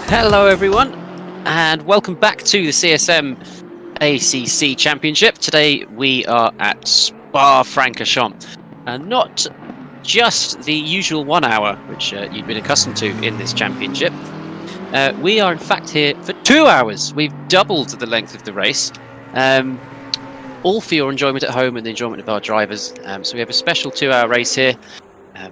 Hello everyone, and welcome back to the CSM ACC Championship. Today we are at Spa-Francorchamps, and not just the usual 1 hour, which you've been accustomed to in this championship. We are in fact here for 2 hours. We've doubled the length of the race, all for your enjoyment at home and the enjoyment of our drivers. So we have a special 2-hour race here.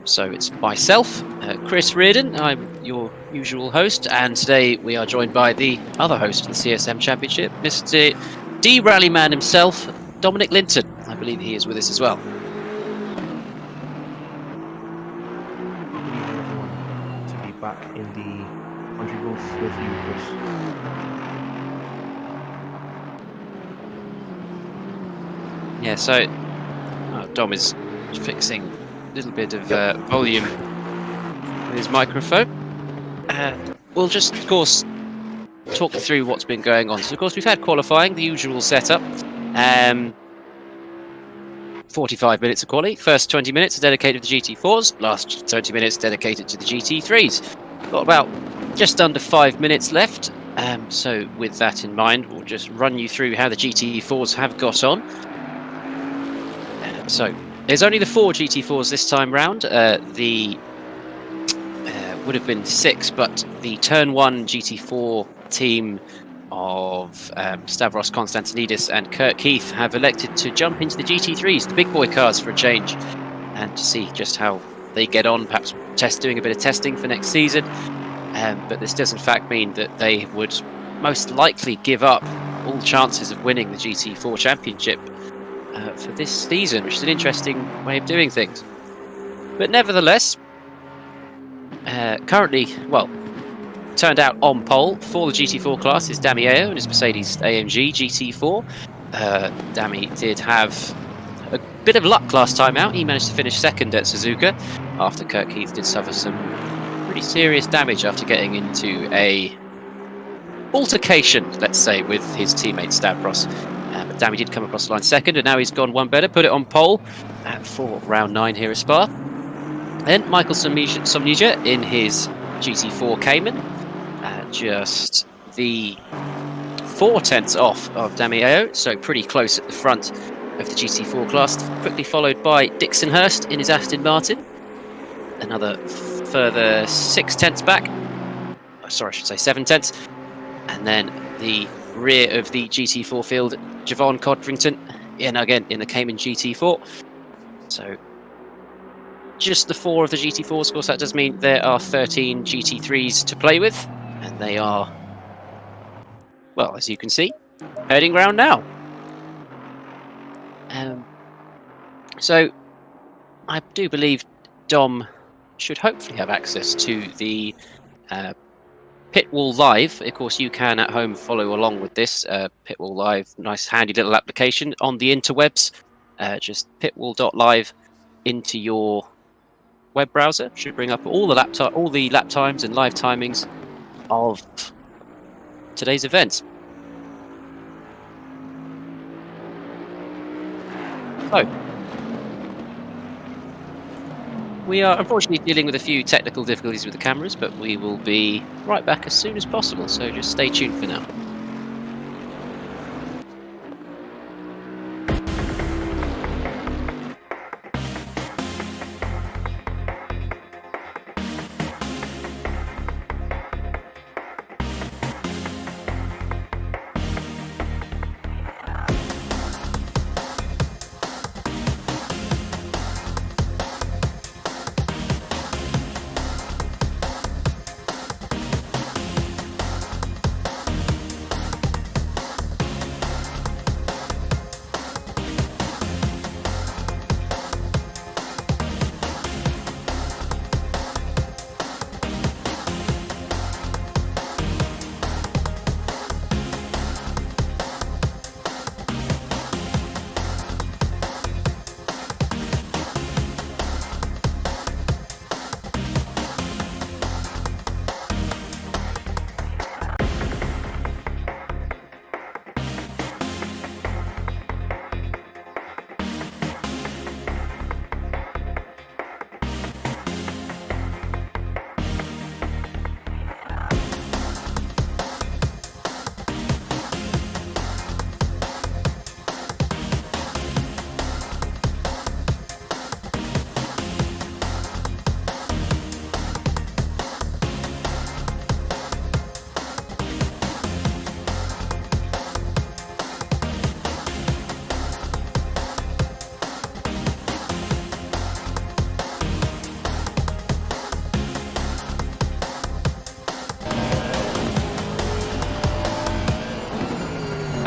So it's myself, Chris Reardon, I'm your usual host, and today we are joined by the other host of the CSM Championship, Mr. D Rallyman himself, Dominic Linton. I believe he is with us as well. To be back in the country booth with you, Chris. Yeah, so Dom is fixing a little bit of volume with his microphone. We'll just, of course, talk through what's been going on. So, of course, we've had qualifying, the usual setup. 45 minutes of quali. First 20 minutes are dedicated to the GT4s. Last 20 minutes dedicated to the GT3s. Got about just under 5 minutes left. So, with that in mind, we'll just run you through how the GT4s have got on. So, there's only the 4 GT4s this time round. Would have been 6, but the Turn 1 GT4 team of Stavros Konstantinidis and Kurt Keith have elected to jump into the GT3s, the big boy cars, for a change, and to see just how they get on, perhaps doing a bit of testing for next season. But this does in fact mean that they would most likely give up all chances of winning the GT4 Championship for this season, which is an interesting way of doing things. But nevertheless, currently, well, turned out on pole for the GT4 class is Damieo and his Mercedes AMG GT4. Dami did have a bit of luck last time out. He managed to finish second at Suzuka after Kurt Keith did suffer some pretty serious damage after getting into a altercation, let's say, with his teammate Stavros. But Dami did come across the line second, and now he's gone one better, put it on pole for round 9 here at Spa. Then Michael Somnija in his GT4 Cayman, just the 4 tenths off of Damieo, so pretty close at the front of the GT4 class, quickly followed by Dixon Hurst in his Aston Martin. Another further 6 tenths back, sorry, I should say 7 tenths, and then the rear of the GT4 field, Javon Codrington, in again in the Cayman GT4. So just the 4 of the GT4s. Of course, that does mean there are 13 GT3s to play with, and they are, well, as you can see, heading round now. So I do believe Dom should hopefully have access to the Pitwall Live. Of course, you can at home follow along with this. Pitwall Live, nice handy little application on the interwebs. Just pitwall.live into your web browser. Should bring up all the lap times and live timings of today's events. So, we are unfortunately dealing with a few technical difficulties with the cameras, but we will be right back as soon as possible, so just stay tuned for now.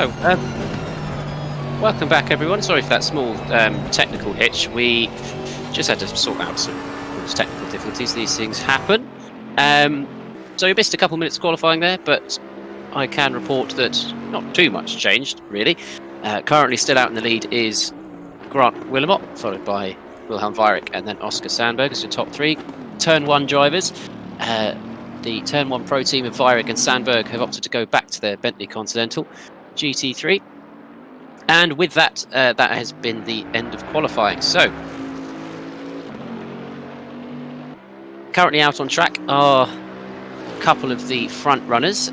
So, welcome back, everyone. Sorry for that small technical hitch. We just had to sort out some technical difficulties. These things happen. So we missed a couple minutes qualifying there, but I can report that not too much changed, really. Currently still out in the lead is Grant Wilmot, followed by Wilhelm Weirich and then Oscar Sandberg as the top three. Turn 1 drivers. The Turn 1 Pro team of Weirich and Sandberg have opted to go back to their Bentley Continental GT3. And with that, that has been the end of qualifying. So, currently out on track are a couple of the front runners.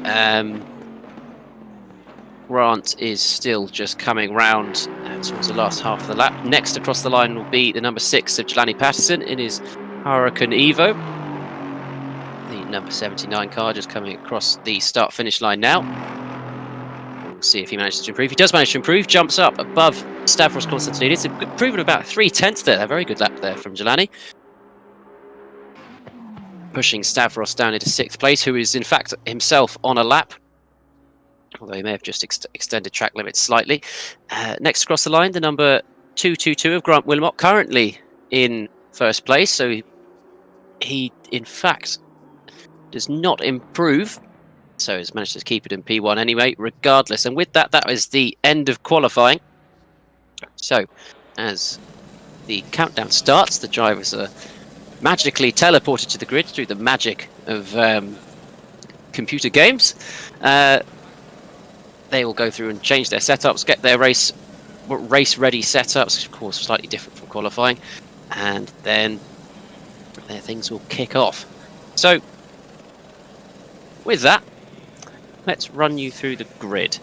Grant is still just coming round towards the last half of the lap. Next across the line will be the number 6 of Jelani Patterson in his Huracan Evo. The number 79 car just coming across the start-finish line now. We'll see if he manages to improve. He does manage to improve, jumps up above Stavros Konstantinidis. A improvement of about 3/10 there. A very good lap there from Jelani. Pushing Stavros down into 6th place, who is in fact himself on a lap, although he may have just extended track limits slightly. Next across the line, the number 222 of Grant Wilmot, currently in 1st place, so he in fact does not improve, so has managed to keep it in P1 anyway, regardless. And with that, that is the end of qualifying. So, as the countdown starts, the drivers are magically teleported to the grid through the magic of computer games. They will go through and change their setups, get their race-ready setups, of course slightly different from qualifying, and then their things will kick off. So, with that, let's run you through the grid.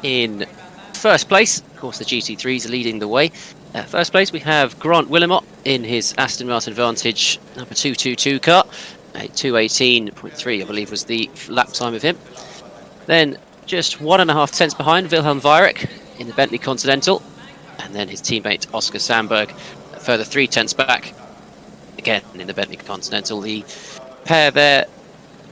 In 1st place, of course, the GT3s are leading the way. 1st place, we have Grant Wilmot in his Aston Martin Vantage number 222 car. A 2:18.3, I believe, was the lap time of him. Then, just 1.5 tenths behind, Wilhelm Weirich in the Bentley Continental. And then his teammate, Oscar Sandberg, a further 3 tenths back, again in the Bentley Continental. The pair there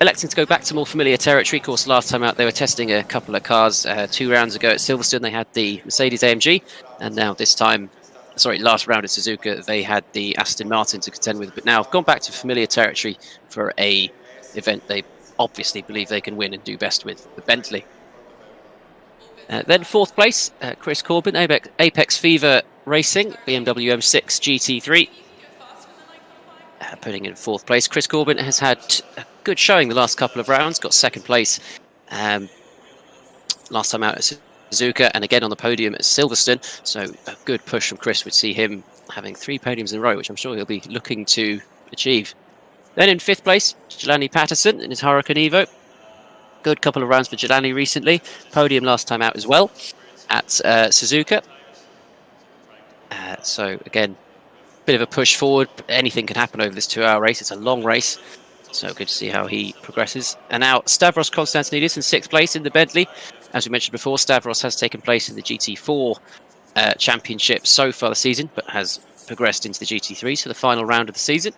electing to go back to more familiar territory. Of course, last time out they were testing a couple of cars. 2 rounds ago at Silverstone they had the Mercedes AMG, and now this time, sorry, last round at Suzuka they had the Aston Martin to contend with, but now have gone back to familiar territory for a event they obviously believe they can win and do best with, the Bentley. Then 4th place, Chris Corbin, Apex Fever Racing, BMW M6 GT3. Putting in 4th place. Chris Corbin has had a good showing the last couple of rounds, got 2nd place last time out at Suzuka, and again on the podium at Silverstone, so a good push from Chris would see him having 3 podiums in a row, which I'm sure he'll be looking to achieve. Then in 5th place, Jelani Patterson in his Huracan Evo. Good couple of rounds for Jelani recently. Podium last time out as well at Suzuka. So again, bit of a push forward. Anything can happen over this 2-hour race. It's a long race, so good to see how he progresses. And now Stavros Konstantinidis in 6th place in the Bentley. As we mentioned before, Stavros has taken place in the GT4 Championship so far this season, but has progressed into the GT3, so the final round of the season.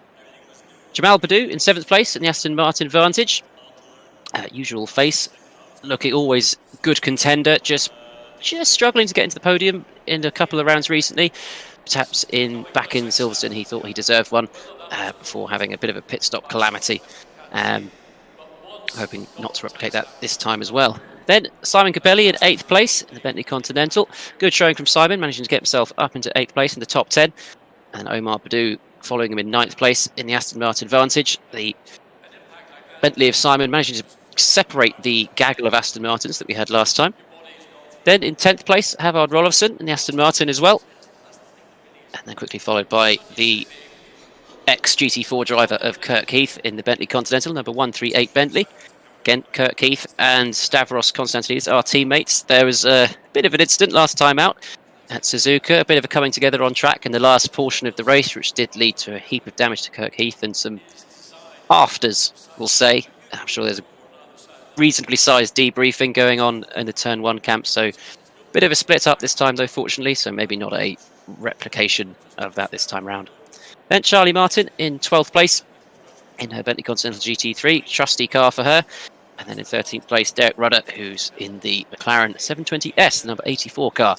Jamal Badou in 7th place in the Aston Martin Vantage. Usual face, looking always good contender, just struggling to get into the podium in a couple of rounds recently. Perhaps back in Silverstone he thought he deserved one before having a bit of a pit stop calamity. Hoping not to replicate that this time as well. Then Simon Capelli in 8th place in the Bentley Continental. Good showing from Simon, managing to get himself up into 8th place in the top 10. And Omar Badou following him in 9th place in the Aston Martin Vantage. The Bentley of Simon managing to separate the gaggle of Aston Martins that we had last time. Then in 10th place, Havard Rolofsson in the Aston Martin as well. And then quickly followed by the ex-GT4 driver of Kirk Heath in the Bentley Continental, number 138 Bentley. Again, Kirk Heath and Stavros Konstantinidis are teammates. There was a bit of an incident last time out at Suzuka, a bit of a coming together on track in the last portion of the race, which did lead to a heap of damage to Kirk Heath and some afters, we'll say. I'm sure there's a reasonably sized debriefing going on in the Turn 1 camp, so bit of a split up this time though, fortunately, so maybe not a replication of that this time round. Then Charlie Martin in 12th place in her Bentley Continental GT3, trusty car for her. And then in 13th place, Derek Rudder, who's in the McLaren 720S, the number 84 car.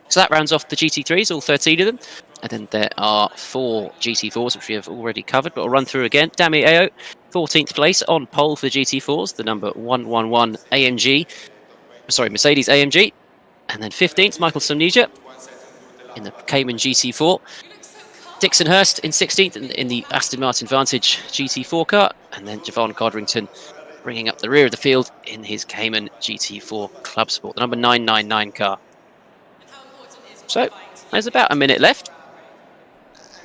So that rounds off the GT3s, all 13 of them. And then there are 4 GT4s, which we have already covered, but I'll run through again. Damio, 14th place on pole for the GT4s, the number 111 AMG. Sorry, Mercedes AMG. And then 15th, Michael Sumneja in the Cayman GT4. Dixon Hurst in 16th in the Aston Martin Vantage GT4 car. And then Javon Codrington bringing up the rear of the field in his Cayman GT4 Club Sport, the number 999 car. So there's about a minute left.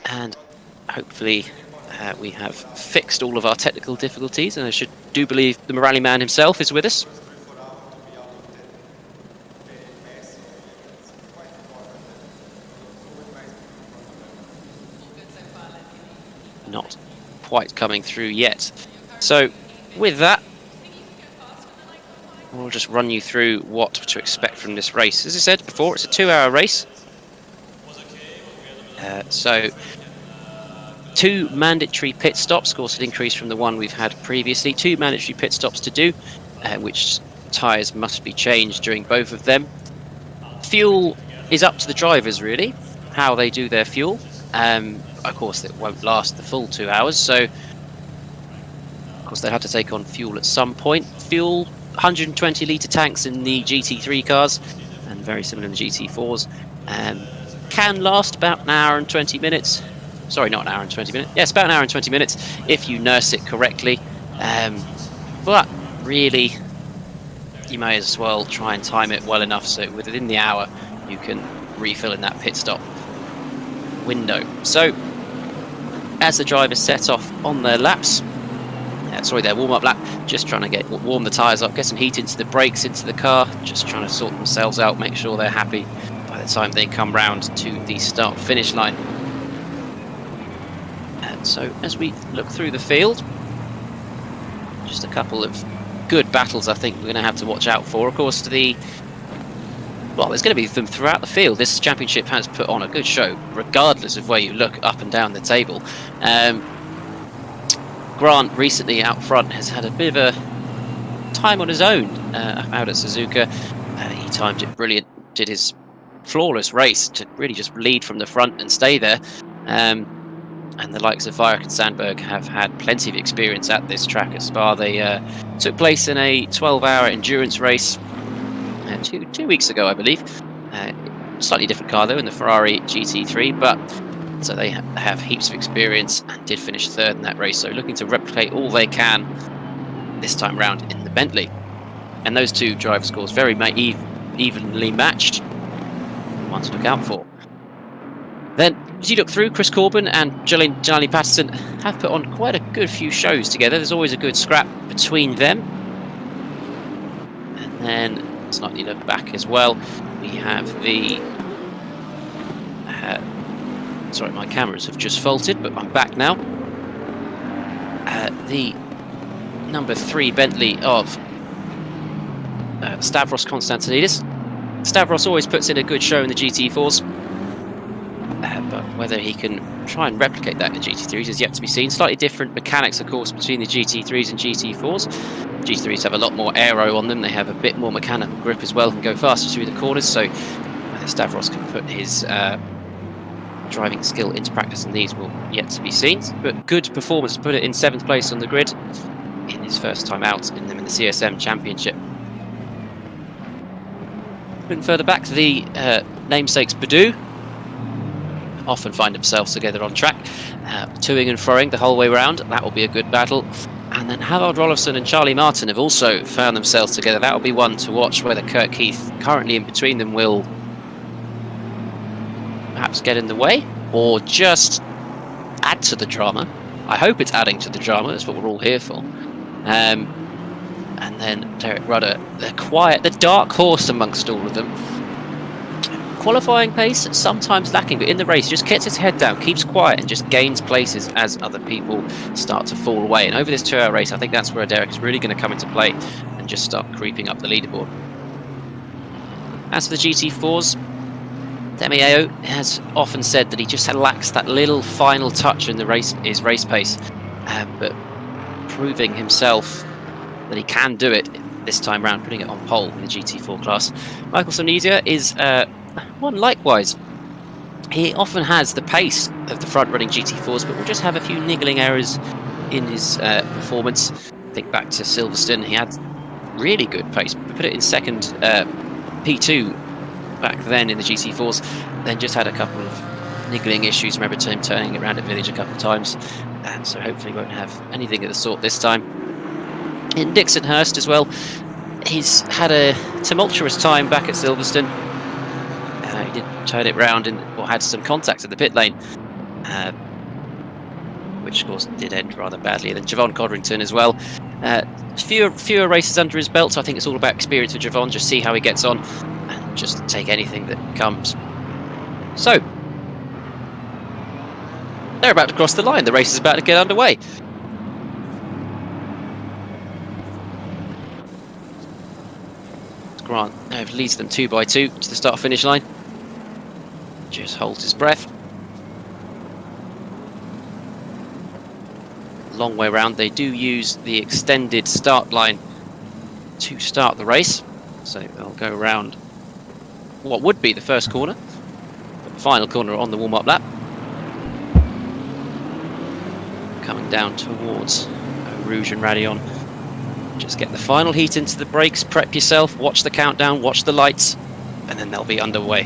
And hopefully we have fixed all of our technical difficulties. And I do believe the Morale man himself is with us. Not quite coming through yet. So with that, we'll just run you through what to expect from this race. As I said before, it's a 2-hour race. So 2 mandatory pit stops, of course an increase from the one we've had previously. 2 mandatory pit stops to do, which tyres must be changed during both of them. Fuel is up to the drivers really, how they do their fuel. Of course it won't last the full 2 hours, so of course they'll have to take on fuel at some point. Fuel, 120 litre tanks in the GT3 cars, and very similar in the GT4s. Can last about an hour and 20 minutes. Sorry, not an hour and 20 minutes. Yes, about an hour and 20 minutes if you nurse it correctly. But really, you may as well try and time it well enough so within the hour you can refill in that pit stop window. So as the drivers set off on their laps, their warm-up lap, just trying to warm the tyres up, get some heat into the brakes, into the car, just trying to sort themselves out, make sure they're happy by the time they come round to the start-finish line. And so as we look through the field, just a couple of good battles I think we're going to have to watch out for. Of course, there's going to be them throughout the field. This championship has put on a good show, regardless of where you look up and down the table. Grant recently out front has had a bit of a time on his own out at Suzuka. He timed it brilliant, did his flawless race to really just lead from the front and stay there. And the likes of Vajek and Sandberg have had plenty of experience at this track at Spa. They took place in a 12-hour endurance race 2 weeks ago, I believe. Slightly different car though, in the Ferrari GT3, but so they have heaps of experience and did finish 3rd in that race. So looking to replicate all they can this time round in the Bentley. And those 2 driver scores very evenly matched. One to look out for. Then, as you look through, Chris Corbin and Jelani Patterson have put on quite a good few shows together. There's always a good scrap between them. And then, slightly look back as well, we have the... sorry, my cameras have just faulted, but I'm back now. The number 3 Bentley of Stavros Konstantinidis. Stavros always puts in a good show in the GT4s, but whether he can try and replicate that in the GT3s is yet to be seen. Slightly different mechanics, of course, between the GT3s and GT4s. GT3s have a lot more aero on them, they have a bit more mechanical grip as well, can go faster through the corners, so whether Stavros can put his driving skill into practice in these will yet to be seen. But good performance to put it in 7th place on the grid in his first time out in the CSM Championship. Looking further back, the namesakes Badu often find themselves together on track, toing and froing the whole way round. That will be a good battle. And then Havard Rolfsson and Charlie Martin have also found themselves together. That will be one to watch, whether Kurt Keith, currently in between them, will perhaps get in the way or just add to the drama. I hope it's adding to the drama, that's what we're all here for. And then Derek Rudder, the dark horse amongst all of them. Qualifying pace, sometimes lacking, but in the race, just gets his head down, keeps quiet, and just gains places as other people start to fall away. And over this 2-hour race, I think that's where Derek is really going to come into play and just start creeping up the leaderboard. As for the GT4s, Demiao has often said that he just lacks that little final touch in the race, his race pace, but proving himself that he can do it this time round, putting it on pole in the GT4 class. Michael Somnesia is one likewise. He often has the pace of the front-running GT4s, but will just have a few niggling errors in his performance. Think back to Silverstone, he had really good pace. We put it in second P2 back then in the GT4s, then just had a couple of niggling issues. Remember him turning around at Village a couple of times, so hopefully won't have anything of the sort this time. In Dixonhurst as well, he's had a tumultuous time back at Silverstone. He did turn it round or had some contact in the pit lane, which of course did end rather badly. And then Javon Codrington as well. Fewer races under his belt, so I think it's all about experience with Javon. Just see how he gets on and just take anything that comes. So, they're about to cross the line. The race is about to get underway. Grant leads them 2 by 2 to the start-finish line. Just holds his breath. Long way round. They do use the extended start line to start the race, so they'll go around what would be the first corner, but the final corner on the warm-up lap. Coming down towards Rouge and Reardon. Just get the final heat into the brakes, prep yourself, watch the countdown, watch the lights, and then they'll be underway.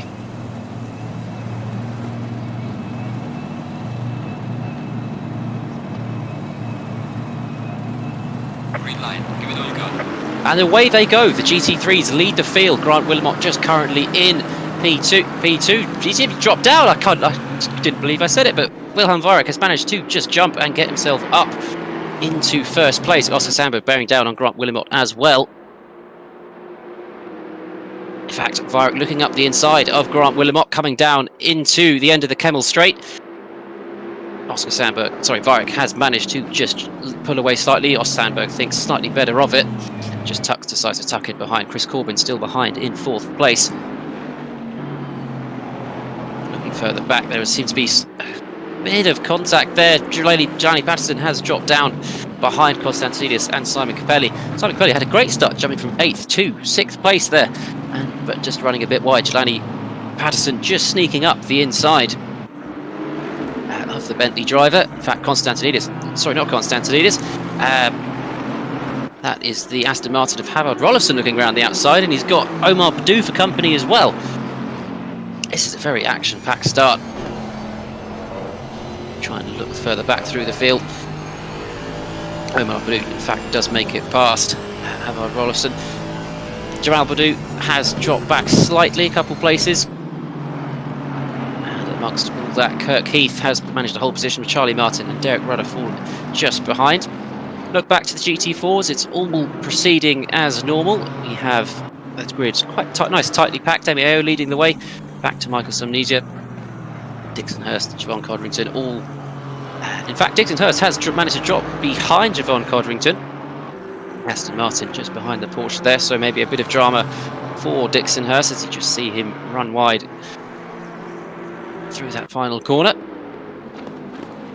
Green line, give it all you got. And away they go. The GT3s lead the field. Grant Wilmot just currently in P2. GT dropped down. I didn't believe I said it, but Wilhelm Weirich has managed to just jump and get himself up into first place. Oscar Sandberg bearing down on Grant Wilmot as well. In fact, Weirich looking up the inside of Grant Wilmot, coming down into the end of the Kemmel Straight. Weirich has managed to just pull away slightly. Sandberg thinks slightly better of it. Just decides to tuck in behind. Chris Corbin still behind in 4th place. Looking further back, there seems to be a bit of contact there. Gianni Patterson has dropped down behind Konstantinidis and Simon Capelli. Simon Capelli had a great start, jumping from 8th to 6th place there, but just running a bit wide. Gianni Patterson just sneaking up the inside of the Bentley driver. In fact, not Konstantinidis. That is the Aston Martin of Havard Rollefson looking around the outside, and he's got Omar Badou for company as well. This is a very action-packed start. Trying to look further back through the field. Omar Badou, in fact, does make it past Havard Rollefson. Jamal Badou has dropped back slightly, a couple places. And amongst all that, Kirk Heath has managed to hold position with Charlie Martin and Derek Rutherford just behind. Look back to the GT4s, it's all proceeding as normal. We have that grid quite nice, tightly packed. Demi leading the way. Back to Michael Somnesia. Dixonhurst, Javon Codrington, all... in fact, Dixonhurst has managed to drop behind Javon Codrington. Aston Martin just behind the Porsche there, so maybe a bit of drama for Dixonhurst as you just see him run wide through that final corner.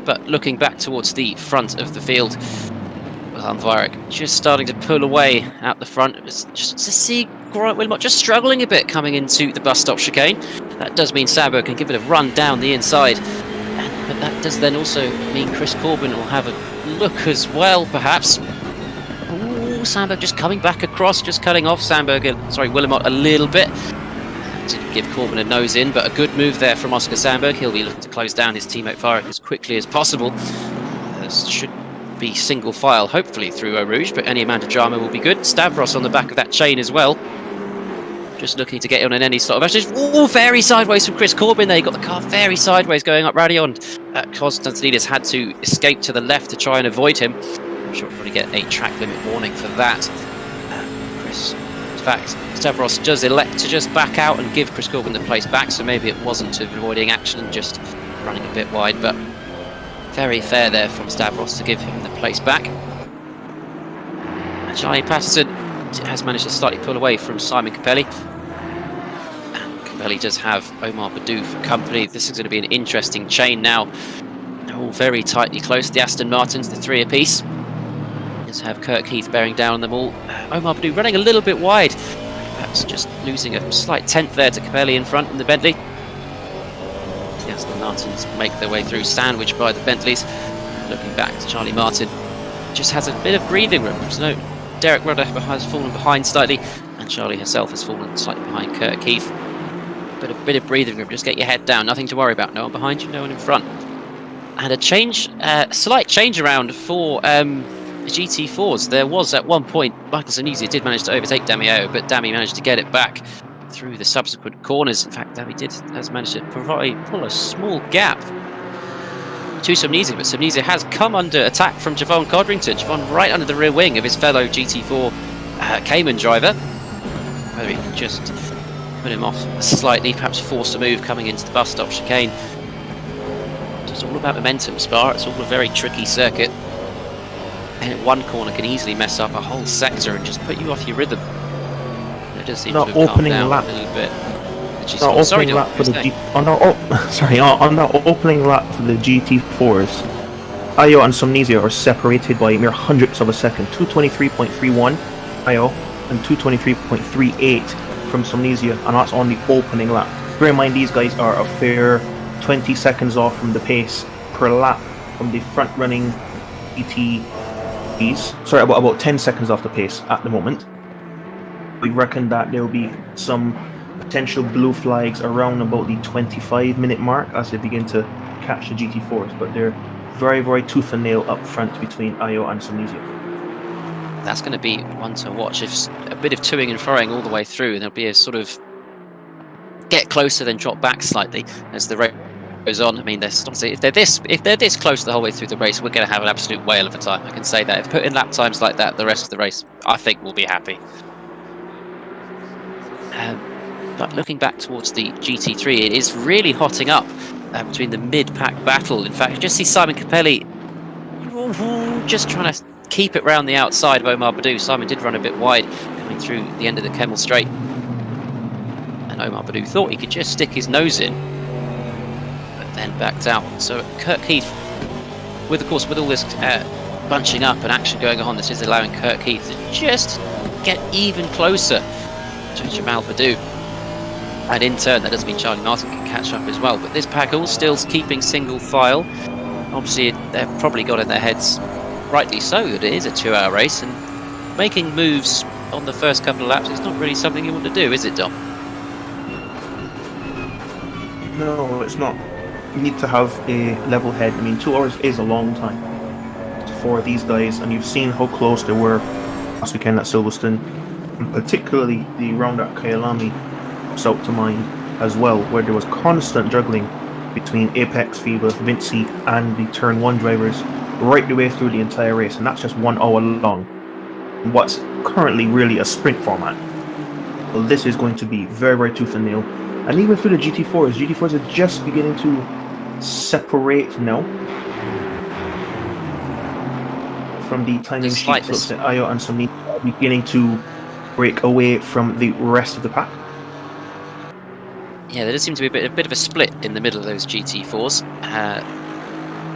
But looking back towards the front of the field, Wilhelm Weirich just starting to pull away out the front. Just to see Grant Wilmot just struggling a bit coming into the bus stop chicane. That does mean Sandberg can give it a run down the inside. But that does then also mean Chris Corbin will have a look as well, perhaps. Ooh, Sandberg just coming back across, just cutting off Wilmot a little bit. To give Corbin a nose in, but a good move there from Oscar Sandberg. He'll be looking to close down his teammate Weirich as quickly as possible. This should be single file, hopefully, through Eau Rouge, but any amount of drama will be good. Stavros on the back of that chain as well. Just looking to get on in any sort of action. Ooh, very sideways from Chris Corbin there. He got the car very sideways going up Reardon. Konstantinidis had to escape to the left to try and avoid him. I'm sure we'll probably get a track limit warning for that. In fact, Stavros does elect to just back out and give Chris Corbin the place back, so maybe it wasn't avoiding action and just running a bit wide, but very fair there from Stavros to give him the place back. And Gianni Patterson has managed to slightly pull away from Simon Capelli. And Capelli does have Omar Badou for company. This is going to be an interesting chain now. They're all very tightly close. The Aston Martins, the 3 apiece. Just have Kirk Heath bearing down on them all. Omar Badu running a little bit wide. Perhaps just losing a slight tenth there to Capelli in front in the Bentley. Yes, the Martins make their way through, sandwiched by the Bentleys. Looking back to Charlie Martin. Just has a bit of breathing room. There's no Derek Rudder has fallen behind slightly, and Charlie herself has fallen slightly behind Kirk Heath. But a bit of breathing room. Just get your head down. Nothing to worry about. No one behind you, no one in front. And a slight change around for GT4s. There was at one point Michael Zanizia did manage to overtake Damiao, but Dami managed to get it back through the subsequent corners. In fact, Dami has managed to pull a small gap to Somnisia, but Somnisia has come under attack from Javon Codrington. Javon right under the rear wing of his fellow GT4 Cayman driver. Whether he can just put him off slightly, perhaps force a move coming into the bus stop chicane. It's all about momentum, Spa. It's all a very tricky circuit. And one corner can easily mess up a whole sector and just put you off your rhythm. It does seem to have calmed down a little bit. On that opening lap for the GT4s, Ayo and Somnisia are separated by mere hundredths of a second. 223.31 Ayo and 223.38 from Somnisia, and that's on the opening lap. Bear in mind, these guys are a fair 20 seconds off from the pace per lap from the front-running GTs. Sorry, about 10 seconds off the pace at the moment. We reckon that there will be some potential blue flags around about the 25-minute mark as they begin to catch the GT4s, but they're very, very tooth and nail up front between Ayo and Somnisia. That's going to be one to watch. If a bit of toing and froing all the way through, and there'll be a sort of get closer then drop back slightly as the race goes on. I mean, obviously if they're this close the whole way through the race, we're going to have an absolute whale of a time. I can say that. If put in lap times like that, the rest of the race, I think, will be happy. But looking back towards the GT3, it is really hotting up between the mid-pack battle. In fact, you just see Simon Capelli just trying to keep it round the outside of Omar Badu. Simon did run a bit wide coming through the end of the Kemmel Straight. And Omar Badu thought he could just stick his nose in, but then backed out. So Kirk Heath, with all this bunching up and action going on, this is allowing Kirk Heath to just get even closer to Jamal Badu. And in turn, that doesn't mean Charlie Martin can catch up as well. But this pack all still keeping single file. Obviously, they've probably got in their heads, rightly so, that it is a 2-hour race. And making moves on the first couple of laps is not really something you want to do, is it, Dom? No, it's not. You need to have a level head. I mean, 2 hours is a long time for these guys. And you've seen how close they were last weekend at Silverstone. And particularly the round at Kyalami out to mind as well, where there was constant juggling between Apex, Fever, Vinci and the Turn 1 drivers right the way through the entire race, and that's just 1 hour long. What's currently really a sprint format. Well, this is going to be very, very tooth and nail. And even through the GT4s are just beginning to separate now from the timing sheets. So Ayo and Somnisia are beginning to break away from the rest of the pack. Yeah, there does seem to be a bit of a split in the middle of those GT4s.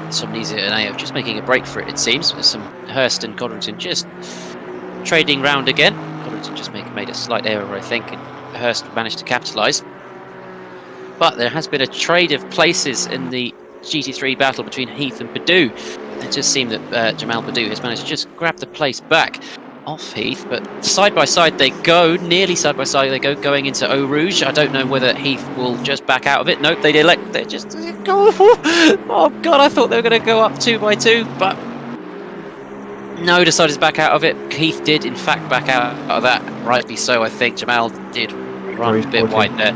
Somnisia and Ayo just making a break for it, it seems, with some Hurst and Codrington just trading round again. Codrington just made a slight error, I think, and Hurst managed to capitalise. But there has been a trade of places in the GT3 battle between Heath and Badu. It just seemed that Jamal Badu has managed to just grab the place back off Heath, but side by side they go, nearly side by side they go, going into Eau Rouge. I don't know whether Heath will just back out of it. Nope, they just go. Oh god, I thought they were going to go up 2 by 2, but no, decided to back out of it. Heath did in fact back out of that, rightly so. I think Jamal did run a bit wide there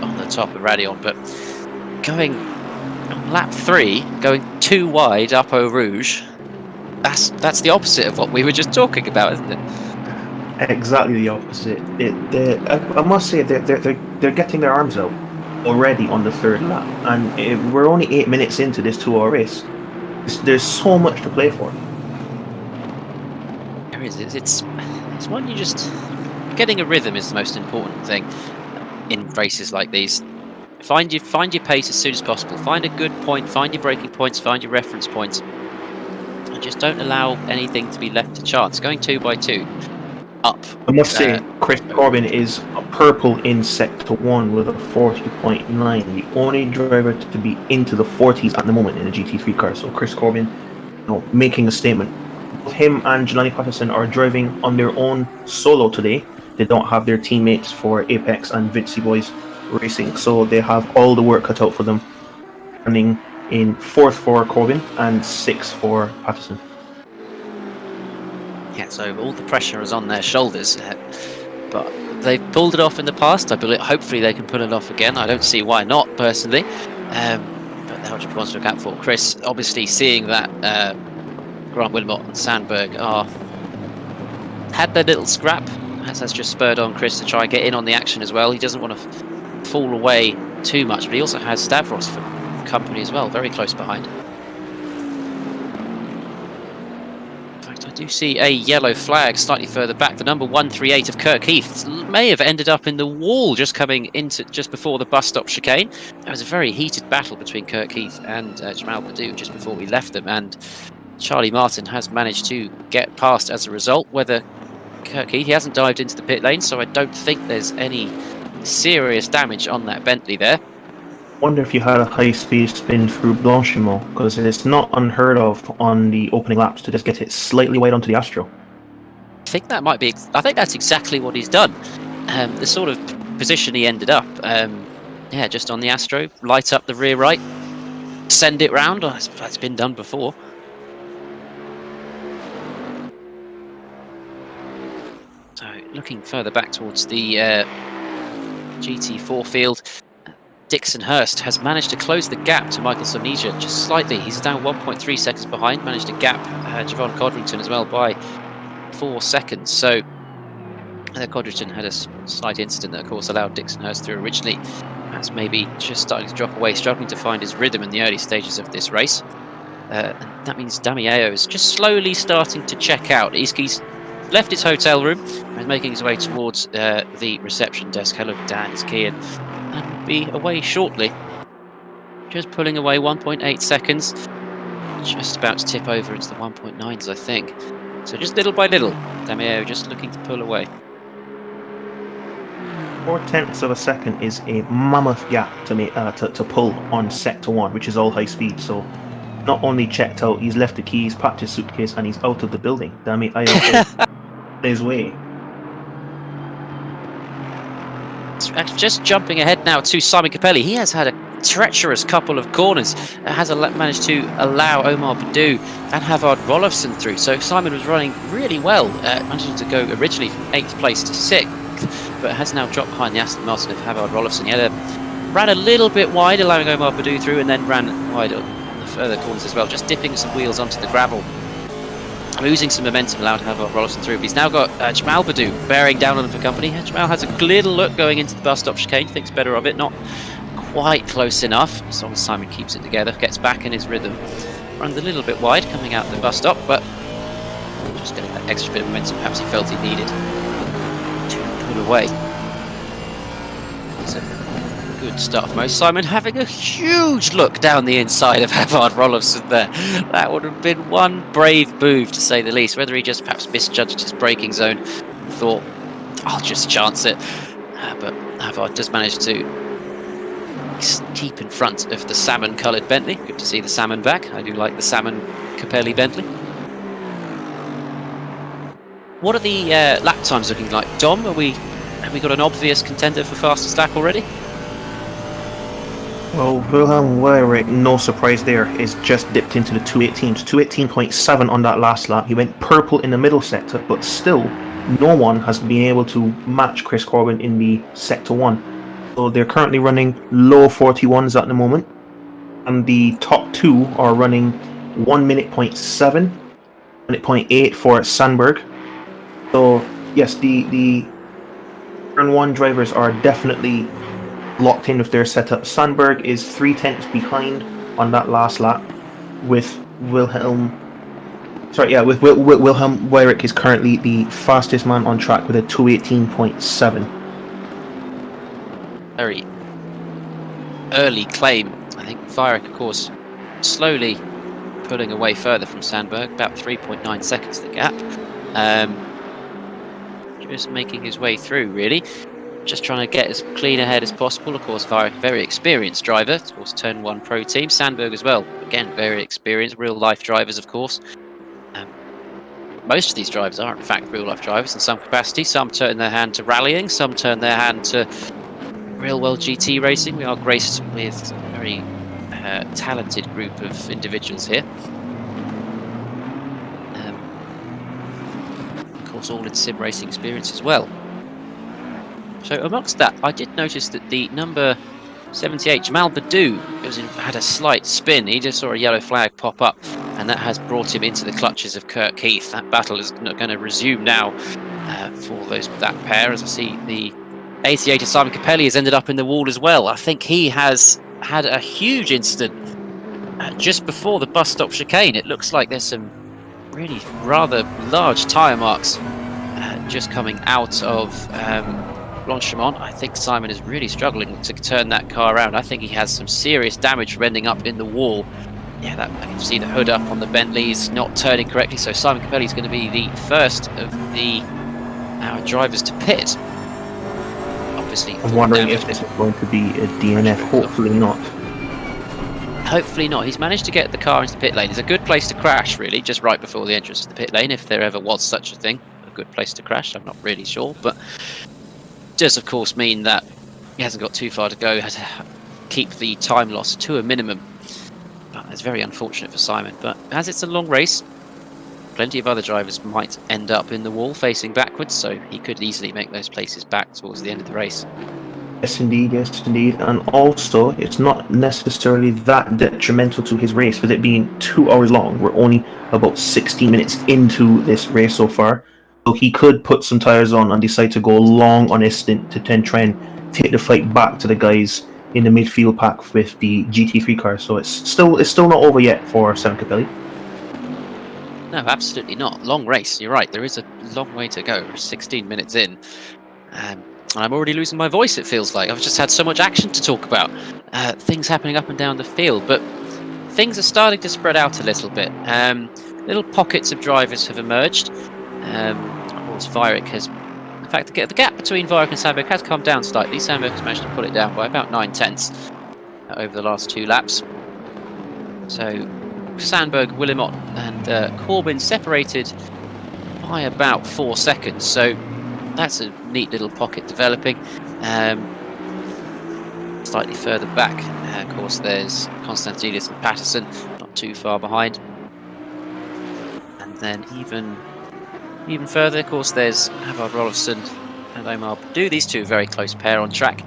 on the top of Reardon, but going on lap 3, going 2 wide up Eau Rouge, that's the opposite of what we were just talking about, isn't it? Exactly the opposite. I must say they're getting their arms out already on the 3rd lap, and we're only 8 minutes into this 2-hour race. There's so much to play for. There is. It's one you just getting a rhythm is the most important thing in races like these. Find your pace as soon as possible. Find a good point. Find your braking points. Find your reference points. And just don't allow anything to be left to chance. Going 2 by 2 up. I must say, Chris Corbin is a purple in Sector 1 with a 40.9. The only driver to be into the 40s at the moment in a GT3 car. So Chris Corbin, making a statement. Both him and Jelani Patterson are driving on their own solo today. They don't have their teammates for Apex and Vinci Boys Racing. So they have all the work cut out for them. Running in 4th for Corbin and 6th for Patterson. Yeah, so all the pressure is on their shoulders, but they've pulled it off in the past. I believe, hopefully they can pull it off again. I don't see why not, personally. But they'll just want to look out for. Chris, obviously seeing that Grant Wilmot and Sandberg had their little scrap, as has just spurred on Chris to try and get in on the action as well. He doesn't want to fall away too much, but he also has Stavros for company as well, very close behind. I do see a yellow flag slightly further back. The number 138 of Kirk Heath may have ended up in the wall just coming into just before the bus stop chicane. There was a very heated battle between Kirk Heath and Jamal Badou just before we left them, and Charlie Martin has managed to get past as a result. Whether Kirk Heath, he hasn't dived into the pit lane, so I don't think there's any serious damage on that Bentley there. Wonder if you had a high-speed spin through Blanchimont, because it's not unheard of on the opening laps to just get it slightly wide onto the Astro. I think that might be. I think that's exactly what he's done. The sort of position he ended up, yeah, just on the Astro, light up the rear right, send it round. That's been done before. So looking further back towards the GT4 field. Dixon Hurst has managed to close the gap to Michael Sonija just slightly. He's down 1.3 seconds behind, managed to gap Javon Codrington as well by 4 seconds. So Codrington had a slight incident that, of course, allowed Dixon Hurst through originally. That's maybe just starting to drop away, struggling to find his rhythm in the early stages of this race. And that means Damieo is just slowly starting to check out. He's left his hotel room and making his way towards the reception desk. Hello, Dan, it's Kian. And will be away shortly. Just pulling away 1.8 seconds. Just about to tip over into the 1.9s, I think. So just little by little, Damieo just looking to pull away. 0.4 of a second is a mammoth gap to pull on Sector 1, which is all high speed. So not only checked out, he's left the keys, packed his suitcase, and he's out of the building. Damieo his way. Just jumping ahead now to Simon Capelli. He has had a treacherous couple of corners. Has managed to allow Omar Badou and Havard Rolofsson through. So Simon was running really well, managing to go originally from 8th place to 6th, but has now dropped behind the Aston Martin of Havard Rolofsson. He ran a little bit wide, allowing Omar Badou through, and then ran wide on the further corners as well, just dipping some wheels onto the gravel. Losing some momentum, allowed Havard Rolofsson through. But he's now got Jamal Badou bearing down on him for company. Jamal has a little look going into the bus stop chicane, thinks better of it, not quite close enough. As long as Simon keeps it together, gets back in his rhythm. Runs a little bit wide coming out the bus stop, but just getting that extra bit of momentum perhaps he felt he needed to pull away. So, good stuff. Mo Simon having a huge look down the inside of Havard Rolofsson there. That would have been one brave move, to say the least. Whether he just perhaps misjudged his braking zone and thought, I'll just chance it. But Havard does manage to keep in front of the salmon-coloured Bentley. Good to see the salmon back. I do like the salmon Capelli Bentley. What are the lap times looking like? Dom, have we got an obvious contender for fastest lap already? Well, Wilhelm Weyrich, no surprise there, is just dipped into the 218s. 218.7 on that last lap. He went purple in the middle sector, but still, no one has been able to match Chris Corbin in the Sector 1. So they're currently running low 41s at the moment. And the top two are running 1 minute 0.7, minute 0.8 for Sandberg. So, yes, the Turn 1 drivers are definitely locked in with their setup. Sandberg is 0.3 behind on that last lap, with Wilhelm Weyrich is currently the fastest man on track with a 218.7. Very early claim. I think Weyrich, of course, slowly pulling away further from Sandberg, about 3.9 seconds the gap. Just making his way through, really. Just trying to get as clean ahead as possible. Of course, very experienced driver. Of course, Turn 1 Pro Team. Sandberg as well. Again, very experienced. Real-life drivers, of course. Most of these drivers are, in fact, real-life drivers in some capacity. Some turn their hand to rallying. Some turn their hand to real-world GT racing. We are graced with a very talented group of individuals here. All in sim racing experience as well. So amongst that, I did notice that the number 78 Jamal Badou had a slight spin. He just saw a yellow flag pop up, and that has brought him into the clutches of Kurt Keith. That battle is going to resume now for that pair. As I see, the 88 of Simon Capelli has ended up in the wall as well. I think he has had a huge incident just before the bus stop chicane. It looks like there's some really rather large tyre marks just coming out of Blanchimont. I think Simon is really struggling to turn that car around. I think he has some serious damage from ending up in the wall. Yeah, I can see the hood up on the Bentley's not turning correctly, so Simon Capelli is going to be the first of the drivers to pit. Obviously, I'm wondering if this is going to be a DNF. Hopefully not. Hopefully not. He's managed to get the car into the pit lane. It's a good place to crash, really, just right before the entrance to the pit lane, if there ever was such a thing. A good place to crash, I'm not really sure. But does, of course, mean that he hasn't got too far to go. He has to keep the time loss to a minimum. But it's very unfortunate for Simon. But as it's a long race, plenty of other drivers might end up in the wall facing backwards, so he could easily make those places back towards the end of the race. Yes, indeed. And also, it's not necessarily that detrimental to his race, with it being 2 hours long. We're only about 16 minutes into this race so far. So he could put some tyres on and decide to go long on his stint to then try and take the fight back to the guys in the midfield pack with the GT3 car. So it's still not over yet for Sam Capelli. No, absolutely not. Long race, you're right. There is a long way to go. We're 16 minutes in. I'm already losing my voice, it feels like. I've just had so much action to talk about. Things happening up and down the field, but things are starting to spread out a little bit. Little pockets of drivers have emerged. Of course, Vajric has... In fact, the gap between Vajric and Sandberg has come down slightly. Sandberg has managed to pull it down by about 9/10 over the last 2 laps. So, Sandberg, Willimot and Corbin separated by about 4 seconds. So, that's a neat little pocket developing. Slightly further back, of course, there's Konstantinos and Patterson, not too far behind. And then even further, of course, there's Havard Rolfsson and Omar Badou. These two, very close pair on track.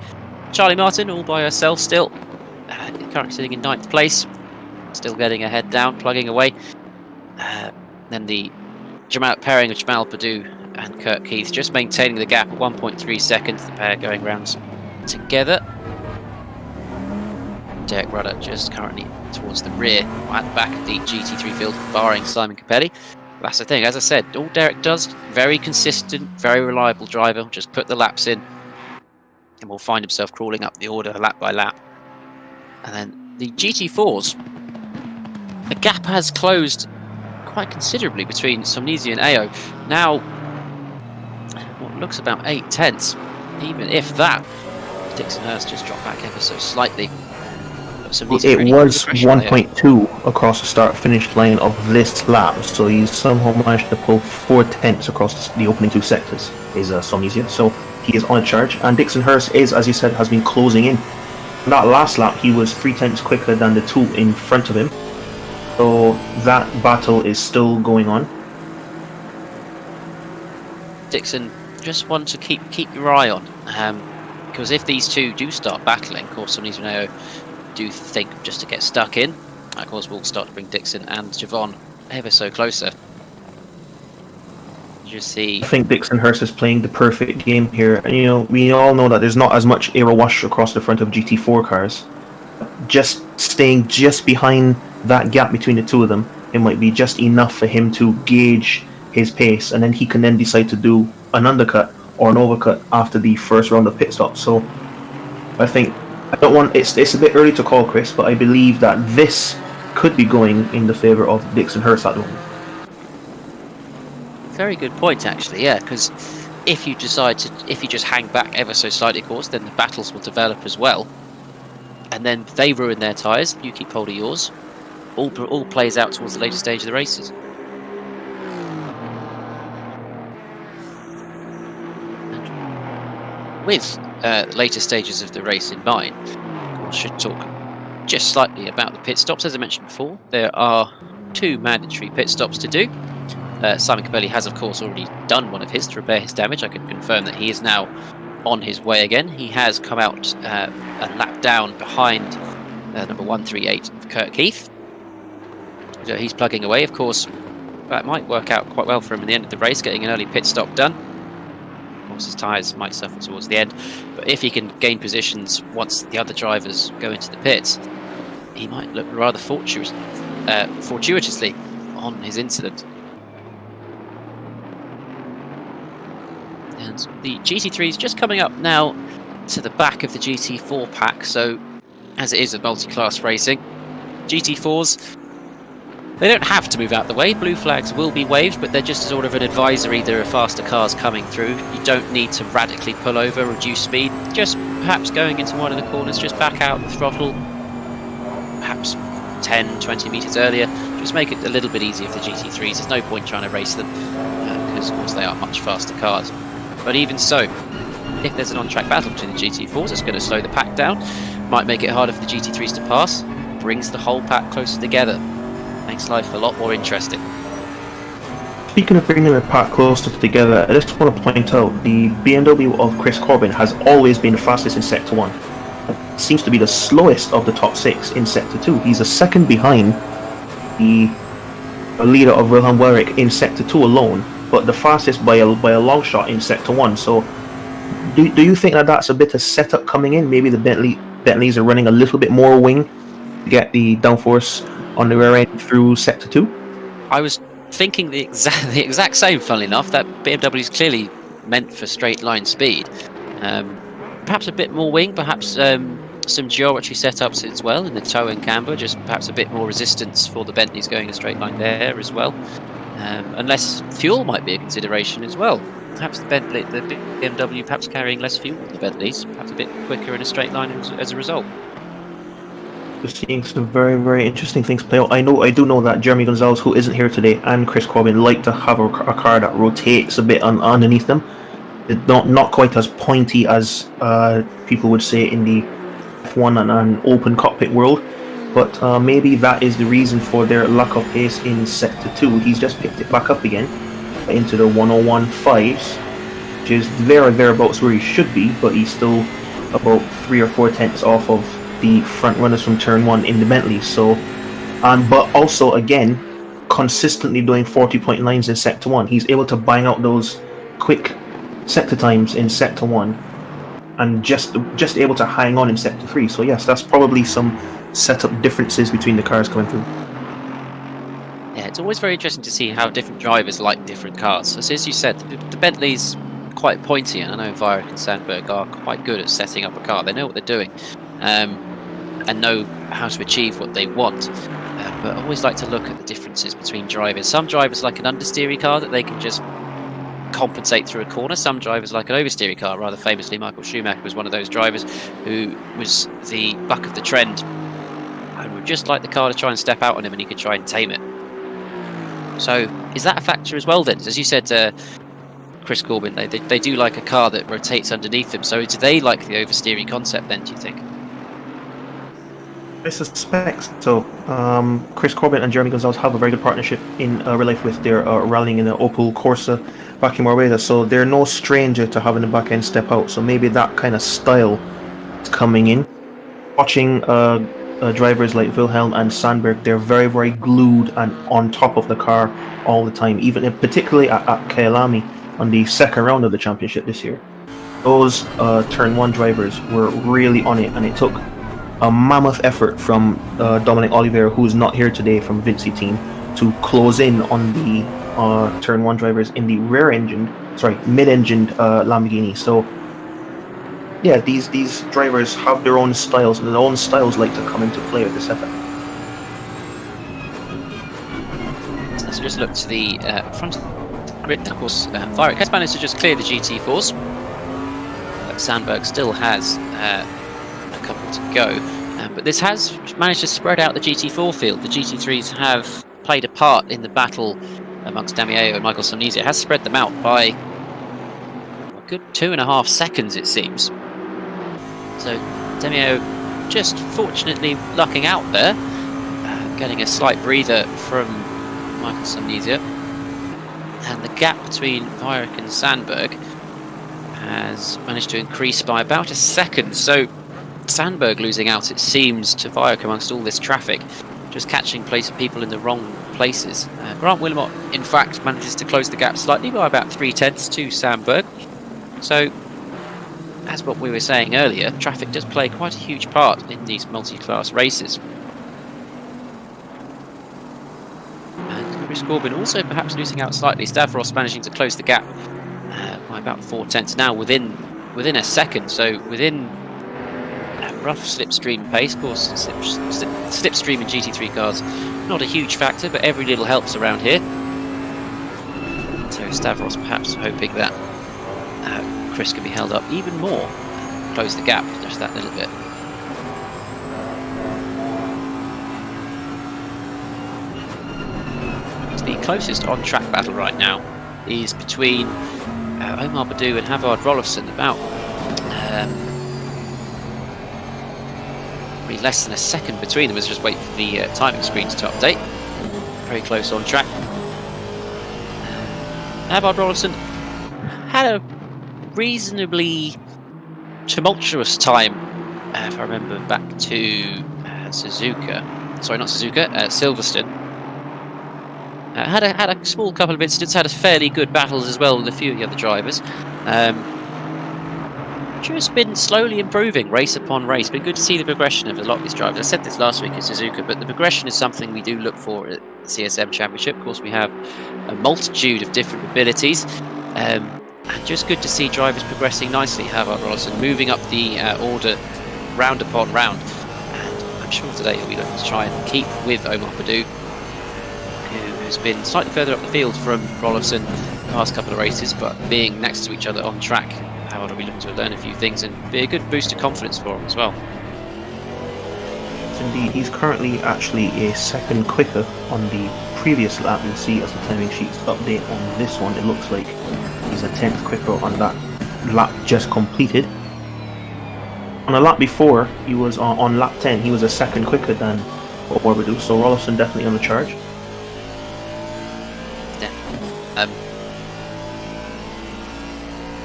Charlie Martin, all by herself still, currently sitting in 9th place, still getting her head down, plugging away. Then the pairing of Jamal Badou and Kurt Keith just maintaining the gap at 1.3 seconds, the pair going round together. Derek Rudder just currently towards the rear, at the back of the GT3 field, barring Simon Capelli. That's the thing, as I said, all Derek does, very consistent, very reliable driver, just put the laps in and will find himself crawling up the order lap by lap. And then the GT4s, the gap has closed quite considerably between Somnisi and AO. Now, what looks about 8/10, even if that. Dixon Hurst just dropped back ever so slightly. It was 1.2 across the start-finish line of this lap, so he's somehow managed to pull 4/10 across the opening 2 sectors, is Somnisia. So he is on a charge, and Dixon Hurst is, as you said, has been closing in. In that last lap, he was 3/10 quicker than the 2 in front of him. So that battle is still going on. Dixon, just one to keep your eye on, because if these two do start battling, of course, Somnisia and AO do think just to get stuck in. Of course, we'll start to bring Dixon and Javon ever so closer. You see, I think Dixon Hurst is playing the perfect game here. And, we all know that there's not as much aero wash across the front of GT4 cars. Just staying just behind that gap between the 2 of them, it might be just enough for him to gauge his pace, and then he can then decide to do an undercut or an overcut after the first round of pit stops. So I think it's a bit early to call, Chris, but I believe that this could be going in the favour of Dixon Hurst at the moment. Very good point, actually. Yeah, because if you just hang back ever so slightly, of course, then the battles will develop as well, and then they ruin their tyres. You keep hold of yours. All plays out towards the later stage of the races. And with later stages of the race in mind, of course, should talk just slightly about the pit stops. As I mentioned before, there are 2 mandatory pit stops to do. Simon Capelli has, of course, already done one of his to repair his damage. I can confirm that he is now on his way again. He has come out a lap down behind number 138, Kurt Keith. So he's plugging away. Of course, that might work out quite well for him in the end of the race, getting an early pit stop done. Of course, his tyres might suffer towards the end, but if he can gain positions once the other drivers go into the pits, he might look rather fortuitously on his incident. And the GT3 is just coming up now to the back of the GT4 pack, so as it is a multi-class racing, GT4s, they don't have to move out the way. Blue flags will be waved, but they're just sort of an advisory. There are faster cars coming through. You don't need to radically pull over, reduce speed. Just perhaps going into one of the corners, just back out the throttle, perhaps 10, 20 metres earlier. Just make it a little bit easier for the GT3s. There's no point trying to race them, because of course they are much faster cars. But even so, if there's an on-track battle between the GT4s, it's going to slow the pack down, might make it harder for the GT3s to pass, brings the whole pack closer together, makes life a lot more interesting. Speaking of bringing the pack closer together, I just want to point out the BMW of Chris Corbin has always been the fastest in Sector 1. It seems to be the slowest of the top 6 in Sector 2. He's a second behind the leader of Wilhelm Weyrich in Sector 2 alone, but the fastest by a long shot in Sector 1. So do you think that that's a bit of setup coming in? Maybe the Bentleys are running a little bit more wing to get the downforce on the rear end through Sector 2? I was thinking the exact same, funnily enough. That BMW is clearly meant for straight line speed. Perhaps a bit more wing, perhaps some geometry setups as well in the toe and camber, just perhaps a bit more resistance for the Bentleys going a straight line there as well. Unless fuel might be a consideration as well. Perhaps the BMW perhaps carrying less fuel than the Bentleys, perhaps a bit quicker in a straight line as a result. We're seeing some very, very interesting things play out. I do know that Jeremy Gonzalez, who isn't here today, and Chris Corbin like to have a car that rotates a bit underneath them. It's not quite as pointy as people would say in the F1 and an open cockpit world, but maybe that is the reason for their lack of pace in Sector 2. He's just picked it back up again into the 101.5s, which is thereabouts where he should be, but he's still about 3 or 4 tenths off of the front runners from Turn 1 in the Bentley. So, but also again, consistently doing 40.9s in Sector 1. He's able to bang out those quick sector times in Sector 1 and just able to hang on in Sector 3. So yes, that's probably some setup differences between the cars coming through. Yeah, it's always very interesting to see how different drivers like different cars. So, as you said, the Bentley's quite pointy, and I know Weyrich and Sandberg are quite good at setting up a car. They know what they're doing, and know how to achieve what they want. But I always like to look at the differences between drivers. Some drivers like an understeery car that they can just compensate through a corner. Some drivers like an oversteery car. Rather famously, Michael Schumacher was one of those drivers who was the buck of the trend and would just like the car to try and step out on him, and he could try and tame it. So is that a factor as well then? As you said, Chris Corbin, they do like a car that rotates underneath them. So do they like the oversteery concept then, do you think? I suspect so. Chris Corbin and Jeremy Gonzalez have a very good partnership in real life with their rallying in the Opel Corsa back in Marbella, so they're no stranger to having the back end step out. So maybe that kind of style is coming in. Watching drivers like Wilhelm and Sandberg, they're very, very glued and on top of the car all the time, even particularly at Kyalami on the second round of the championship this year. Those Turn 1 drivers were really on it, and it took a mammoth effort from Dominic Oliveira, who's not here today from Vinci team, to close in on the Turn 1 drivers in the mid-engined Lamborghini. So yeah, these drivers have their own styles, and their own styles like to come into play with the setup. just look to the front of the grid. And of course, Vyrick has managed to just clear the GT4s. But Sandberg still has a couple to go. But this has managed to spread out the GT4 field. The GT3s have played a part in the battle amongst Damieo and Michael Somnesi. It has spread them out by a good 2.5 seconds, it seems. So Damieo just fortunately lucking out there, getting a slight breather from Michael Somnesi. And the gap between Vyrick and Sandberg has managed to increase by about a second. So Sandberg losing out, it seems, to Vyrick amongst all this traffic, just catching people in the wrong places. Grant Wilmot, in fact, manages to close the gap slightly by about 0.3 to Sandberg. So, as what we were saying earlier, traffic does play quite a huge part in these multi-class races. And Chris Corbin also perhaps losing out slightly. Stavros managing to close the gap by about 0.4 now within a second. So within rough slipstream pace. Of course, slipstream in GT3 cars, not a huge factor, but every little helps around here. So Stavros perhaps hoping that Chris can be held up even more, close the gap just that little bit. The closest on-track battle right now is between Omar Badu and Havard Rolfsson, about less than a second between them. Let's just wait for the timing screens to update. Very close on track. Havard Rolfsson had a reasonably tumultuous time, if I remember back to Suzuka. Sorry, not Suzuka, Silverstone. Had a small couple of incidents, had a fairly good battles as well with a few of the other drivers. Just been slowly improving race upon race. Been good to see the progression of a lot of these drivers. I said this last week at Suzuka, but the progression is something we do look for at the CSM Championship. Of course, we have a multitude of different abilities. And just good to see drivers progressing nicely. Havard Rolfsson moving up the order round upon round. And I'm sure today he'll be looking to try and keep with Omar Badu, who's been slightly further up the field from Rolfsson the past couple of races, but being next to each other on track, Havard will be looking to learn a few things and be a good boost of confidence for him as well. Indeed, he's currently actually a second quicker on the previous lap. You'll see as the timing sheets update on this one, it looks like he's a 10th quicker on that lap just completed. On a lap before, he was on lap 10, he was a second quicker than what we do, so Rolfsson definitely on the charge.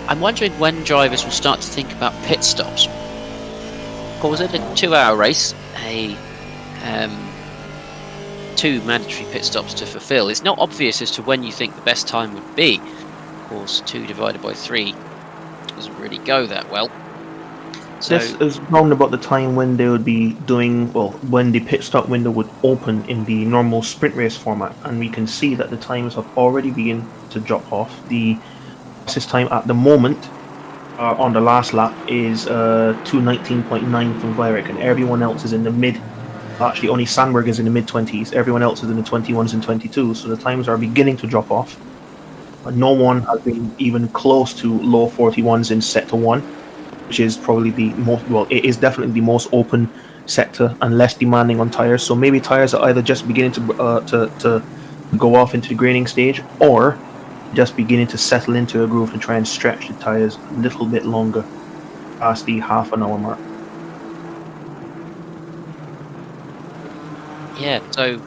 I'm wondering when drivers will start to think about pit stops. Of course, in a 2-hour race, two mandatory pit stops to fulfill. It's not obvious as to when you think the best time would be. Of course, 2 divided by 3 doesn't really go that well. So this is round about the time when they would be doing, well, when the pit stop window would open in the normal sprint race format, and we can see that the times have already begun to drop off. The fastest time at the moment on the last lap is 2:19.9 from Vyrick, and everyone else is in the mid. Actually, only Sandberg is in the mid-20s. Everyone else is in the 21s and 22s, so the times are beginning to drop off. But no one has been even close to low 41s in sector 1, which is probably the most, well, it is definitely the most open sector and less demanding on tires. So maybe tires are either just beginning to go off into the grading stage, or just beginning to settle into a groove and try and stretch the tires a little bit longer past the half-an-hour mark. Yeah, so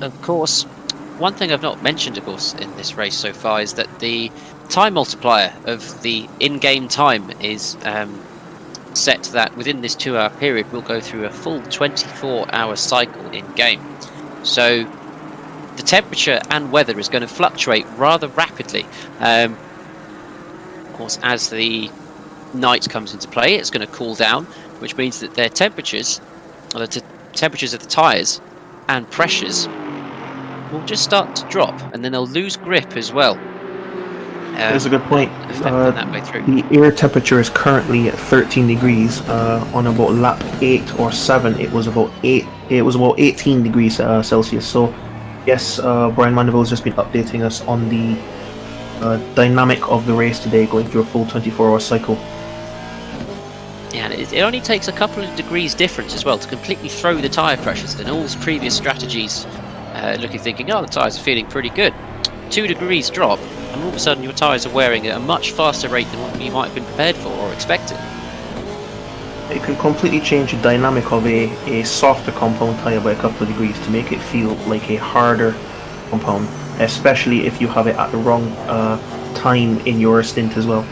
of course, one thing I've not mentioned, of course, in this race so far is that the time multiplier of the in-game time is set that within this 2-hour period we'll go through a full 24-hour cycle in-game. So the temperature and weather is going to fluctuate rather rapidly. Of course, as the night comes into play, it's going to cool down, which means that their temperatures, or the temperatures of the tyres and pressures, will just start to drop, and then they'll lose grip as well. That's a good point. That way through. The air temperature is currently at 13 degrees. On about lap 8 or 7, it was about 18 degrees Celsius. So Yes, Brian Mandeville has just been updating us on the dynamic of the race today, going through a full 24-hour cycle. Yeah, and it only takes a couple of degrees difference as well to completely throw the tyre pressures. And all his previous strategies, thinking, oh, the tyres are feeling pretty good. 2 degrees drop, and all of a sudden your tyres are wearing at a much faster rate than what you might have been prepared for or expected. It can completely change the dynamic of a softer compound tyre by a couple of degrees to make it feel like a harder compound, especially if you have it at the wrong time in your stint as well.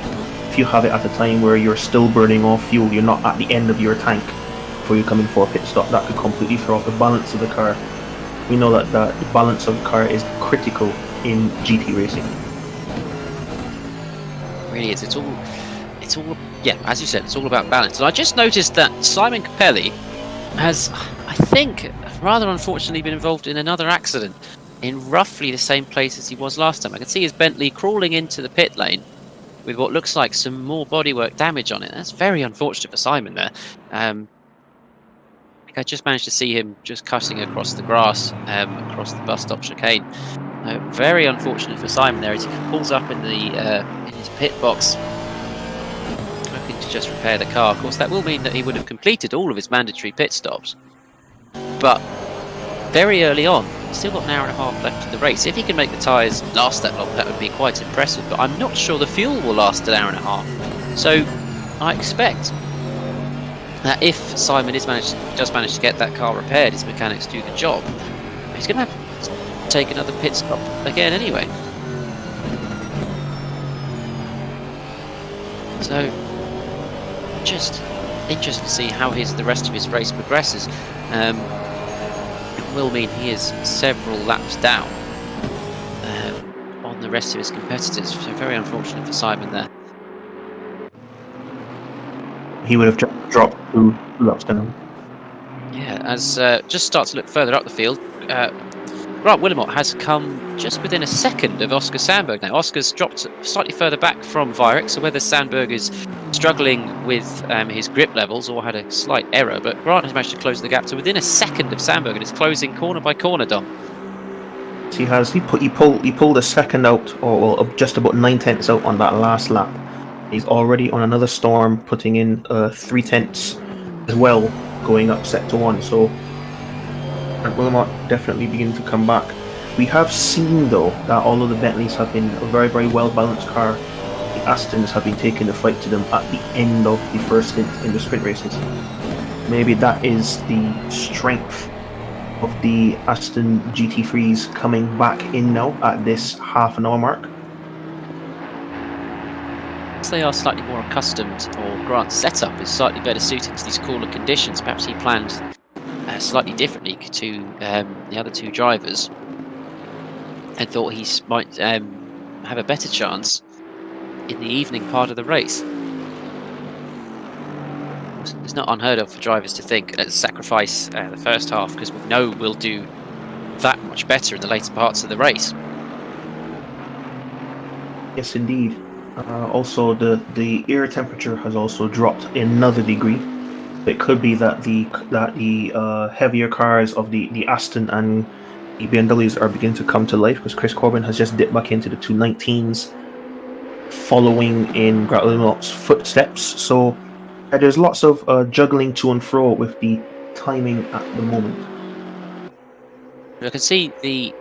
If you have it at a time where you're still burning off fuel, you're not at the end of your tank before you come in for a pit stop, that could completely throw off the balance of the car. We know that the balance of the car is critical in GT racing. It really is. It's all, yeah, as you said, it's all about balance. And I just noticed that Simon Capelli has, I think, rather unfortunately been involved in another accident in roughly the same place as he was last time. I can see his Bentley crawling into the pit lane with what looks like some more bodywork damage on it. That's very unfortunate for Simon there. I just managed to see him just cutting across the grass, across the bus stop chicane. Very unfortunate for Simon there as he pulls up in his pit box, looking to just repair the car. Of course, that will mean that he would have completed all of his mandatory pit stops, but very early on, he's still got an hour and a half left of the race. If he can make the tyres last that long, that would be quite impressive, but I'm not sure the fuel will last an hour and a half. So I expect that if Simon does manage to get that car repaired, his mechanics do the job, he's going to have to take another pit stop again anyway. So just interesting to see how the rest of his race progresses. It will mean he is several laps down on the rest of his competitors, so very unfortunate for Simon there. He would have dropped 2 laps down. Yeah, as just start to look further up the field, Grant Willimot has come just within a second of Oscar Sandberg now. Oscar's dropped slightly further back from Weirich, so whether Sandberg is struggling with his grip levels or had a slight error, but Grant has managed to close the gap to within a second of Sandberg and is closing corner by corner, Dom. He has. He pulled a second out, or well, just about 9/10 out on that last lap. He's already on another storm, putting in 3/10 as well, going up sector 1. So Wilmot definitely beginning to come back. We have seen though that although the Bentleys have been a very, very well balanced car, the Astons have been taking the fight to them at the end of the first stint in the sprint races. Maybe that is the strength of the Aston GT3s coming back in now at this half an hour mark. They are slightly more accustomed, or Grant's setup is slightly better suited to these cooler conditions. Perhaps he planned slightly differently to the other 2 drivers and thought he might have a better chance in the evening part of the race. It's not unheard of for drivers to think, let's sacrifice the first half because we know we'll do that much better in the later parts of the race. Yes, indeed. Also, the air temperature has also dropped another degree. It could be that the heavier cars of the Aston and the BMWs are beginning to come to life, because Chris Corbin has just dipped back into the 219s, following in Grant Wilmot's footsteps. So there's lots of juggling to and fro with the timing at the moment. I can see the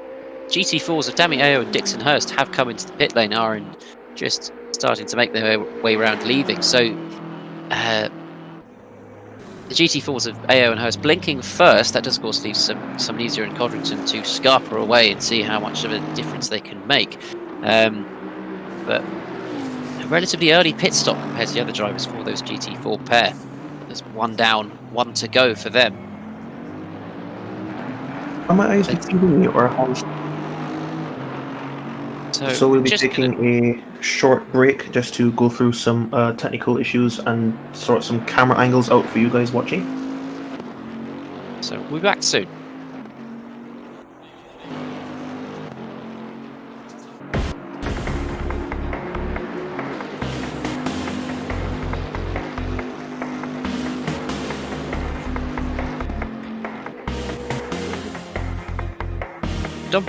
GT4s of Dami Ayo and Dixon Hurst have come into the pit lane, are and just starting to make their way around leaving. So the GT4s of Ayo and Hurst blinking first. That does of course leave some easier in Codrington to scarper away and see how much of a difference they can make. But a relatively early pit stop compared to the other drivers for those GT4 pair. There's 1 down, 1 to go for them. Am I eyes deceiving me, or how? So we'll be taking a short break just to go through some technical issues and sort some camera angles out for you guys watching. So we'll be back soon. Dom.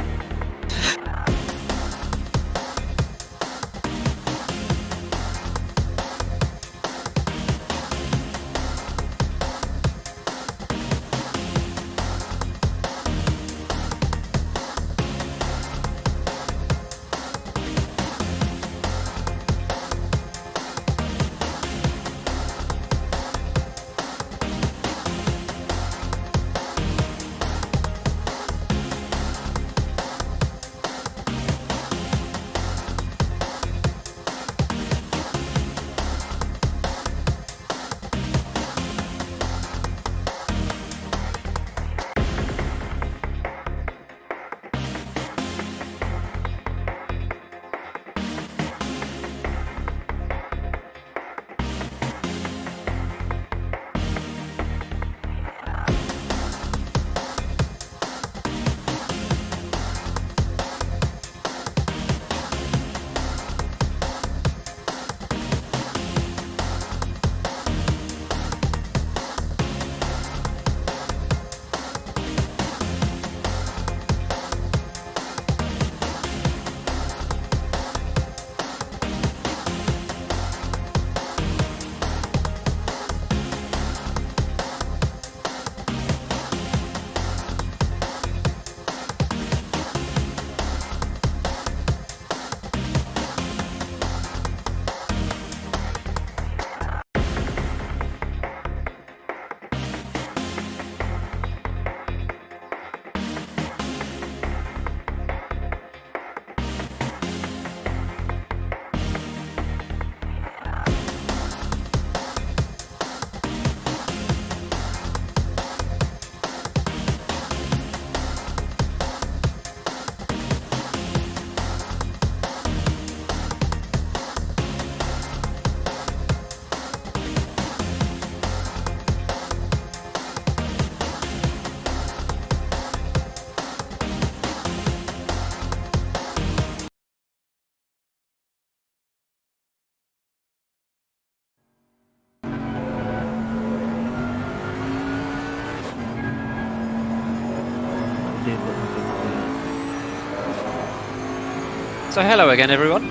So hello again, everyone.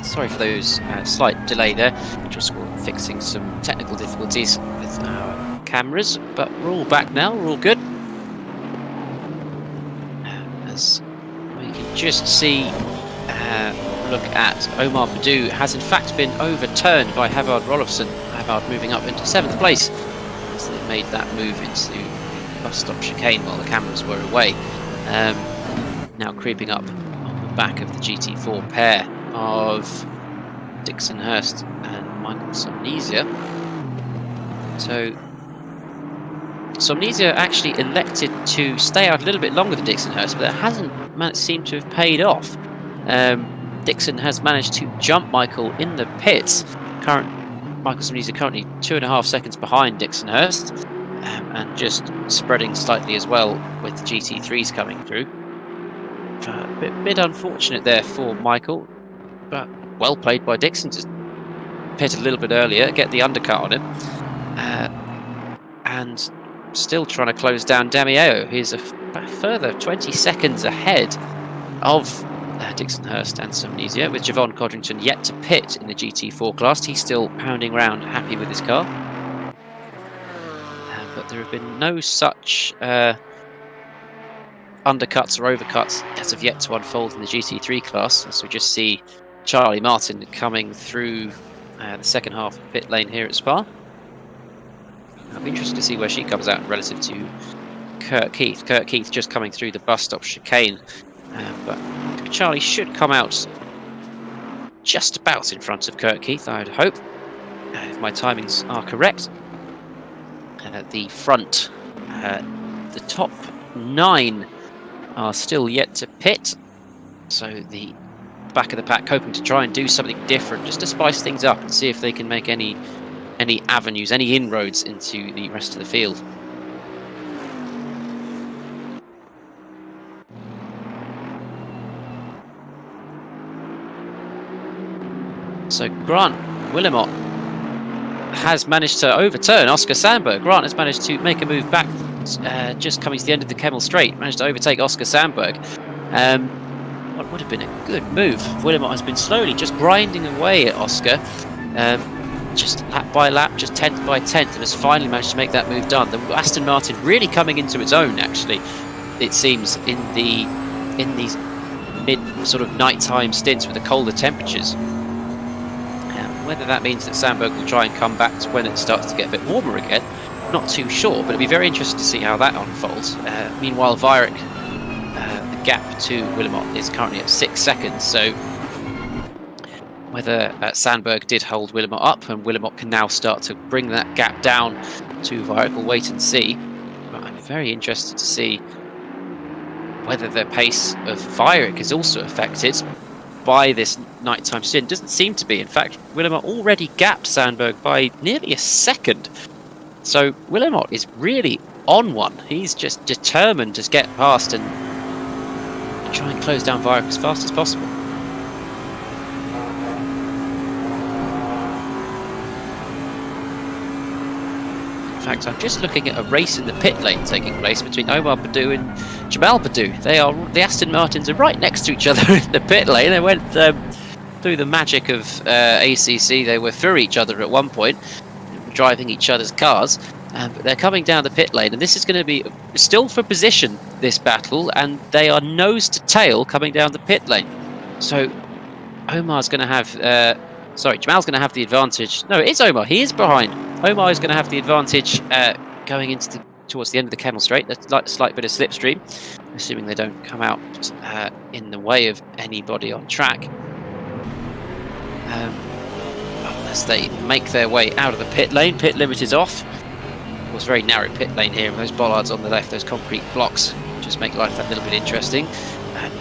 Sorry for those slight delay there. Just fixing some technical difficulties with our cameras, but we're all back now. We're all good. As we can just see, look at Omar Badu has in fact been overturned by Havard Rolofsson. Havard moving up into 7th place as they made that move into the bus stop chicane while the cameras were away. Now creeping up back of the GT4 pair of Dixon Hurst and Michael Somnesia. So Somnesia actually elected to stay out a little bit longer than Dixon Hurst, but that hasn't seemed to have paid off. Dixon has managed to jump Michael in the pits. Michael Somnesia currently 2.5 seconds behind Dixon Hurst, and just spreading slightly as well with the GT3s coming through. A bit unfortunate there for Michael, but well played by Dixon to pit a little bit earlier, get the undercut on him, and still trying to close down Damiao. He's a further 20 seconds ahead of Dixon Hurst and Somnesia, with Javon Codrington yet to pit in the GT4 class. He's still pounding around, happy with his car. But there have been no such undercuts or overcuts as of yet to unfold in the GT3 class, as we just see Charlie Martin coming through the second half of the pit lane here at Spa. I'll be interested to see where she comes out relative to Kurt Keith. Kurt Keith just coming through the bus stop chicane, but Charlie should come out just about in front of Kurt Keith, I would hope, if my timings are correct. The front, the top 9 are still yet to pit, so the back of the pack hoping to try and do something different, just to spice things up and see if they can make any avenues, any inroads into the rest of the field. So Grant Willimot has managed to overturn Oscar Sandberg. Grant has managed to make a move back just coming to the end of the Kemmel Straight, managed to overtake Oscar Sandberg. What would have been a good move. Willemot has been slowly just grinding away at Oscar, just lap by lap, just 10th by 10th, and has finally managed to make that move done. The Aston Martin really coming into its own, actually, it seems, in these mid sort of nighttime stints with the colder temperatures. Whether that means that Sandberg will try and come back to when it starts to get a bit warmer again, not too sure, but it'll be very interesting to see how that unfolds. Meanwhile, Weyrich, the gap to Willemot is currently at 6 seconds, so whether Sandberg did hold Willemot up and Willemot can now start to bring that gap down to Weyrich, we'll wait and see. But I'm very interested to see whether the pace of Weyrich is also affected by this nighttime stint. Doesn't seem to be. In fact, Willemot already gapped Sandberg by nearly a second. So Willemot is really on one. He's just determined to get past and try and close down Weyrich as fast as possible. In fact, I'm just looking at a race in the pit lane taking place between Omar Badou and Jamal Badou. The Aston Martins are right next to each other in the pit lane. They went through the magic of ACC. They were through each other at one point, driving each other's cars. But they're coming down the pit lane, and this is going to be still for position, this battle, and they are nose to tail coming down the pit lane. So Jamal's going to have the advantage. No, it's Omar. He is behind. Omar is going to have the advantage going into towards the end of the Kemmel Straight. That's like a slight bit of slipstream, assuming they don't come out in the way of anybody on track. As they make their way out of the pit lane, pit limit is off. Of course, very narrow pit lane here, and those bollards on the left, those concrete blocks, just make life that little bit interesting. And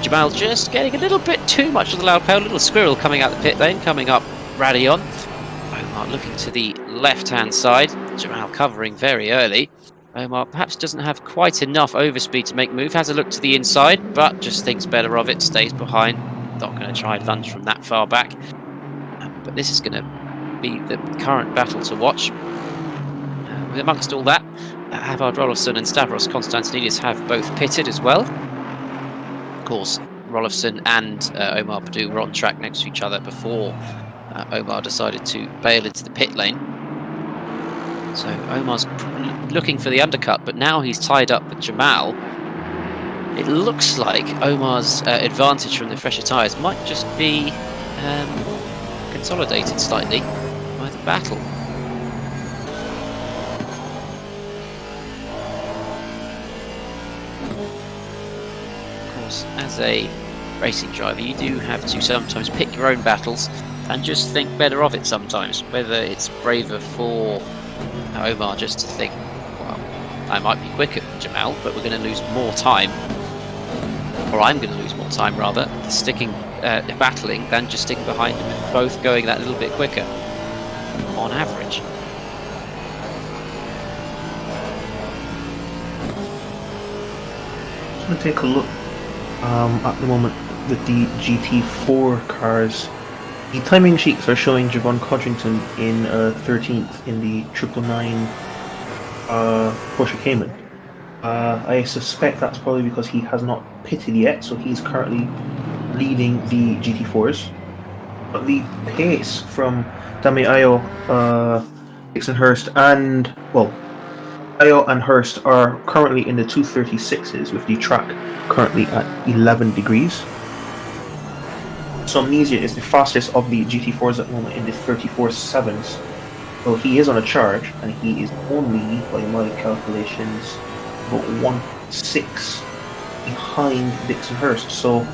Jamal just getting a little bit too much of the loud pedal. Little squirrel coming out the pit lane, coming up Reardon. Omar looking to the left-hand side. Jamal covering very early. Omar perhaps doesn't have quite enough overspeed to make move. Has a look to the inside, but just thinks better of it. Stays behind. Not going to try and lunge from that far back. But this is going to be the current battle to watch. Amongst all that, Havard Rolfsson and Stavros Konstantinidis have both pitted as well. Of course, Rolfsson and Omar Badou were on track next to each other before Omar decided to bail into the pit lane. So Omar's looking for the undercut, but now he's tied up with Jamal. It looks like Omar's advantage from the fresher tyres might just be consolidated slightly by the battle. Of course, as a racing driver, you do have to sometimes pick your own battles and just think better of it sometimes. Whether it's braver for Omar just to think, well, I might be quicker than Jamal, but we're going to lose more time, or I'm going to lose more time rather, battling than just sticking behind them and both going that little bit quicker on average. I'm going to take a look at the moment with the GT4 cars. The timing sheets are showing Javon Codrington in 13th in the 999 Porsche Cayman. I suspect that's probably because he has not pitted yet, so he's currently leading the GT4s. But the pace from Dami Ayo, Dixon Hurst, and Ayo and Hurst are currently in the 236s, with the track currently at 11 degrees. Somnesia is the fastest of the GT4s at the moment in the 34.7s. So he is on a charge, and he is only, by my calculations, about 1.6 behind Dixon Hurst. So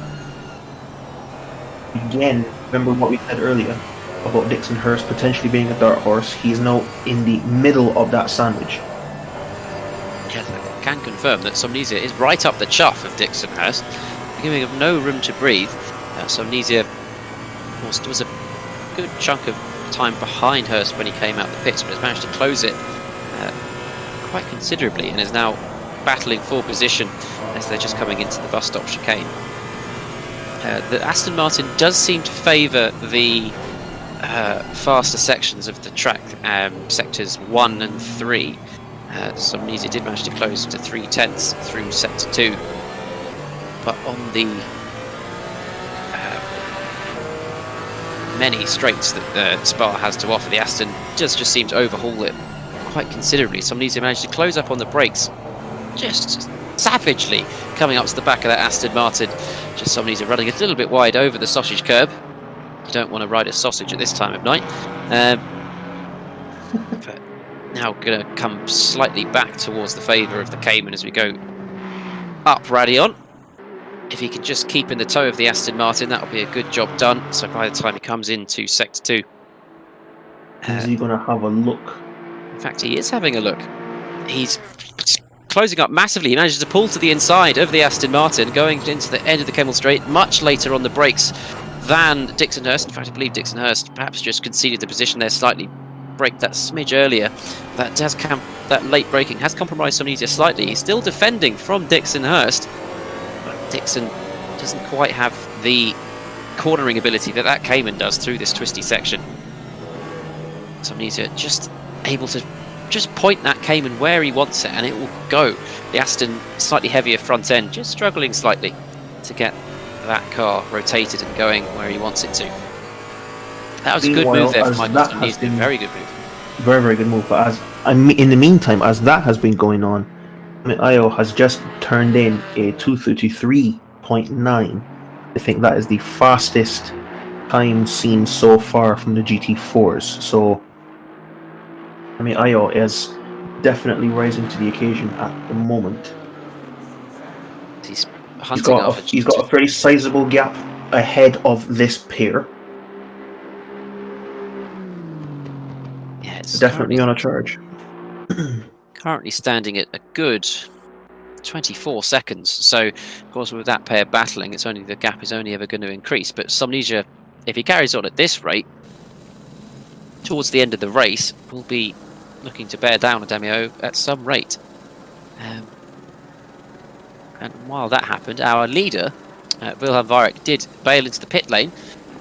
again, remember what we said earlier about Dixon Hurst potentially being a dark horse. He is now in the middle of that sandwich. Yes, I can confirm that Somnesia is right up the chuff of Dixon Hurst, giving him no room to breathe. Somnesia, of course, was a good chunk of time behind Hurst when he came out the pits, but has managed to close it quite considerably and is now battling for position as they're just coming into the bus stop chicane. The Aston Martin does seem to favour the faster sections of the track, sectors 1 and 3. Somnisia did manage to close to 3/10 through sector 2, but on the many straights that Spa has to offer, the Aston just seemed to overhaul it quite considerably. Somnisia managed to close up on the brakes just savagely coming up to the back of that Aston Martin. Just Somnisia running a little bit wide over the sausage curb. You don't want to ride a sausage at this time of night. But now going to come slightly back towards the favour of the Cayman as we go up Reardon. If he can just keep in the toe of the Aston Martin, that'll be a good job done. So by the time he comes into sector 2, is he going to have a look? In fact, he is having a look. He's closing up massively. He manages to pull to the inside of the Aston Martin, going into the end of the Kemmel Straight, much later on the brakes than Dixonhurst. In fact, I believe Dixonhurst perhaps just conceded the position there slightly, braked that smidge earlier. That late braking has compromised Somnisia slightly. He's still defending from Dixonhurst, but Dixon doesn't quite have the cornering ability that Cayman does through this twisty section. Somnisia just able to just point that Cayman where he wants it and it will go. The Aston slightly heavier front end, just struggling slightly to get that car rotated and going where he wants it to. That was a good move there from Michael Somnisia. Very good move. Very, very good move. But in the meantime, as that has been going on, Io has just turned in a 2:33.9. I think that is the fastest time seen so far from the GT4s. So Io is definitely rising to the occasion at the moment. He's got a very sizable gap ahead of this pair. Yeah, it's definitely on a charge. Currently standing at a good 24 seconds. So, of course, with that pair battling, the gap is only ever going to increase. But Somnisia, if he carries on at this rate, towards the end of the race, will be looking to bear down a Damio at some rate. And while that happened, our leader, Wilhelm Weirich, did bail into the pit lane,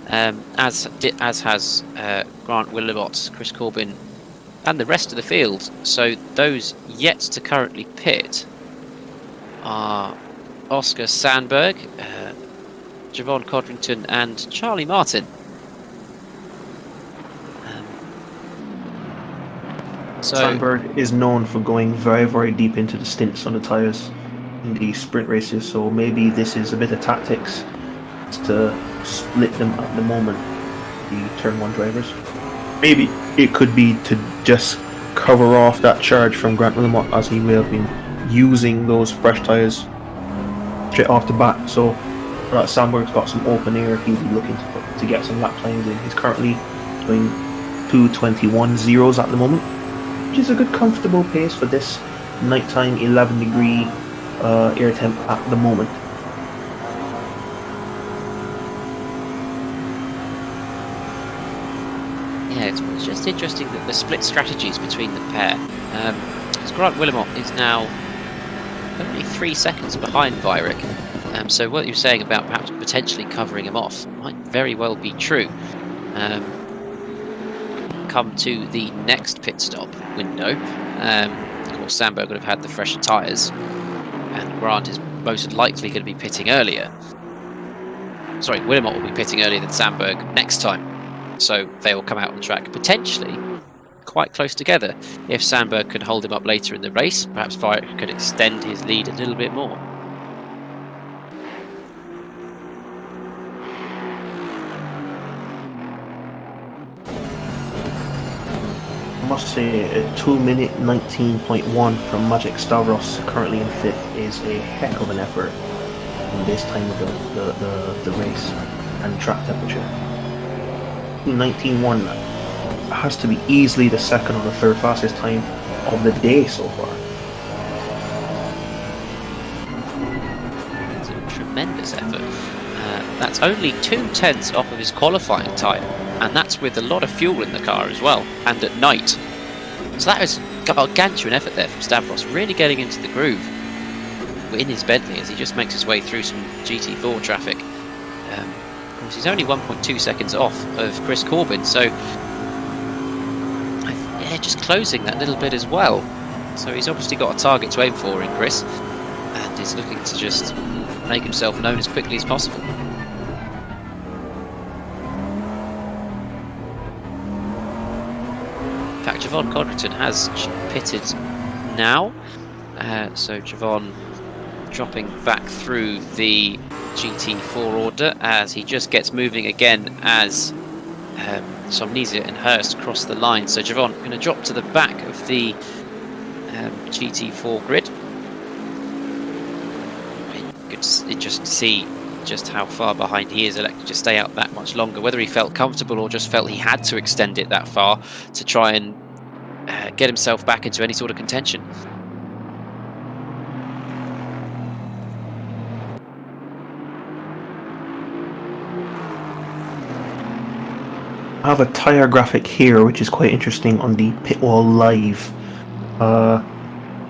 as has Grant Willemot, Chris Corbin, and the rest of the field. So those yet to currently pit are Oscar Sandberg, Javon Codrington, and Charlie Martin. Sandberg is known for going very, very deep into the stints on the tyres in the sprint races, so maybe this is a bit of tactics to split them at the moment, the Turn 1 drivers. Maybe it could be to just cover off that charge from Grant Willemot, as he will have been using those fresh tyres straight off the bat. So Sandberg's got some open air, he'll be looking to get some lap times in. He's currently doing 2:21.0s at the moment, which is a good comfortable pace for this nighttime 11-degree air temp at the moment. Yeah, it's just interesting that the split strategies between the pair. Grant Willemot is now only 3 seconds behind Weirich. So what you're saying about perhaps potentially covering him off might very well be true. Come to the next pit stop window. Of course, Sandberg would have had the fresher tyres, and Grant is most likely going to be pitting earlier. Sorry, Willemot will be pitting earlier than Sandberg next time, so they will come out on track potentially quite close together. If Sandberg can hold him up later in the race, perhaps Weirich could extend his lead a little bit more. I must say, a 2-minute 19.1 from Magic Stavros, currently in 5th, is a heck of an effort in this time of the race and track temperature. 19.1 has to be easily the second or the third fastest time of the day so far. It's a tremendous effort. That's only 2/10 off of his qualifying time, and that's with a lot of fuel in the car as well, and at night. So that is a gargantuan effort there from Stavros, really getting into the groove in his Bentley as he just makes his way through some GT4 traffic. Of course, he's only 1.2 seconds off of Chris Corbin, so yeah, just closing that little bit as well. So he's obviously got a target to aim for in Chris, and is looking to just make himself known as quickly as possible. In fact, Javon Codrington has pitted now, so Javon dropping back through the GT4 order as he just gets moving again as Somnesia and Hurst cross the line. So Javon going to drop to the back of the GT4 grid. You just see just how far behind he is, elected to stay out that much longer, whether he felt comfortable or just felt he had to extend it that far to try and get himself back into any sort of contention. I have a tyre graphic here which is quite interesting on the Pitwall Live.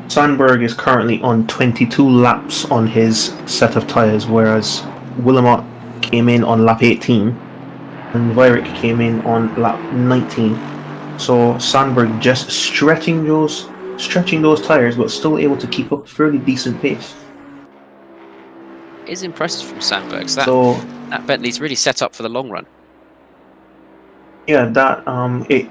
Sandberg is currently on 22 laps on his set of tyres, whereas Willamot came in on lap 18 and Vyrick came in on lap 19. So Sandberg just stretching those tyres, but still able to keep up a fairly decent pace. Is impressive from Sandberg. So that Bentley's really set up for the long run. Yeah,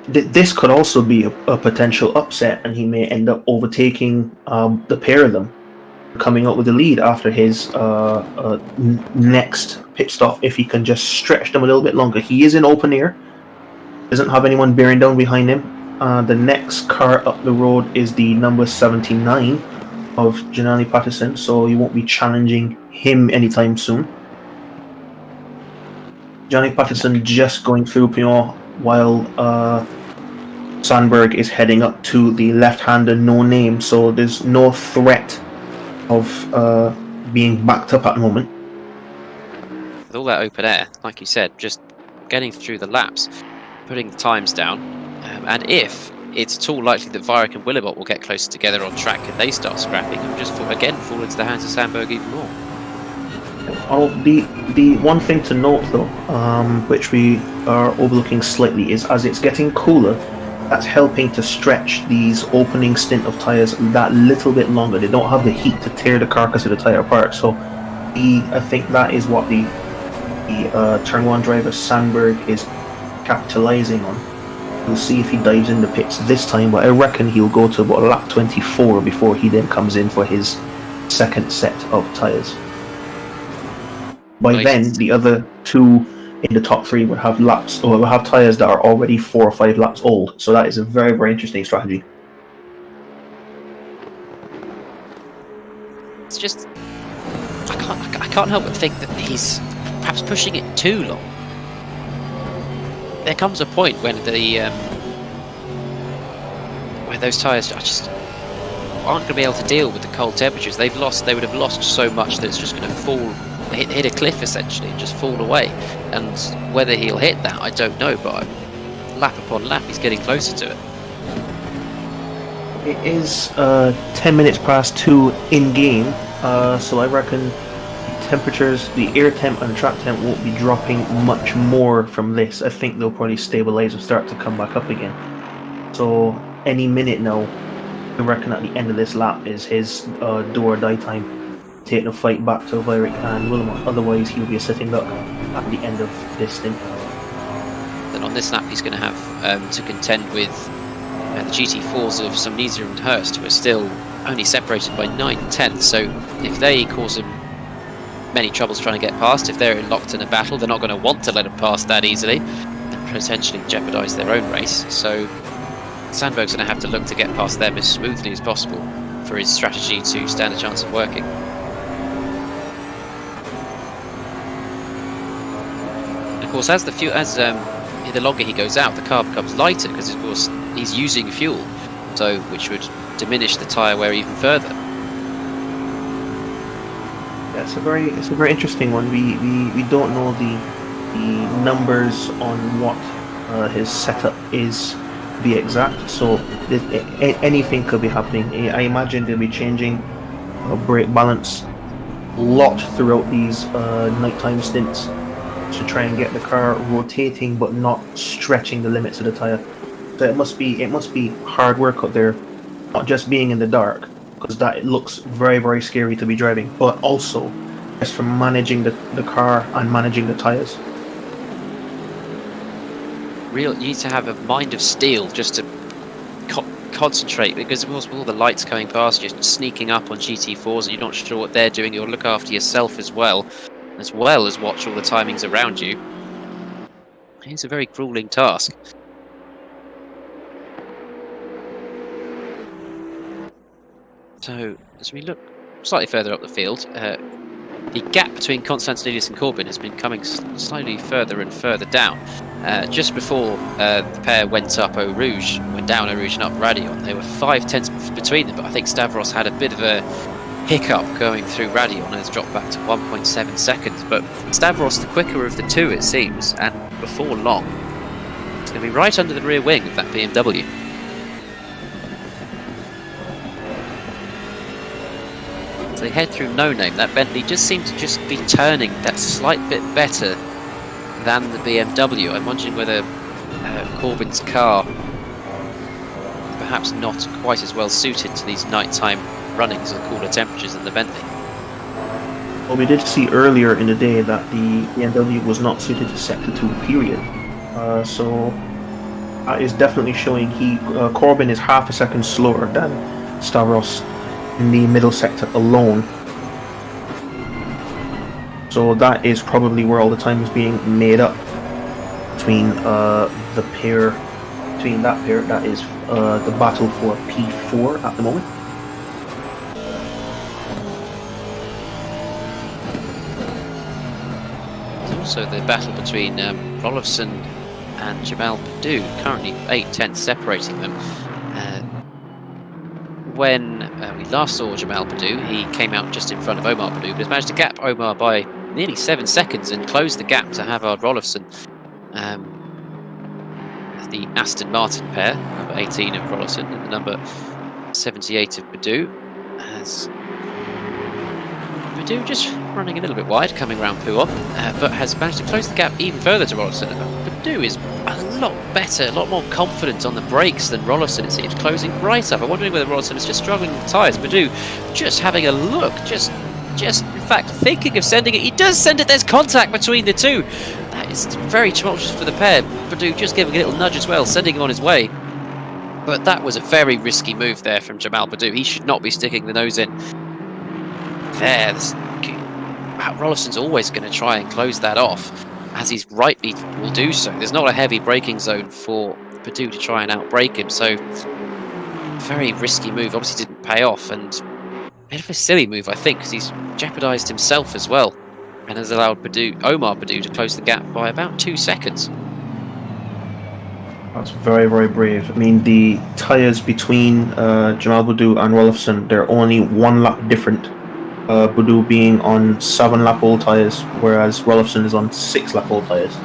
this could also be a potential upset, and he may end up overtaking the pair of them, coming up with the lead after his next pit stop if he can just stretch them a little bit longer. He is in open air, doesn't have anyone bearing down behind him. The next car up the road is the number 79 of Janani Patterson, so you won't be challenging him anytime soon. Johnny Patterson just going through Pion while Sandberg is heading up to the left-hander no name, so there's no threat of being backed up at the moment. With all that open air, like you said, just getting through the laps, putting the times down, and if it's at all likely that Vyrick and Willibot will get closer together on track and they start scrapping, and just again fall into the hands of Sandberg even more. The one thing to note though, which we are overlooking slightly, is as it's getting cooler, that's helping to stretch these opening stint of tyres that little bit longer. They don't have the heat to tear the carcass of the tyre apart. So I think that is what the turn one driver Sandberg is capitalising on. We'll see if he dives in the pits this time, but I reckon he'll go to about lap 24 before he then comes in for his second set of tyres. By then, the other two in the top three would have tyres that are already 4 or 5 laps old. So that is a very, very interesting strategy. It's just I can't help but think that he's perhaps pushing it too long. There comes a point when where those tyres aren't going to be able to deal with the cold temperatures. They would have lost so much that it's just going to fall. Hit a cliff essentially and just fall away, and whether he'll hit that I don't know, but lap upon lap he's getting closer to it. It is 10 minutes past 2 in game, so I reckon the temperatures, the air temp and the track temp won't be dropping much more from this. I think they'll probably stabilise and start to come back up again. So any minute now, I reckon at the end of this lap is his do or die time, taking a fight back to Vyrick and Willamot. Otherwise he'll be a sitting duck at the end of this stint. Then on this lap he's going to have to contend with the GT4s of Somnesia and Hurst, who are still only separated by 9/10. So if they cause him many troubles trying to get past, if they're locked in a battle, they're not going to want to let him pass that easily and potentially jeopardise their own race. So Sandberg's going to have to look to get past them as smoothly as possible for his strategy to stand a chance of working. Of course, as the longer he goes out, the car becomes lighter because, of course, he's using fuel, so which would diminish the tyre wear even further. Yeah, it's a very interesting one. We don't know the numbers on what his setup is to be exact, so anything could be happening. I imagine they'll be changing brake balance a lot throughout these nighttime stints to try and get the car rotating but not stretching the limits of the tyre. So it must be hard work out there not just being in the dark, because that it looks very, very scary to be driving, but also just from managing the car and managing the tyres. You need to have a mind of steel just to concentrate, because of course with all the lights coming past you, sneaking up on GT4s, and you're not sure what they're doing. You'll look after yourself as well as watch all the timings around you. It's a very grueling task. So as we look slightly further up the field, the gap between Constantinidis and Corbin has been coming slowly further and further down. Just before the pair went down Eau Rouge and up Reardon, there were 5 tenths between them, but I think Stavros had a bit of a hiccup going through Reardon and has dropped back to 1.7 seconds. But Stavros, the quicker of the two, it seems, and before long, it's going to be right under the rear wing of that BMW. They head through No Name. That Bentley just seemed to just be turning that slight bit better than the BMW. I'm wondering whether Corbin's car perhaps not quite as well suited to these nighttime runnings and cooler temperatures than the Bentley. Well, we did see earlier in the day that the BMW was not suited to Sector 2 period. So that is definitely showing Corbin is half a second slower than Stavros in the middle sector alone. So that is probably where all the time is being made up between the pair, that is the battle for P4 at the moment. There's also the battle between Rolfsson and Jamal Padu, currently 8 tenths separating them. When we last saw Jamal Padu, he came out just in front of Omar Padu, but has managed to gap Omar by nearly 7 seconds and close the gap to Havard Rolfsson. The Aston Martin pair, number 18 of Rolfsson and the number 78 of Padu. As Padu just running a little bit wide, coming around Pouon, but has managed to close the gap even further to Rolfsson. Padu is a lot better, a lot more confident on the brakes than Rolfsson. It seems closing right up. I'm wondering whether Rolfsson is just struggling with the tyres. Padu just having a look, just in fact thinking of sending it. He does send it. There's contact between the two. That is very tumultuous for the pair. Padu just giving a little nudge as well, sending him on his way. But that was a very risky move there from Jamal Padu. He should not be sticking the nose in there. Rolfsson's always going to try and close that off, as he's rightly will do so. There's not a heavy braking zone for Padu to try and outbrake him, so very risky move. Obviously didn't pay off, and a bit of a silly move, I think, because he's jeopardised himself as well, and has allowed Omar Padu to close the gap by about 2 seconds. That's very, very brave. I mean, the tyres between Jamal Padu and Rolfsson, they're only 1 lap different. Padu being on 7-lap-old tyres, whereas Rolfsson is on 6-lap-old tyres.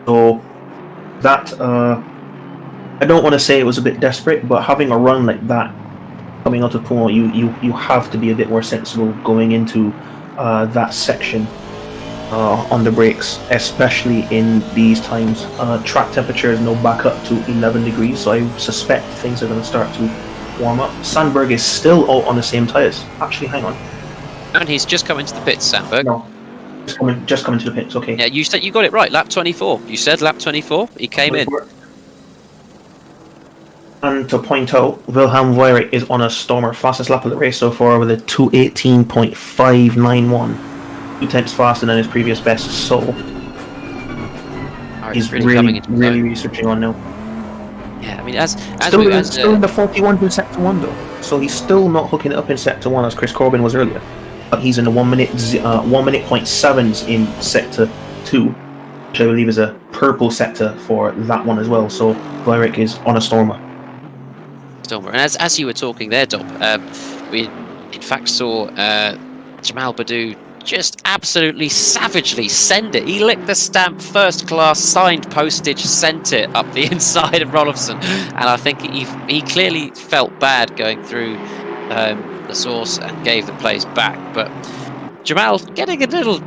So that, I don't want to say it was a bit desperate, but having a run like that coming out of Pouon, you have to be a bit more sensible going into that section on the brakes, especially in these times. Track temperature is now back up to 11 degrees, so I suspect things are going to start to warm up. Sandberg is still out on the same tyres. Actually, hang on. And he's just come into the pits, Sandberg. No, just coming to the pits. Okay. Yeah, you said you got it right. Lap 24. You said lap 24. He came in. And to point out, Wilhelm Weyrich is on a stormer, fastest lap of the race so far with a 2:18.591, 2 tenths faster than his previous best. So he's really researching on now. Yeah, I mean, as still in the 41 to Sector 1 though, so he's still not hooking it up in Sector 1 as Chris Corbin was earlier. But he's in the 1 minute 1.7s in Sector 2, which I believe is a purple sector for that one as well. So Weyrich is on a stormer. And as you were talking there, Dom, we in fact saw Jamal Padu just absolutely savagely send it. He licked the stamp, first class, signed postage, sent it up the inside of Rolfsson, and I think he clearly felt bad going through the source and gave the place back. But Jamal getting a little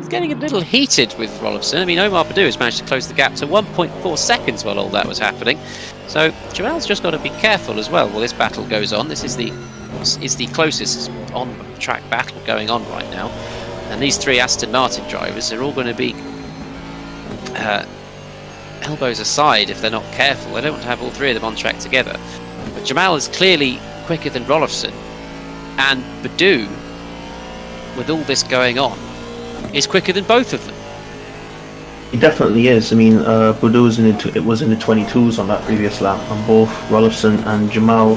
it's getting a little heated with Rolfson. I mean, Omar Badu has managed to close the gap to 1.4 seconds while all that was happening. So Jamal's just got to be careful as well while this battle goes on. This is the closest on-track battle going on right now. And these three Aston Martin drivers are all going to be elbows aside if they're not careful. They don't want to have all three of them on track together. But Jamal is clearly quicker than Rolfson, and Badu, with all this going on, is quicker than both of them. He definitely is. I mean, Badu was in the 22s on that previous lap, and both Rolfson and Jamal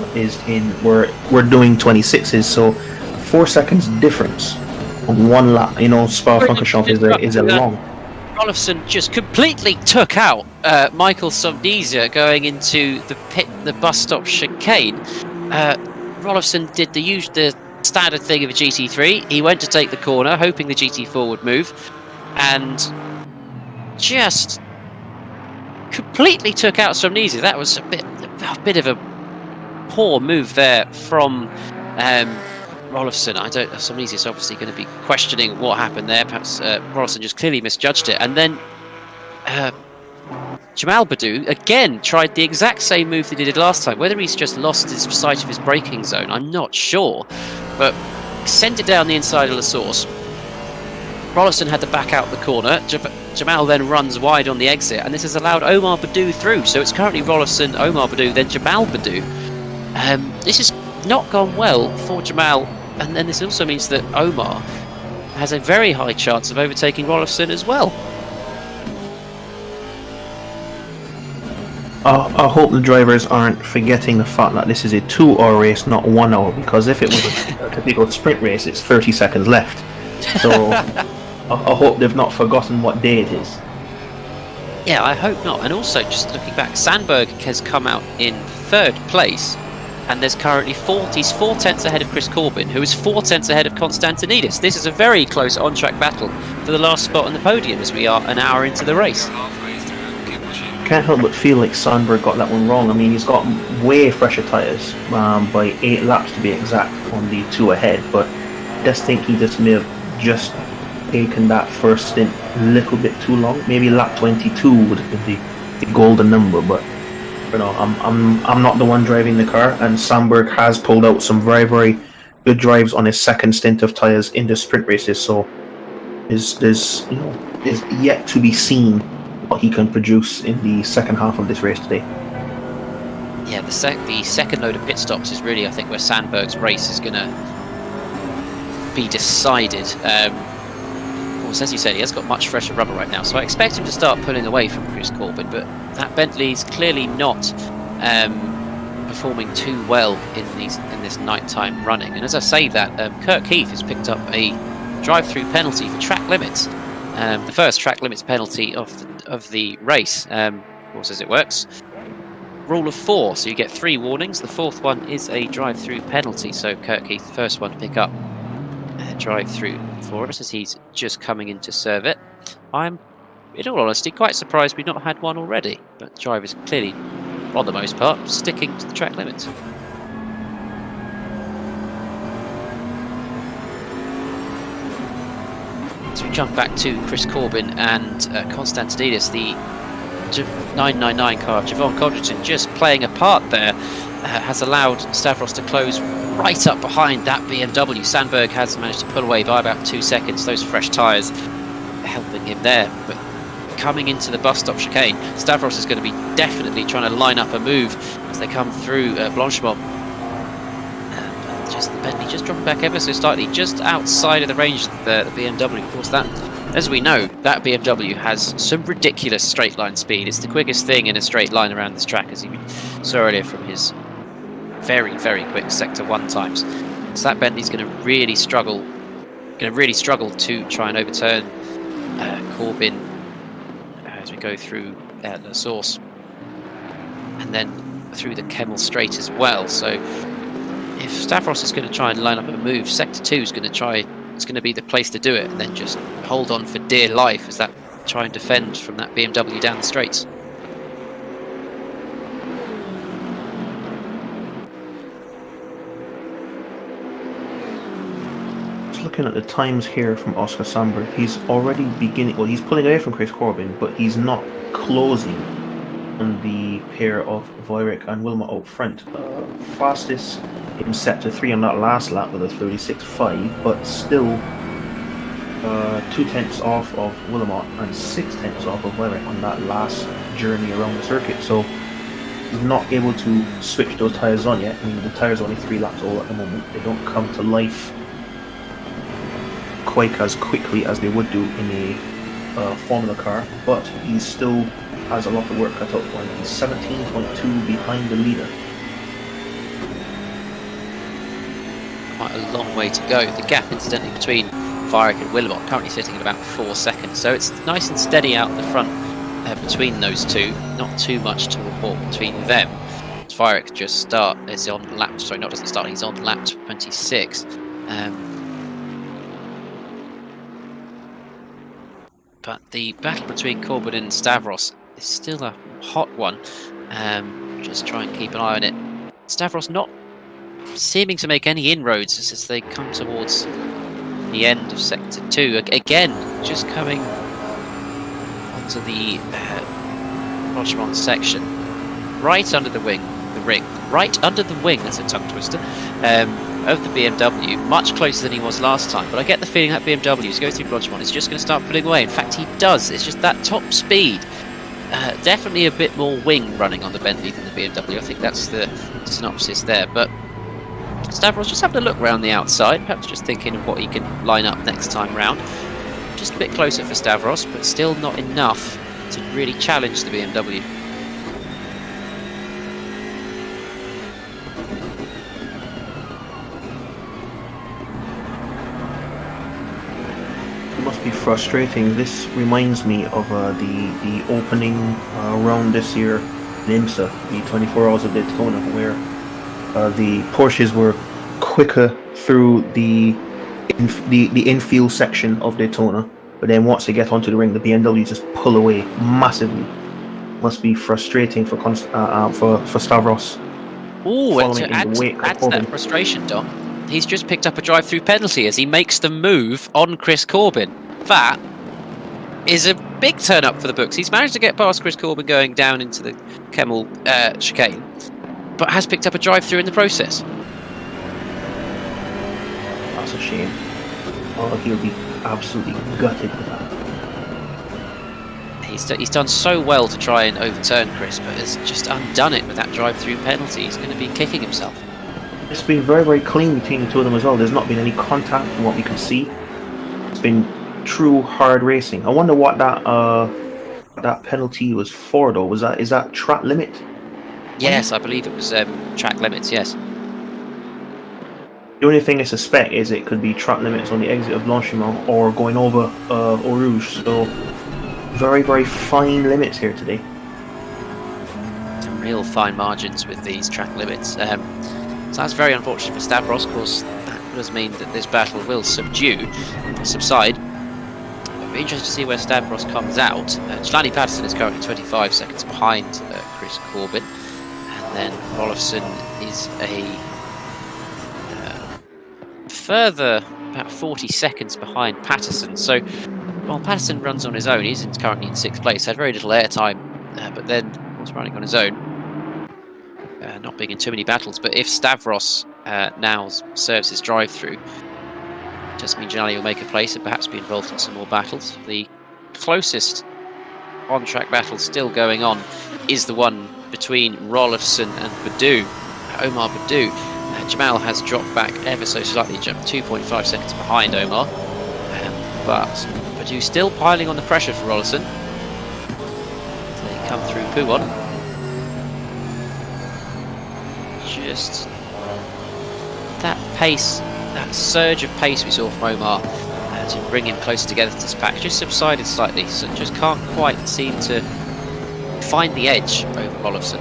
we're doing 26s, so 4 seconds difference on one lap. You know, Spa-Francorchamps is a long. Rolfson just completely took out Michael Somdizia going into the bus stop chicane. Rolfson did the standard thing of a GT3. He went to take the corner, hoping the GT4 would move, and just completely took out Somdizia. That was a bit of a poor move there from Rolfson. Somdizia's obviously going to be questioning what happened there. Perhaps Rolfson just clearly misjudged it. And then Jamal Badu again tried the exact same move that he did last time. Whether he's just lost his sight of his braking zone, I'm not sure. But sent it down the inside of the source. Rolfson had to back out the corner. Jamal then runs wide on the exit, and this has allowed Omar Badu through. So it's currently Rolfson, Omar Badu, then Jamal Badu. This has not gone well for Jamal, and then this also means that Omar has a very high chance of overtaking Rolfson as well. I hope the drivers aren't forgetting the fact that this is a 2-hour race, not 1 hour, because if it was a typical sprint race, it's 30 seconds left. So I hope they've not forgotten what day it is. Yeah, I hope not. And also, just looking back, Sandberg has come out in 3rd place, and he's 4 tenths ahead of Chris Corbin, who is 4 tenths ahead of Konstantinidis. This is a very close on-track battle for the last spot on the podium as we are an hour into the race. Can't help but feel like Sandberg got that one wrong. I mean, he's got way fresher tyres, by 8 laps to be exact, on the 2 ahead, but I just think he just may have just taken that first stint a little bit too long. Maybe lap 22 would have been the golden number, but you know, I'm not the one driving the car, and Sandberg has pulled out some very, very good drives on his second stint of tyres in the sprint races, so there's yet to be seen what he can produce in the second half of this race today. Yeah, the second load of pit stops is really, I think, where Sandberg's race is going to be decided. Of course, as you said, he has got much fresher rubber right now, so I expect him to start pulling away from Chris Corbin, but that Bentley's clearly not performing too well in this nighttime running. And as I say that, Kirk Heath has picked up a drive-through penalty for track limits. The first track limits penalty of the race, of course, as it works. Rule of 4, so you get 3 warnings. The 4th one is a drive-through penalty, so Kirk Heath, the first one to pick up a drive-through for us as he's just coming in to serve it. I'm, in all honesty, quite surprised we've not had one already, but drivers clearly, on the most part, sticking to the track limits. So we jump back to Chris Corbin and Konstantinidis, the 999 car of Javon Codrington, just playing a part there, has allowed Stavros to close right up behind that BMW. Sandberg has managed to pull away by about 2 seconds. Those fresh tyres helping him there, but coming into the bus stop chicane, Stavros is going to be definitely trying to line up a move as they come through Blanchemont. Just the Bentley just dropping back ever so slightly, just outside of the range of the BMW. Of course, that, as we know, that BMW has some ridiculous straight line speed. It's the quickest thing in a straight line around this track, as you saw earlier from his very, very quick Sector 1 times. So that Bentley's going to really struggle to try and overturn Corbin as we go through the source and then through the Kemmel Straight as well. So if Stavros is going to try and line up a move, Sector 2 is going to be the place to do it, and then just hold on for dear life as that try and defend from that BMW down the straights. Just looking at the times here from Oscar Sandberg, he's already beginning. Well, he's pulling away from Chris Corbin, but he's not closing on the pair of Voyrich and Wilmot up front. Fastest in sector 3 on that last lap with a 36.5, but still 2/10 off of Wilmot and 6/10 off of Voyrich on that last journey around the circuit. So he's not able to switch those tyres on yet. I mean, the tyres are only 3 laps old at the moment. They don't come to life quite as quickly as they would do in a Formula car, but he still has a lot of work cut out for him. He's 17.2 behind the leader. Quite a long way to go. The gap, incidentally, between Voyrich and Wilmot currently sitting at about 4 seconds, so it's nice and steady out the front between those two. Not too much to report between them. Voyrich just is on lap. Sorry, not doesn't start. He's on lap 26. But the battle between Corbin and Stavros is still a hot one. Just try and keep an eye on it. Stavros not seeming to make any inroads as they come towards the end of sector 2. Again, just coming onto the Rogemont section, right under the wing, right under the wing, that's a tongue twister, of the BMW, much closer than he was last time. But I get the feeling that BMW, as he goes through Rogemont, is just going to start pulling away. In fact, he does. It's just that top speed. Definitely a bit more wing running on the Bentley than the BMW. I think that's the synopsis there. But Stavros just having a look around the outside, perhaps just thinking of what he can line up next time round. Just a bit closer for Stavros, but still not enough to really challenge the BMW. It must be frustrating. This reminds me of the opening round this year in IMSA, the 24 Hours of Daytona, where the Porsches were quicker through the infield section of Daytona, but then once they get onto the ring, the BMW just pull away massively. Must be frustrating for Stavros. Oh, and to add to that frustration, Dom, he's just picked up a drive-through penalty as he makes the move on Chris Corbin. That is a big turn-up for the books. He's managed to get past Chris Corbin going down into the Kemmel chicane, but has picked up a drive-through in the process. That's a shame. Oh, he'll be absolutely gutted with that. He's done so well to try and overturn Chris, but has just undone it with that drive-through penalty. He's going to be kicking himself. It's been very, very clean between the two of them as well. There's not been any contact from what we can see. It's been true hard racing. I wonder what that penalty was for, though. Is that track limit? Yes, I believe it was track limits, yes. The only thing I suspect is it could be track limits on the exit of Blanchimont or going over Eau Rouge. So very, very fine limits here today. Some real fine margins with these track limits. So that's very unfortunate for Stavros. Of course, that does mean that this battle will subside. It'll be interesting to see where Stavros comes out. Jelani Patterson is currently 25 seconds behind Chris Corbin. And then Rolfsson is a further about 40 seconds behind Patterson. So while Patterson runs on his own, he's currently in 6th place, had very little airtime, but then was running on his own, not being in too many battles. But if Stavros now serves his drive-through, it does mean Jelani will make a place and perhaps be involved in some more battles. The closest on-track battle still going on is the one between Rolfsson and Badu, Omar Badu. Jamal has dropped back ever so slightly, jumped 2.5 seconds behind Omar, but Badu still piling on the pressure for Rolfsson. They come through Pouon. Just that pace, that surge of pace we saw from Omar to bring him closer together to this pack just subsided slightly, so just can't quite seem to find the edge over Rolfsson.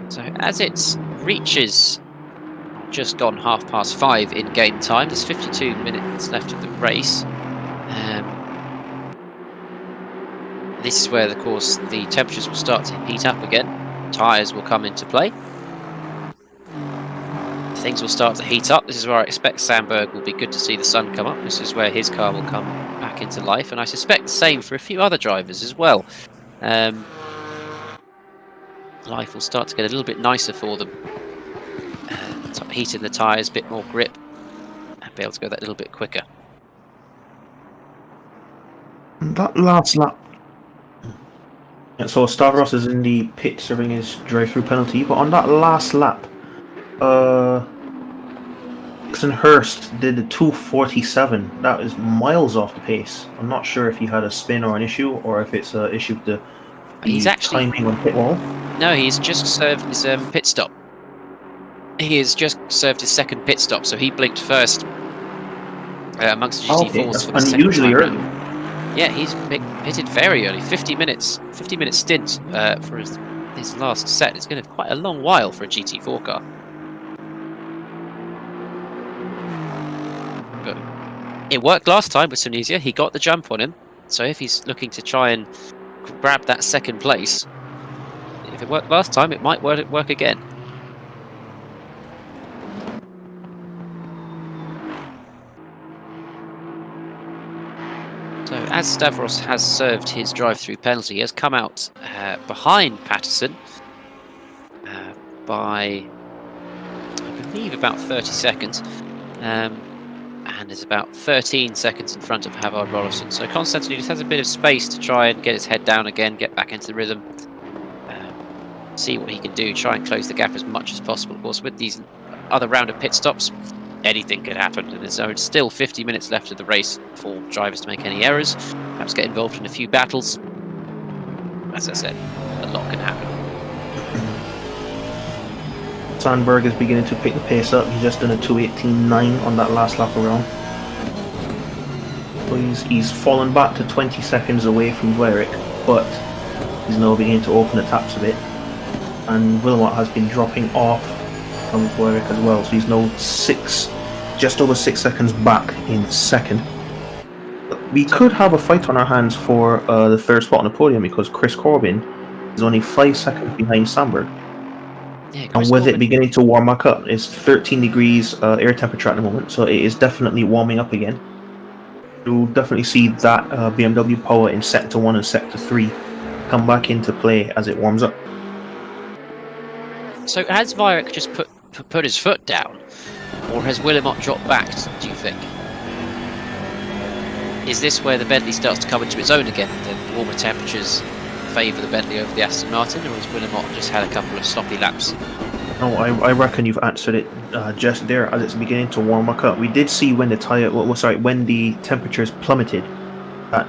So as it reaches just gone 5:30 in game time, there's 52 minutes left of the race. This is where, of course, the temperatures will start to heat up again. tyres will come into play. Things will start to heat up. This is where I expect Sandberg will be good to see the sun come up. This is where his car will come back into life, and I suspect the same for a few other drivers as well. Life will start to get a little bit nicer for them. Heating the tyres, a bit more grip, and be able to go that little bit quicker. That last lap. Yeah, so Stavros is in the pit serving his drive-through penalty, but on that last lap, Hurst did a 2:47. That is miles off the pace. I'm not sure if he had a spin or an issue, or if it's an issue with the timing on pit wall. No, he's just served his pit stop. He has just served his second pit stop, so he blinked first amongst the GT4s for the second unusually time. early. Yeah, he's pitted very early, 50 minute stint for his last set. It's going to be quite a long while for a GT4 car. But it worked last time with Tunisia. He got the jump on him, so if he's looking to try and grab that second place, if it worked last time, it might work again. So as Stavros has served his drive-through penalty, he has come out behind Patterson by, I believe, about 30 seconds, and is about 13 seconds in front of Havard Rollerson. So Constantinidis has a bit of space to try and get his head down again, get back into the rhythm, see what he can do, try and close the gap as much as possible. Of course, with these other round of pit stops, anything could happen, and there's still 50 minutes left of the race for drivers to make any errors, perhaps get involved in a few battles. As I said, a lot can happen. Sandberg is beginning to pick the pace up. He's just done a 2:18.9 on that last lap around. So he's fallen back to 20 seconds away from Vlerick, but he's now beginning to open the taps a bit. And Wilmot has been dropping off from Vlerick as well, so he's now just over 6 seconds back in second. We could have a fight on our hands for the third spot on the podium, because Chris Corbin is only 5 seconds behind Sandberg. Yeah, and with it beginning to warm back up, it's 13 degrees air temperature at the moment, so it is definitely warming up again. You'll definitely see that BMW power in Sector 1 and Sector 3 come back into play as it warms up. So has Vlerick just put his foot down, or has Wilmot dropped back, do you think? Is this where the Bentley starts to come into its own again? The warmer temperatures favour the Bentley over the Aston Martin, or has Wilmot just had a couple of sloppy laps? No, I reckon you've answered it just there as it's beginning to warm back up. We did see when when the temperatures plummeted, that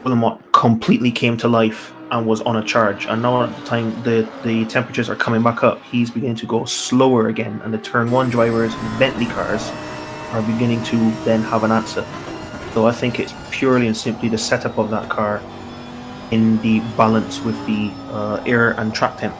Wilmot completely came to life and was on a charge, and now at the time the temperatures are coming back up, he's beginning to go slower again, and the turn 1 drivers in the Bentley cars are beginning to then have an answer. So I think it's purely and simply the setup of that car in the balance with the air and track temp.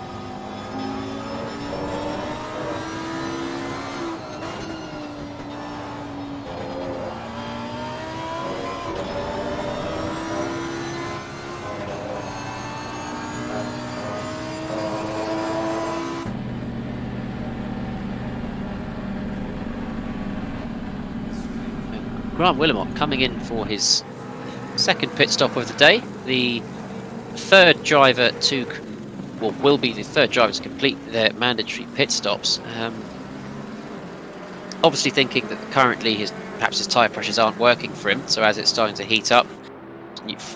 Grant Wilmot coming in for his second pit stop of the day. The third driver will be the third driver to complete their mandatory pit stops. Obviously thinking that currently perhaps his tyre pressures aren't working for him, so as it's starting to heat up,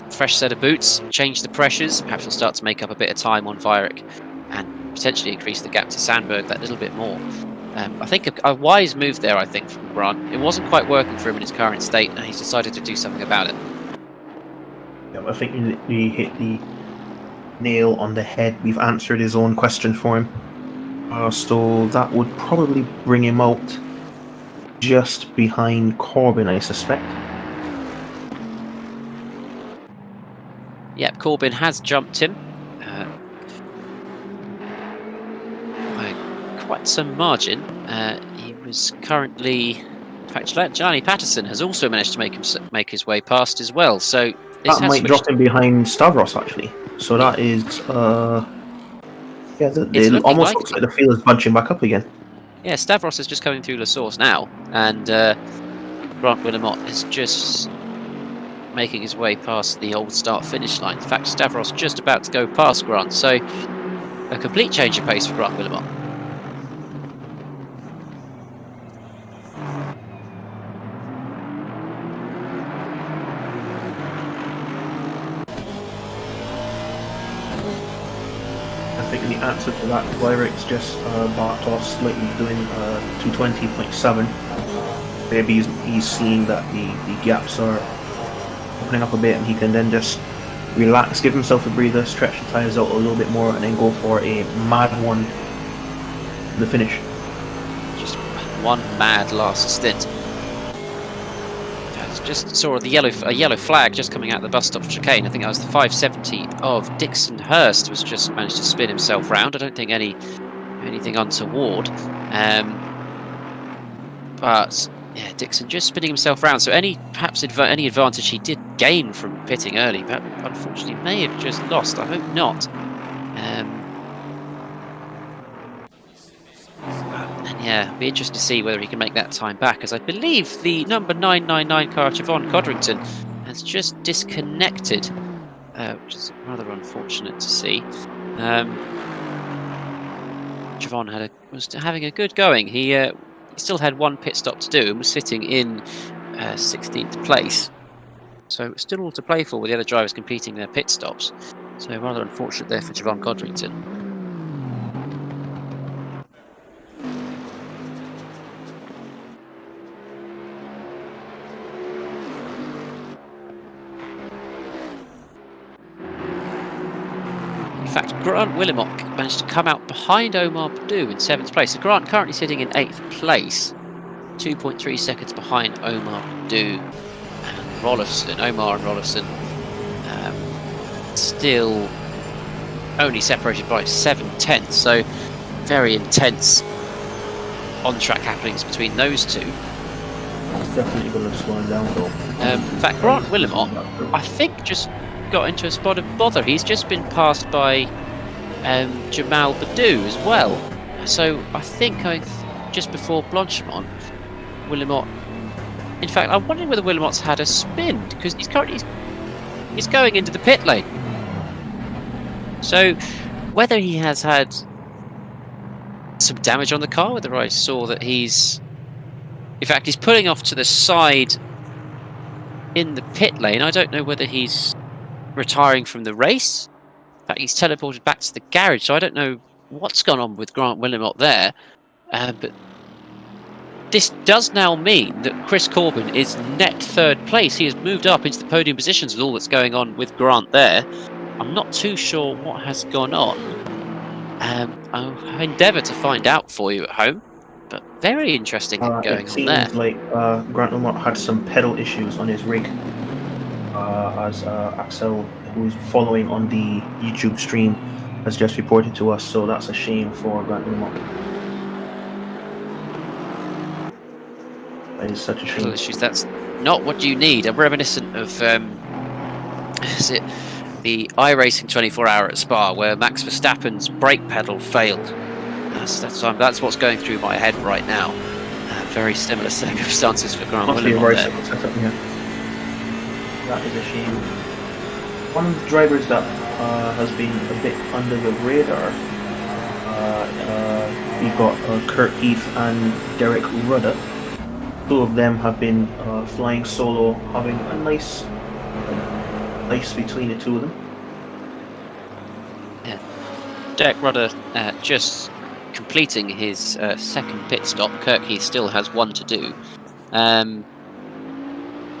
fresh set of boots, change the pressures, perhaps he'll start to make up a bit of time on Vlerick and potentially increase the gap to Sandberg that little bit more. I think a wise move there, I think, from Grant. It wasn't quite working for him in his current state, and he's decided to do something about it. Yeah, I think you hit the nail on the head. We've answered his own question for him. So that would probably bring him out just behind Corbin, I suspect. Yep, Corbin has jumped him. Quite some margin. He was currently, in fact, Gianni Patterson has also managed to make his way past as well. So that might drop him behind Stavros actually. So that is Yeah, It's it looking almost like looks like the field is bunching back up again. Yeah, Stavros is just coming through La Source now, and Grant Willamot is just making his way past the old start-finish line. In fact, Stavros just about to go past Grant, so a complete change of pace for Grant Willamot. I think the answer to that Lyric's just backed off slightly, doing 220.7. Maybe he's seeing that the gaps are opening up a bit, and he can then just relax, give himself a breather, stretch the tyres out a little bit more, and then go for a mad one to the finish. Just one mad last stint. I just saw a yellow flag just coming out of the bus stop chicane. I think that was the 570 of Dixon Hurst was just managed to spin himself round. I don't think anything untoward, but yeah, Dixon just spinning himself round. So perhaps any advantage he did gain from pitting early, but unfortunately may have just lost. I hope not. And yeah, it'll be interesting to see whether he can make that time back, as I believe the number 999 car, Javon Codrington, has just disconnected, which is rather unfortunate to see. Javon was having a good going. He still had one pit stop to do and was sitting in 16th place. So still all to play for with the other drivers completing their pit stops. So rather unfortunate there for Javon Codrington. In fact, Grant Willamot managed to come out behind Omar Badu in 7th place. So Grant currently sitting in 8th place, 2.3 seconds behind Omar Badu and Rollefson. Omar and Rollefson still only separated by 7/10, so very intense on-track happenings between those two. That's definitely going to slow him down, though. In fact, Grant Willamot, I think, just got into a spot of bother. He's just been passed by Jamal Badu as well. So I think just before Blanchimont, Willamot. In fact, I'm wondering whether Willamot's had a spin, because he's going into the pit lane. So whether he has had some damage on the car, whether I saw that he's pulling off to the side in the pit lane. I don't know whether he's retiring from the race. In fact, he's teleported back to the garage, so I don't know what's gone on with Grant Willamot there. But this does now mean that Chris Corbin is net 3rd place. He has moved up into the podium positions with all that's going on with Grant there. I'm not too sure what has gone on. I'll endeavour to find out for you at home. But very interesting going on there. It seems like Grant Willamot had some pedal issues on his rig. As Axel, who's following on the YouTube stream, has just reported to us, so that's a shame for Grant Willamot. That is such a shame. Issues, that's not what you need. I'm reminiscent of is it the iRacing 24-hour at Spa, where Max Verstappen's brake pedal failed. That's what's going through my head right now. Very similar circumstances for Grant Willamot there. That is a shame. One of the drivers that has been a bit under the radar, we've got Kurt Heath and Derek Rudder. Two of them have been flying solo, having a nice between the two of them. Yeah. Derek Rudder just completing his 2nd pit stop. Kirk Heath still has one to do.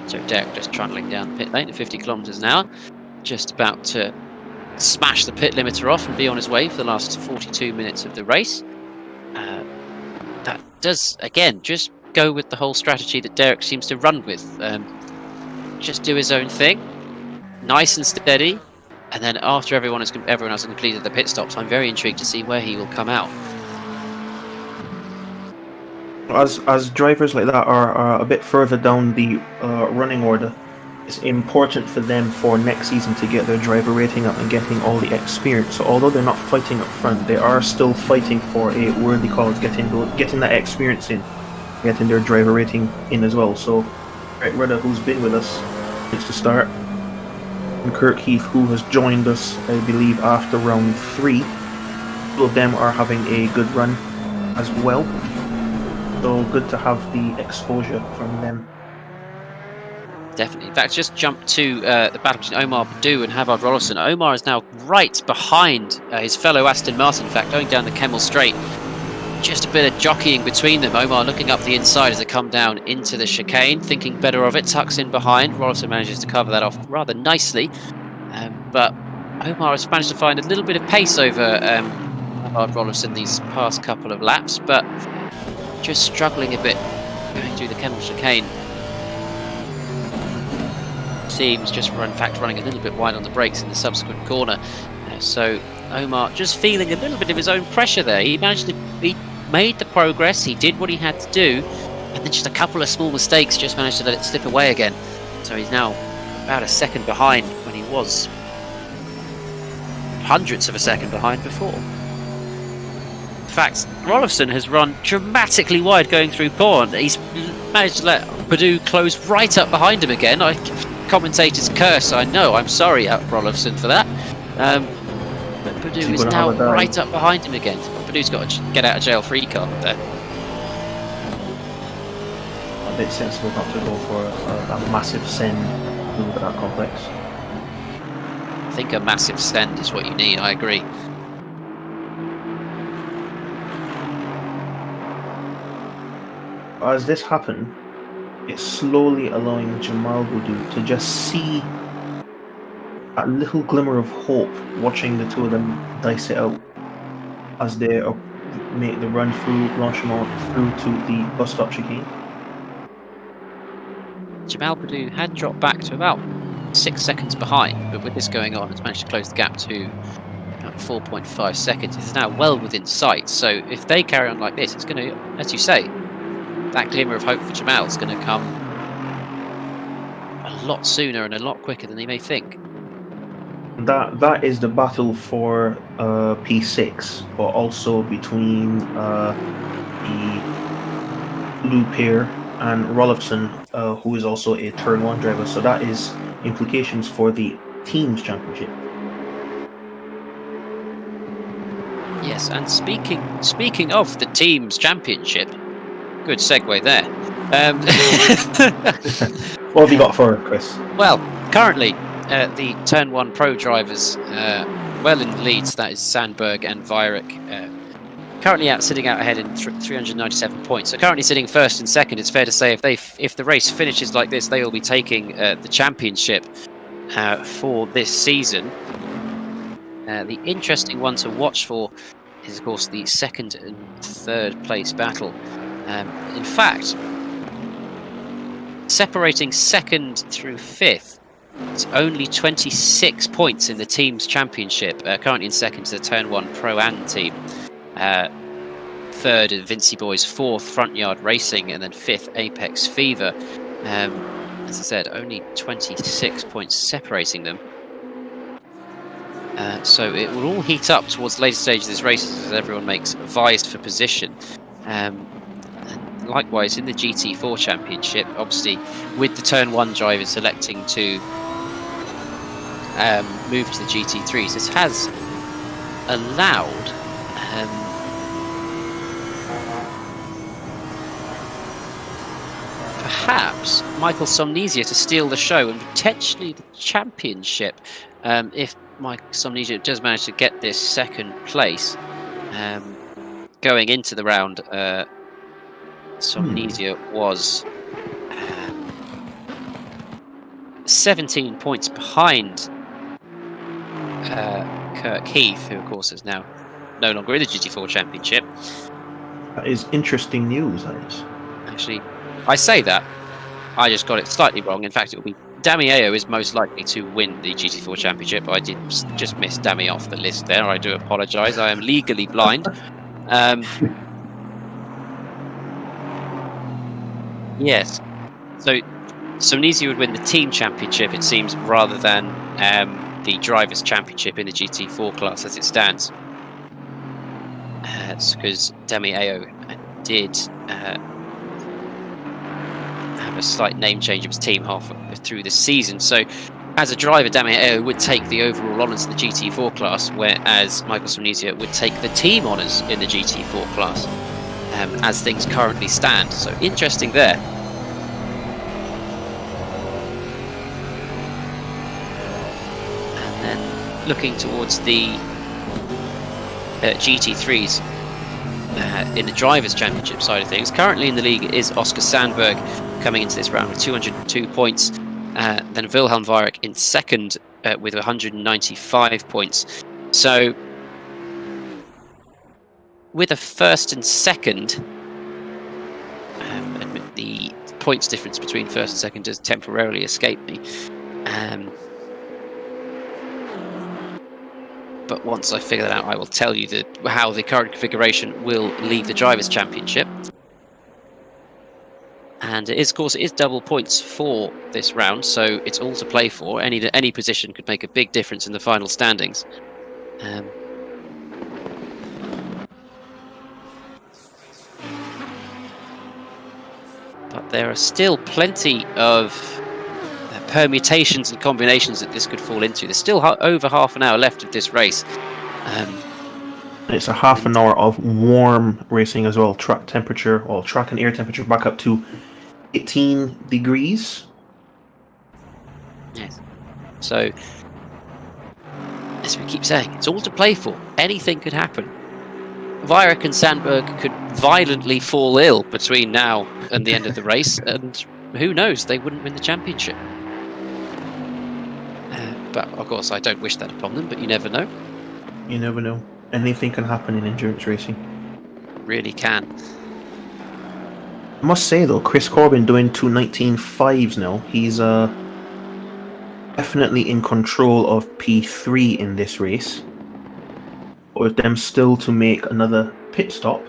So Derek just trundling down the pit lane at 50 kilometres an hour, just about to smash the pit limiter off and be on his way for the last 42 minutes of the race. That does, again, just go with the whole strategy that Derek seems to run with. Just do his own thing, nice and steady, and then after everyone else has completed the pit stops, I'm very intrigued to see where he will come out. As drivers like that are a bit further down the running order, it's important for them for next season to get their driver rating up and getting all the experience. So although they're not fighting up front, they are still fighting for a worthy cause, getting that experience in, getting their driver rating in as well. So Reardon, who's been with us since the start, and Kirk Heath, who has joined us, I believe, after round 3. All of them are having a good run as well. So good to have the exposure from them. Definitely. In fact, just jump to the battle between Omar Badu and Havard Rolfsson. Omar is now right behind his fellow Aston Martin, in fact, going down the Kemmel Straight. Just a bit of jockeying between them. Omar looking up the inside as they come down into the chicane, thinking better of it, tucks in behind. Rolfsson manages to cover that off rather nicely. But Omar has managed to find a little bit of pace over Havard Rolfsson these past couple of laps, but just struggling a bit going through the Kemmel chicane. Seems just running a little bit wide on the brakes in the subsequent corner. So Omar just feeling a little bit of his own pressure there. He made the progress, he did what he had to do, and then just a couple of small mistakes just managed to let it slip away again. So he's now about a second behind when he was hundredths of a second behind before. In fact, Rolfsson has run dramatically wide going through Porn. He's managed to let Badu close right up behind him again. Commentators curse, I know, I'm sorry Rolfsson for that. But Badu is now right up behind him again. Badu's got a get out of jail free card there. A bit sensible not to go for a massive send through that complex. I think a massive send is what you need, I agree. As this happened, it's slowly allowing Jamal Badu to just see a little glimmer of hope watching the two of them dice it out as they make the run through Blanchimont through to the bus stop chicane. Jamal Badu had dropped back to about 6 seconds behind, but with this going on, has managed to close the gap to about 4.5 seconds. It's now well within sight, so if they carry on like this, it's going to, as you say, that glimmer of hope for Jamal is going to come a lot sooner and a lot quicker than they may think. That is the battle for P6, but also between the Blue Pair and Rolfsson, who is also a Turn 1 driver. So that is implications for the Teams Championship. Yes, and speaking of the Teams Championship, good segue there. What have you got for it, Chris? Well, currently, the Turn 1 Pro drivers well in the lead, so that is Sandberg and Weirich. Currently sitting out ahead in 397 points. So currently sitting first and second. It's fair to say if the race finishes like this, they will be taking the championship for this season. The interesting one to watch for is, of course, the second and third place battle. In fact, separating second through fifth, it's only 26 points in the Teams Championship. Currently in second to the Turn 1 Pro-Am team. Third, Vinci Boys. Fourth, Front Yard Racing. And then fifth, Apex Fever. As I said, only 26 points separating them. So it will all heat up towards the later stages of this race as everyone makes vies for position. And likewise, in the GT4 Championship, obviously, with the Turn 1 drivers electing to move to the GT3s, this has allowed perhaps Michael Somnesia to steal the show and potentially the championship if Michael Somnesia does manage to get this second place. Going into the round, Somnesia was 17 points behind Kirk Heath, who of course is now no longer in the GT4 Championship. That is interesting news, Alex. Actually, I say that, I just got it slightly wrong. In fact, it will be Damieo is most likely to win the GT4 Championship. I did just miss Dami off the list there. I do apologise. I am legally blind. Yes. So Sunisia would win the team championship, it seems, rather than the drivers' championship in the GT4 class as it stands. Because Demi Ao did have a slight name change of his team half through the season. So, as a driver, Demi Ao would take the overall honours in the GT4 class, whereas Michael Sunisia would take the team honours in the GT4 class, as things currently stand. So, interesting there. And then looking towards the GT3s in the Drivers' Championship side of things. Currently in the league is Oscar Sandberg coming into this round with 202 points. Then Wilhelm Weyrich in second with 195 points. So with a first and second, admit the points difference between first and second has temporarily escaped me. But once I figure that out, I will tell you how the current configuration will leave the Drivers' Championship. And it is, of course, it is double points for this round, so it's all to play for. Any position could make a big difference in the final standings. But there are still plenty of permutations and combinations that this could fall into. There's still over half an hour left of this race. It's a half an hour of warm racing as well. Track temperature, or track and air temperature back up to 18 degrees. Yes. So, as we keep saying, it's all to play for. Anything could happen. Weyrich and Sandberg could violently fall ill between now and the end of the race, and who knows, they wouldn't win the championship. But of course, I don't wish that upon them, but you never know. You never know. Anything can happen in endurance racing. Really can. I must say though, Chris Corbin doing 2:19.5s now. He's definitely in control of P3 in this race. But with them still to make another pit stop,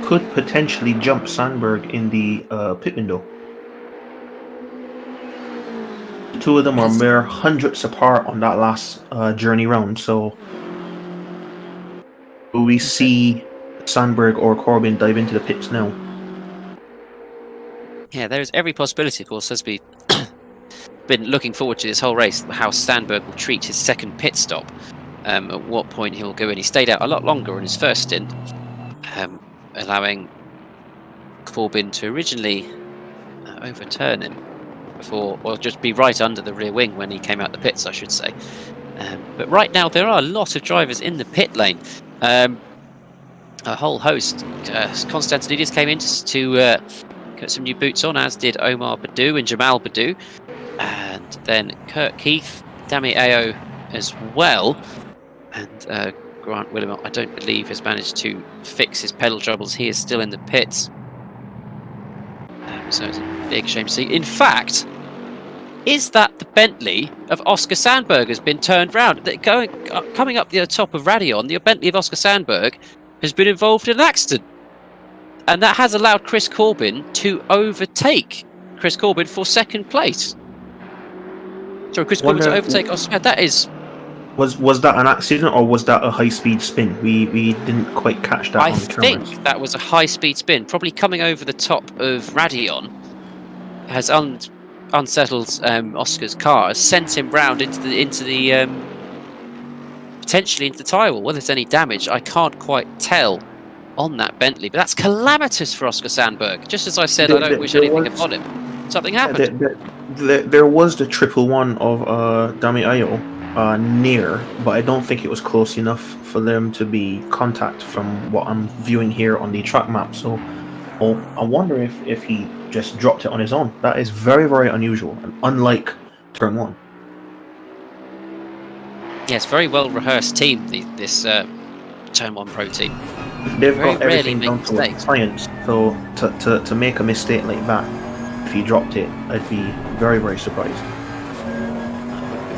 could potentially jump Sandberg in the pit window. The two of them are mere hundredths apart on that last journey round, so will we see Sandberg or Corbin dive into the pits now? Yeah, there is every possibility, of course, as we've been looking forward to this whole race, how Sandberg will treat his second pit stop, at what point he'll go in. He stayed out a lot longer in his first stint, allowing Corbin to originally overturn him before, or just be right under the rear wing when he came out the pits, I should say. But right now there are a lot of drivers in the pit lane. A whole host. Constantinidis came in to get some new boots on, as did Omar Badou and Jamal Badou, and then Kurt Keith, Dami Ao as well, and Grant Willimot, I don't believe, has managed to fix his pedal troubles. He is still in the pits. So it's a big shame to see. In fact, is that the Bentley of Oscar Sandberg has been turned round? Coming up the top of Reardon, the Bentley of Oscar Sandberg has been involved in an accident. And that has allowed Chris Corbin to overtake Chris Corbin for second place. Sorry, Chris Corbin to overtake Oscar. That is... Was that an accident, or was that a high-speed spin? We didn't quite catch that on the cameras. I think that was a high-speed spin, probably coming over the top of Reardon. Has unsettled Oscar's car, has sent him round into the potentially into the tyre wall. Whether there's any damage, I can't quite tell on that Bentley, but that's calamitous for Oscar Sandberg. Just as I said, I don't wish anything upon him. Something happened. There was the 111 of Dami Ao near, but I don't think it was close enough for them to be contact from what I'm viewing here on the track map. So I wonder if he just dropped it on his own. That is very, very unusual and unlike Turn 1. Yes, very well rehearsed team, this Turn 1 Pro team. They've got everything down to a science, so to make a mistake like that, if he dropped it, I'd be very, very surprised.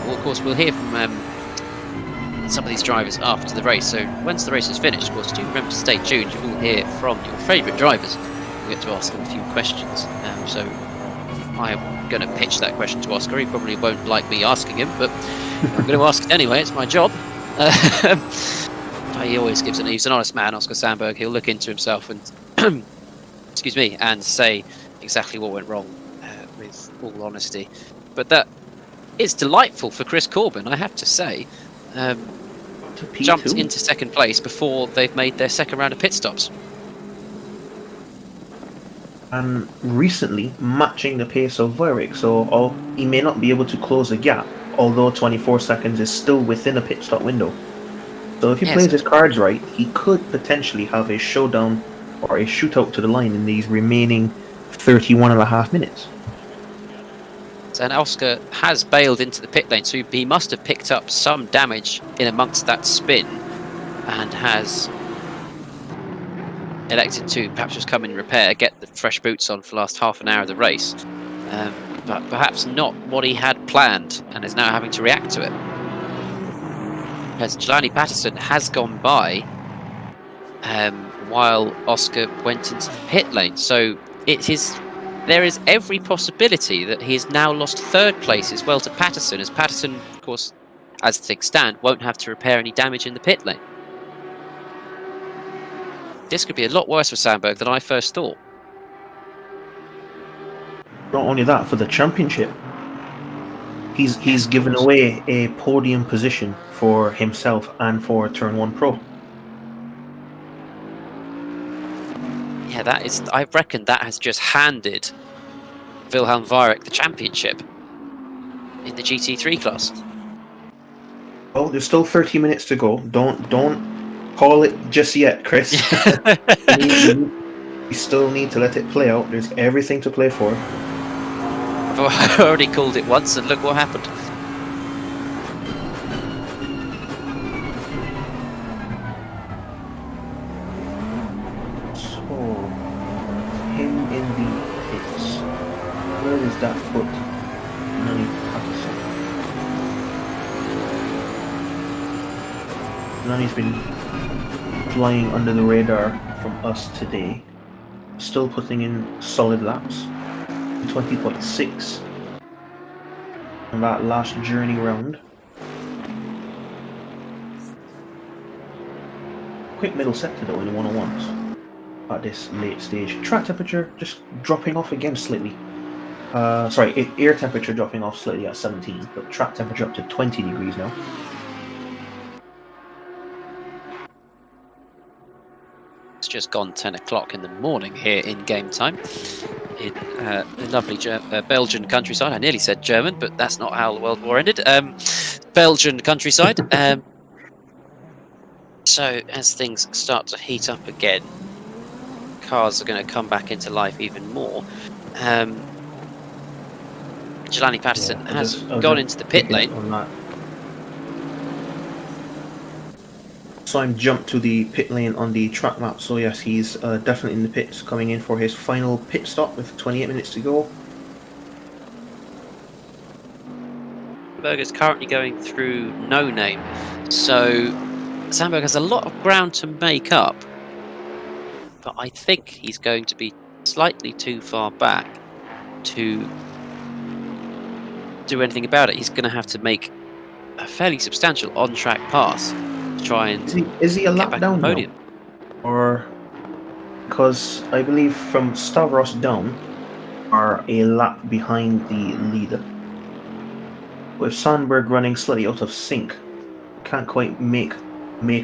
Well, of course, we'll hear from some of these drivers after the race, so once the race is finished, of course, do remember to stay tuned. You will hear from your favourite drivers we get to ask him a few questions. So I'm going to pitch that question to Oscar. He probably won't like me asking him, but I'm going to ask it anyway. It's my job. He always gives it. He's an honest man, Oscar Sandberg. He'll look into himself and excuse me, and say exactly what went wrong with all honesty. But that is delightful for Chris Corbin, I have to say. Jumped into second place before they've made their second round of pit stops. And recently matching the pace of Weirick, so he may not be able to close the gap, although 24 seconds is still within a pit stop window. So if he plays his cards right, he could potentially have a showdown or a shootout to the line in these remaining 31.5 minutes. And Oscar has bailed into the pit lane, so he must have picked up some damage in amongst that spin and has elected to perhaps just come in repair, get the fresh boots on for the last half an hour of the race, but perhaps not what he had planned and is now having to react to it. As Jelani Patterson has gone by while Oscar went into the pit lane, so there is every possibility that he has now lost third place as well to Patterson, as Patterson, of course, as things stand, won't have to repair any damage in the pit lane. This could be a lot worse for Sandberg than I first thought. Not only that, for the championship, he's given away a podium position for himself and for Turn 1 Pro. Yeah, I reckon that has just handed Wilhelm Weirick the championship in the GT3 class. Well, there's still 30 minutes to go. Don't call it just yet, Chris. You still need to let it play out. There's everything to play for. I've already called it once, and look what happened. Him in the pits. Where does that put Nani Patterson? Nani's been flying under the radar from us today. Still putting in solid laps. 20.6 on that last journey round. Quick middle sector though in the 101s. At this late stage. Track temperature just dropping off again slightly. Air temperature dropping off slightly at 17, but track temperature up to 20 degrees now. It's just gone 10 o'clock in the morning here in game time in the lovely Belgian countryside. I nearly said German, but that's not how the World War ended. Belgian countryside. So as things start to heat up again, cars are going to come back into life even more. Jelani Patterson has gone into the pit lane. So I'm jumped to the pit lane on the track map. So yes, he's definitely in the pits, coming in for his final pit stop with 28 minutes to go. Sandberg is currently going through no name, so Sandberg has a lot of ground to make up. But I think he's going to be slightly too far back to do anything about it. He's going to have to make a fairly substantial on-track pass to try and is he a lap down now? Or because I believe from Stavros down are a lap behind the leader. With Sandberg running slightly out of sync, can't quite make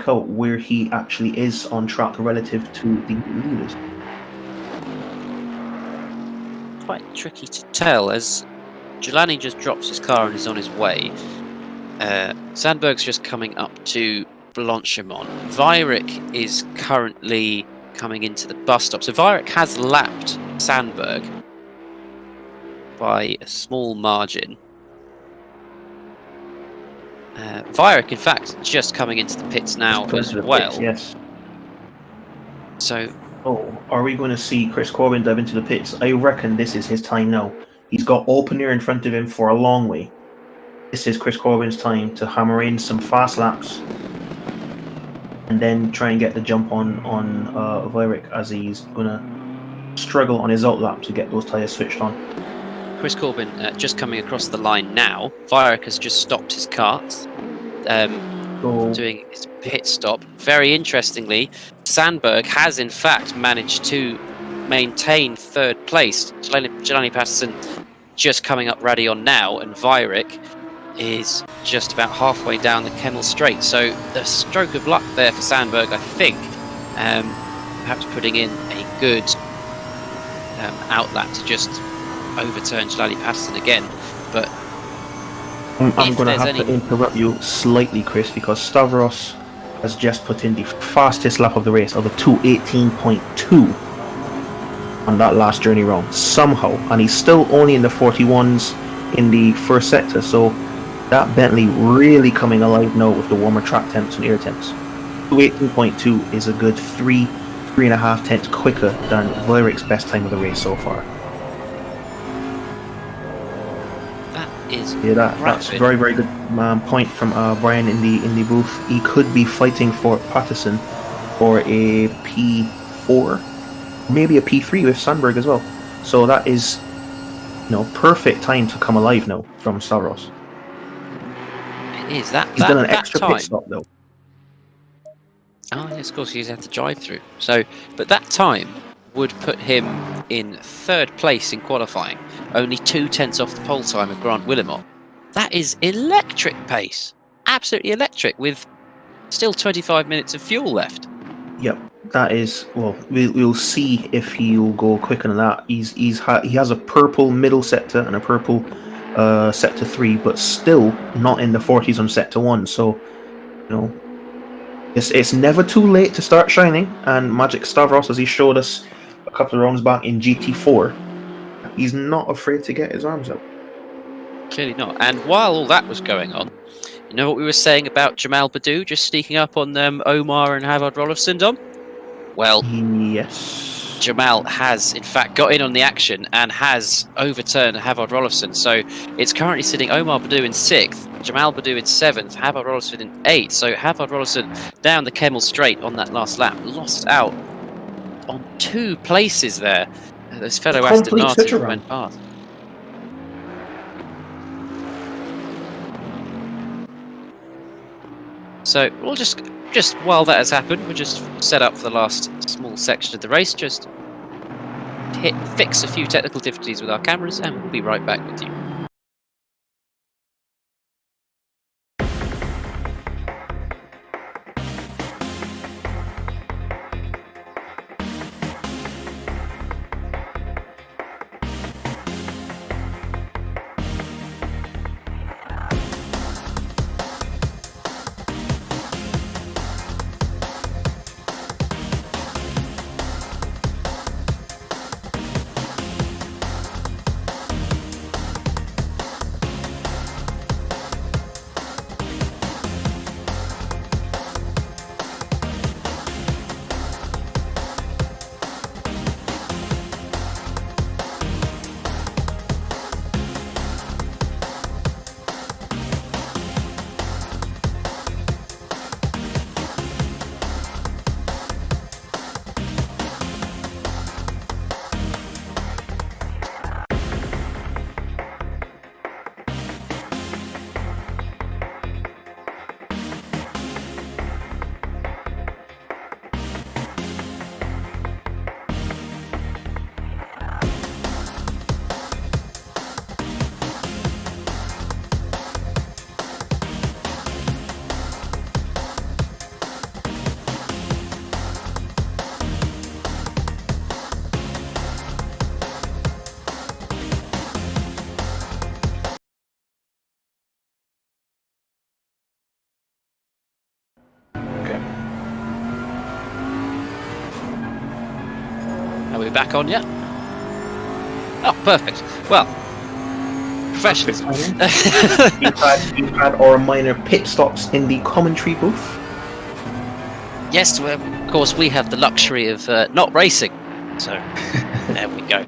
out where he actually is on track relative to the leaders. Quite tricky to tell as Jelani just drops his car and is on his way. Sandberg's just coming up to Blanchimont. Weirick is currently coming into the bus stop. So Weirick has lapped Sandberg by a small margin. Weirick, in fact, just coming into the pits now as well. Pits, yes. So, are we going to see Chris Corbin dive into the pits? I reckon this is his time now. He's got opener in front of him for a long way. This is Chris Corbin's time to hammer in some fast laps and then try and get the jump on Weirick as he's going to struggle on his outlap to get those tyres switched on. Chris Corbin just coming across the line now. Weirich has just stopped his kart, doing his pit stop. Very interestingly, Sandberg has in fact managed to maintain third place. Jelani Patterson just coming up Reardon now, and Weirich is just about halfway down the Kemmel Straight. So the stroke of luck there for Sandberg, I think, perhaps putting in a good outlap to just overturn Jelani Patterson again. But I'm going to have to interrupt you slightly, Chris, because Stavros has just put in the fastest lap of the race of a 2:18.2 on that last journey round somehow, and he's still only in the 41s in the first sector. So that Bentley really coming alive now with the warmer track temps and air temps. 2:18.2 is a good 3.5 tenths quicker than Weirich's best time of the race so far. That's very, very good point from Brian in the booth. He could be fighting for Patterson for a P4, maybe a P3 with Sandberg as well. So that is, perfect time to come alive now from Stavros. It is that. He's done an extra pit stop though. Oh yes, of course, he's had to drive through. So, but that time would put him in third place in qualifying, only 2 tenths off the pole time of Grant Willimot. That is electric pace, absolutely electric, with still 25 minutes of fuel left. Yep, that is. Well, we'll see if he'll go quicker than that. He has a purple middle sector and a purple sector 3, but still not in the 40s on sector 1. So, it's never too late to start shining. And Magic Stavros, as he showed us a couple of rounds back in GT4, he's not afraid to get his arms up. Clearly not. And while all that was going on, you know what we were saying about Jamal Badou just sneaking up on Omar and Havard Rolfsson, Dom? Well, yes, Jamal has in fact got in on the action and has overturned Havard Rolfsson. So it's currently sitting Omar Badou in 6th, Jamal Badou in 7th, Havard Rolfsson in 8th. So Havard Rolfsson down the Kemmel Straight on that last lap, lost out on 2 places there. Those fellow Aston Martin went past. So we'll just while that has happened, we'll just set up for the last small section of the race, just fix a few technical difficulties with our cameras, and we'll be right back with you. Are we back on yet? Oh, perfect. Well, professionals. We've had our minor pit stops in the commentary booth. Yes, well, of course, we have the luxury of not racing. So, there we go.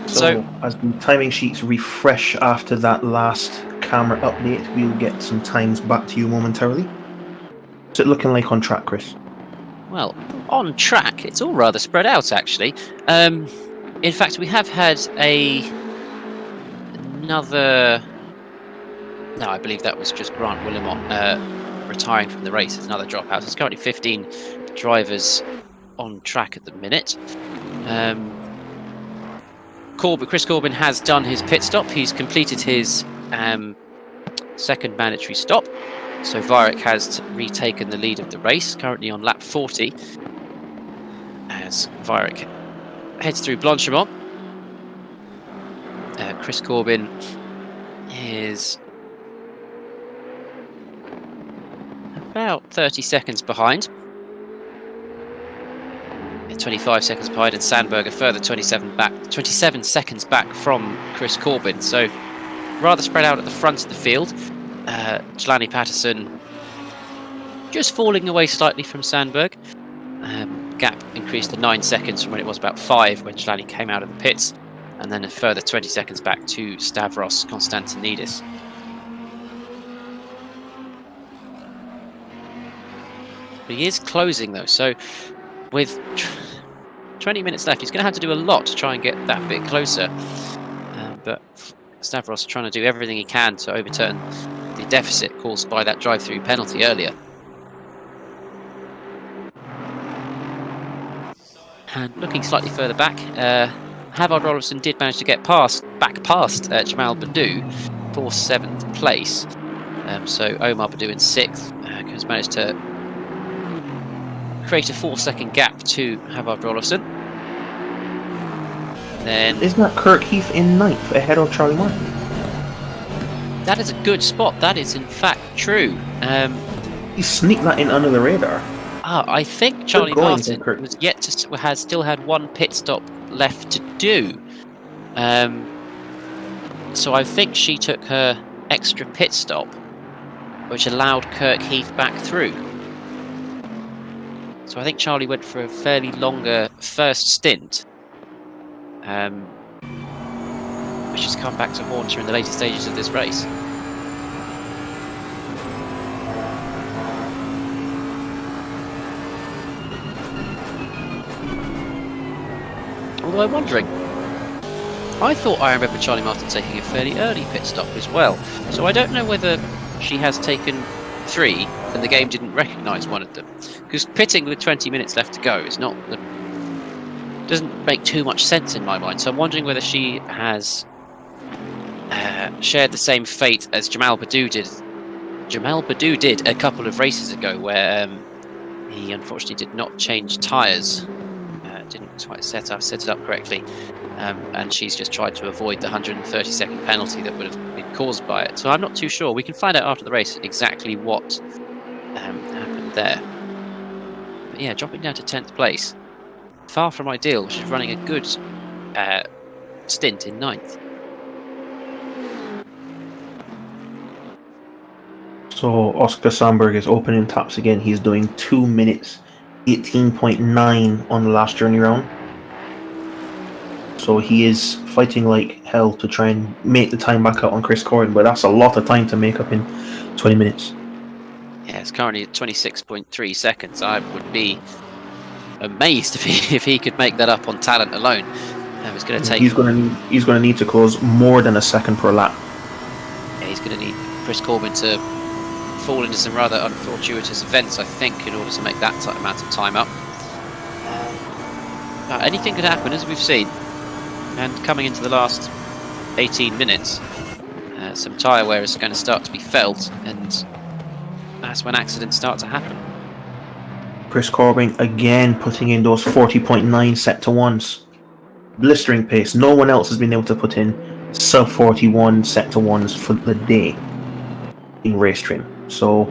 So, as the timing sheets refresh after that last camera update, we'll get some times back to you momentarily. What's it looking like on track, Chris? Well, on track, it's all rather spread out, actually. In fact, we have had another... No, I believe that was just Grant Willimot retiring from the race. There's another dropout. There's currently 15 drivers on track at the minute. Chris Corbin has done his pit stop. He's completed his second mandatory stop. So Virak has retaken the lead of the race, currently on lap 40. As Virak heads through Blanchimont. Chris Corbin is about 30 seconds behind. 25 seconds behind, and Sandberg a further 27 seconds back from Chris Corbin. So rather spread out at the front of the field. Jelani Patterson just falling away slightly from Sandberg. Gap increased to 9 seconds from when it was about 5 when Jelani came out of the pits, and then a further 20 seconds back to Stavros Konstantinidis. He is closing though, so with 20 minutes left, he's going to have to do a lot to try and get that bit closer. But Stavros trying to do everything he can to overturn the deficit caused by that drive-through penalty earlier. And looking slightly further back, Havard Rolfsson did manage to get back past Jamal Badou for 7th place. So Omar Badou in 6th has managed to create a 4-second gap to Havard Rolfsson. Then isn't that Kirk Heath in 9th ahead of Charlie Martin? That is a good spot. That is in fact true. He sneaked that in under the radar. I think Charlie Martin has still had one pit stop left to do. So I think she took her extra pit stop, which allowed Kirk Heath back through. So I think Charlie went for a fairly longer first stint, which has come back to haunt her in the later stages of this race. Although I'm wondering, I thought I remember Charlie Martin taking a fairly early pit stop as well, so I don't know whether she has taken 3 and the game didn't recognise one of them, because pitting with 20 minutes left to go is doesn't make too much sense in my mind. So I'm wondering whether she has shared the same fate as Jamal Badou did. Jamal Badou did a couple of races ago, where he unfortunately did not change tyres, didn't quite set it up correctly, and she's just tried to avoid the 130-second penalty that would have been caused by it. So I'm not too sure. We can find out after the race exactly what happened there. But yeah, dropping down to 10th place, far from ideal. She's running a good stint in 9th. So Oscar Sandberg is opening taps again. He's doing 2 minutes 18.9 on the last journey round. So he is fighting like hell to try and make the time back up on Chris Corbin, but that's a lot of time to make up in 20 minutes. Yeah, it's currently at 26.3 seconds. I would be amazed if he could make that up on talent alone. It's going to take. He's going to need to close more than a second per lap. Yeah, he's going to need Chris Corbin to fall into some rather unfortuitous events, I think, in order to make that amount of time up. Anything could happen, as we've seen. And coming into the last 18 minutes, some tyre wear is going to start to be felt, and that's when accidents start to happen. Chris Corbin again putting in those 40.9 set to ones. Blistering pace. No one else has been able to put in sub 41 set to ones for the day in race trim. So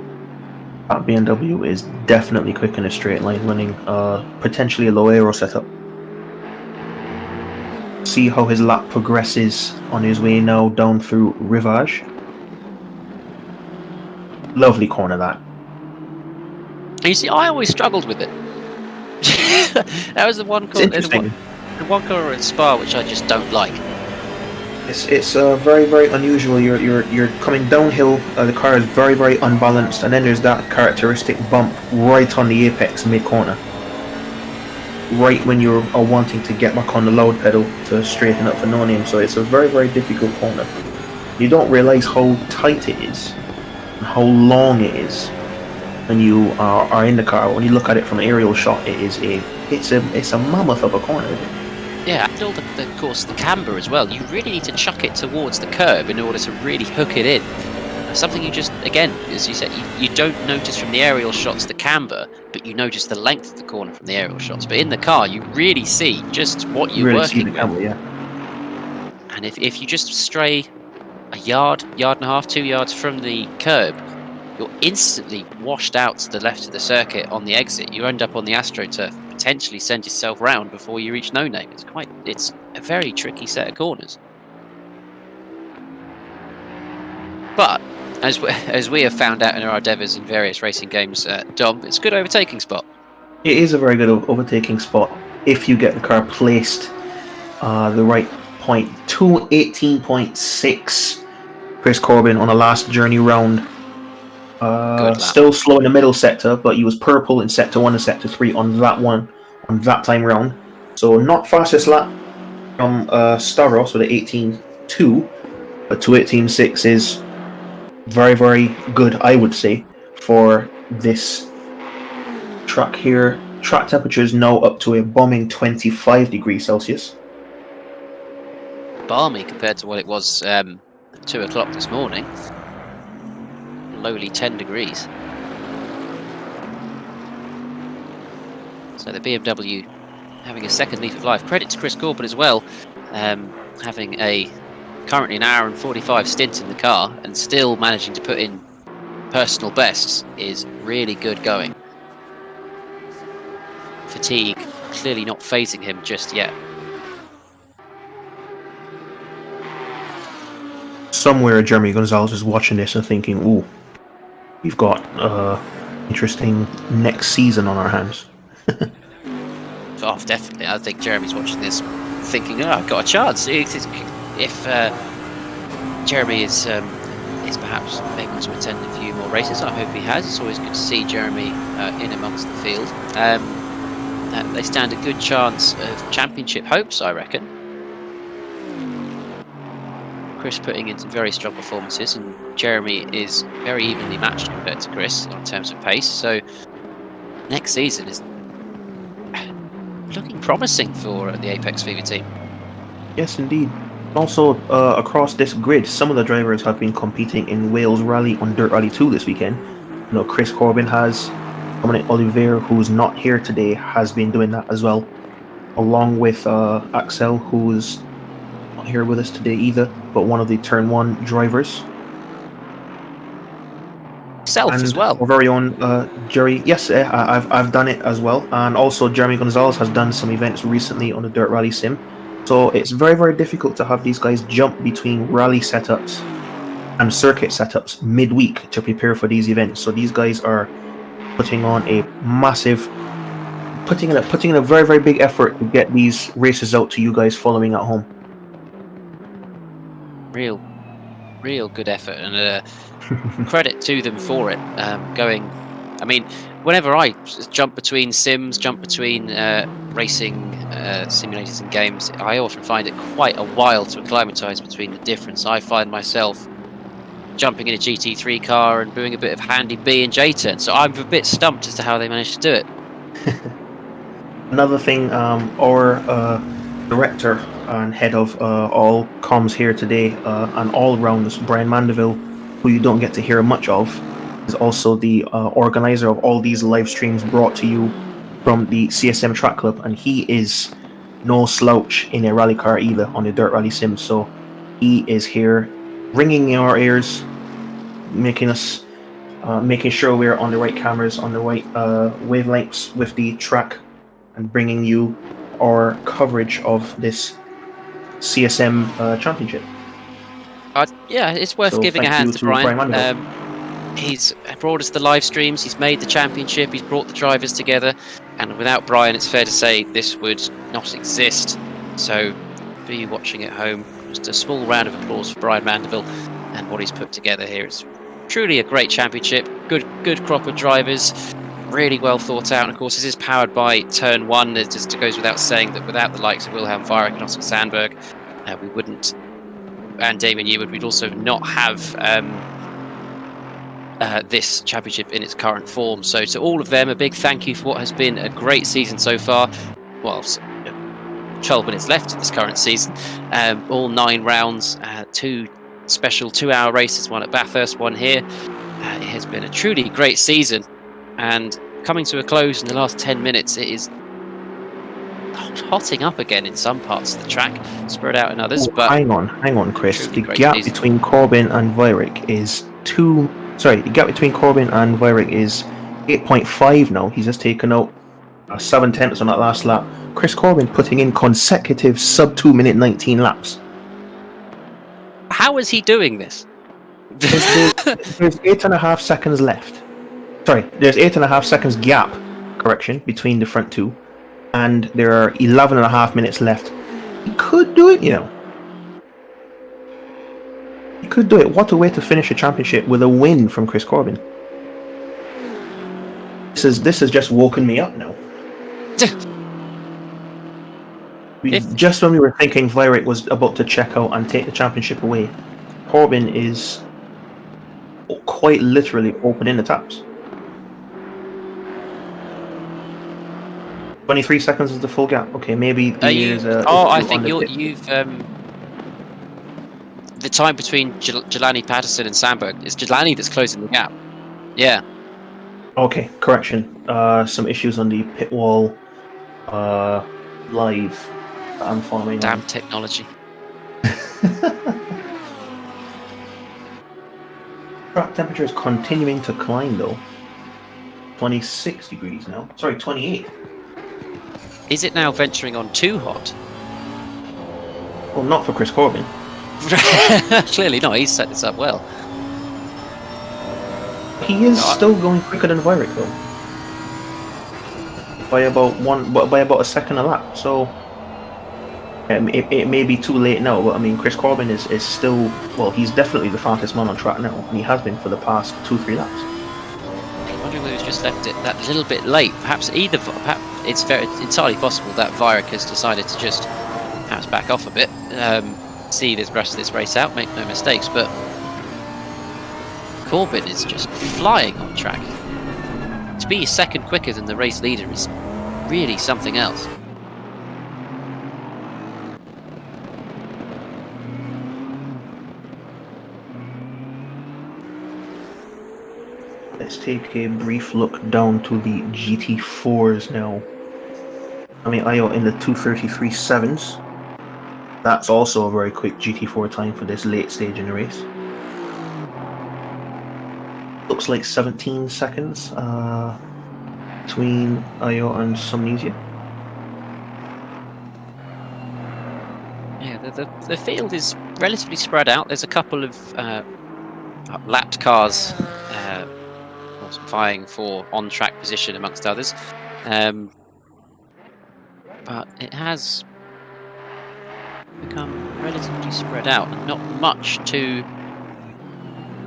that BMW is definitely quick in a straight line, running potentially a low aero setup. See how his lap progresses on his way now down through Rivage. Lovely corner that. You see, I always struggled with it. That was the one corner, the one corner in Spa which I just don't like. It's very, very unusual. You're coming downhill. The car is very, very unbalanced, and then there's that characteristic bump right on the apex mid corner. right when you are wanting to get back on the loud pedal to straighten up for no name. So it's a very, very difficult corner. You don't realize how tight it is and how long it is when you are in the car. When you look at it from an aerial shot, it's a mammoth of a corner. Yeah, and all of course, the camber as well. You really need to chuck it towards the curb in order to really hook it in. Something you just, again, as you said, you don't notice from the aerial shots the camber, but you notice the length of the corner from the aerial shots. But in the car, you really see just what you're working with. Camber, yeah. And if you just stray a yard and a half, 2 yards from the curb, you're instantly washed out to the left of the circuit on the exit. You end up on the AstroTurf, potentially send yourself round before you reach no name. It's a very tricky set of corners. But as we have found out in our endeavours in various racing games, Dom, it's a good overtaking spot. It is a very good overtaking spot if you get the car placed the right point. 2:18.6. Chris Corbin on the last journey round. Still slow in the middle sector, but he was purple in sector 1 and sector 3 on that time round. So not fastest lap from Staros with an 18.2, but 2:18.6 is very, very good, I would say, for this track here. Track temperature is now up to a bombing 25 degrees Celsius. Balmy compared to what it was 2 o'clock this morning. Lowly 10 degrees. So the BMW having a second leaf of life. Credit to Chris Corbin as well, having currently an hour and 45 stint in the car and still managing to put in personal bests is really good going. Fatigue clearly not phasing him just yet. Somewhere Jeremy Gonzalez is watching this and thinking, ooh, we've got interesting next season on our hands. Oh, definitely. I think Jeremy's watching this thinking, oh, I've got a chance. If Jeremy is perhaps able to attend a few more races, I hope he has. It's always good to see Jeremy in amongst the field. They stand a good chance of championship hopes, I reckon. Chris putting in some very strong performances, and Jeremy is very evenly matched compared to Chris in terms of pace. So next season is looking promising for the Apex Fever team. Yes, indeed. Also, across this grid, some of the drivers have been competing in Wales Rally on Dirt Rally 2 this weekend. You know, Chris Corbin has, Dominic Oliveira, who's not here today, has been doing that as well, along with Axel, who's not here with us today either, but one of the Turn 1 drivers. Self as well. Our very own Jerry. Yes, I've done it as well. And also Jeremy Gonzalez has done some events recently on the Dirt Rally Sim. So it's very, very difficult to have these guys jump between rally setups and circuit setups midweek to prepare for these events. So these guys are putting on a massive, putting in a very, very big effort to get these races out to you guys following at home. Real good effort, and credit to them for it. I mean, whenever I jump between sims, jump between racing simulators and games, I often find it quite a while to acclimatise between the difference. I find myself jumping in a GT3 car and doing a bit of handy B and J turn, so I'm a bit stumped as to how they managed to do it. Another thing, our director and head of all comms here today and all rounders, Brian Mandeville, who you don't get to hear much of, is also the organizer of all these live streams brought to you from the CSM Track Club, and he is no slouch in a rally car either on the Dirt Rally Sim. So he is here ringing in our ears, making sure we're on the right cameras, on the right wavelengths with the track, and bringing you our coverage of this CSM championship. Yeah, it's worth giving a hand to Brian. He's brought us the live streams, he's made the championship, he's brought the drivers together, and without Brian, it's fair to say this would not exist. So, for you watching at home, just a small round of applause for Brian Mandeville and what he's put together here. It's truly a great championship, good crop of drivers, really well thought out. And of course, this is powered by Turn 1. It just goes without saying that without the likes of Wilhelm Weirich and Oscar Sandberg, we wouldn't, and Damon Eward, we'd also not have this championship in its current form. So to all of them, a big thank you for what has been a great season so far. Well, 12 minutes left of this current season. All 9 rounds, 2 special 2-hour races, one at Bathurst, one here. It has been a truly great season, and coming to a close in the last 10 minutes, it is hotting up again in some parts of the track, spread out in others. But hang on, Chris. The gap season between Corbin and Weirich is 8.5 now. He's just taken out 7/10 on that last lap. Chris Corbin putting in consecutive sub 2 minute 19 laps. How is he doing this? There's 8.5 seconds left. Sorry, there's 8.5 seconds gap, correction, between the front two, and there are 11.5 minutes left. He could do it, you know. He could do it. What a way to finish a championship with a win from Chris Corbin. This has just woken me up now. Just when we were thinking Weirich was about to check out and take the championship away, Corbin is quite literally opening the taps. 23 seconds is the full gap. Okay, maybe I think you've the time between Jelani, Patterson, and Sandberg. It's Jelani that's closing the gap. Yeah. Okay, correction. Some issues on the pit wall live that I'm following. Damn technology. Track temperature is continuing to climb though. 26 degrees now. Sorry, 28. Is it now venturing on too hot? Well, not for Chris Corbin. Clearly not. He's set this up well. He is still going quicker than Weirich though, by about a second a lap. So it may be too late now, but I mean, Chris Corbin is still, well, he's definitely the fastest man on track now, and he has been for the past 2-3 laps. I'm wondering whether he's just left it that little bit late. Perhaps it's entirely possible that Weirich has decided to just perhaps back off a bit, see this rest of this race out, make no mistakes, but Corbin is just flying on track. To be a second quicker than the race leader is really something else. Let's take a brief look down to the GT4s now. I mean, Ayo in the 2:33.7s. That's also a very quick GT4 time for this late stage in the race. Looks like 17 seconds between Ayo and Somnesia. Yeah, the field is relatively spread out. There's a couple of lapped cars vying for on-track position amongst others, but it has become relatively spread out and not much to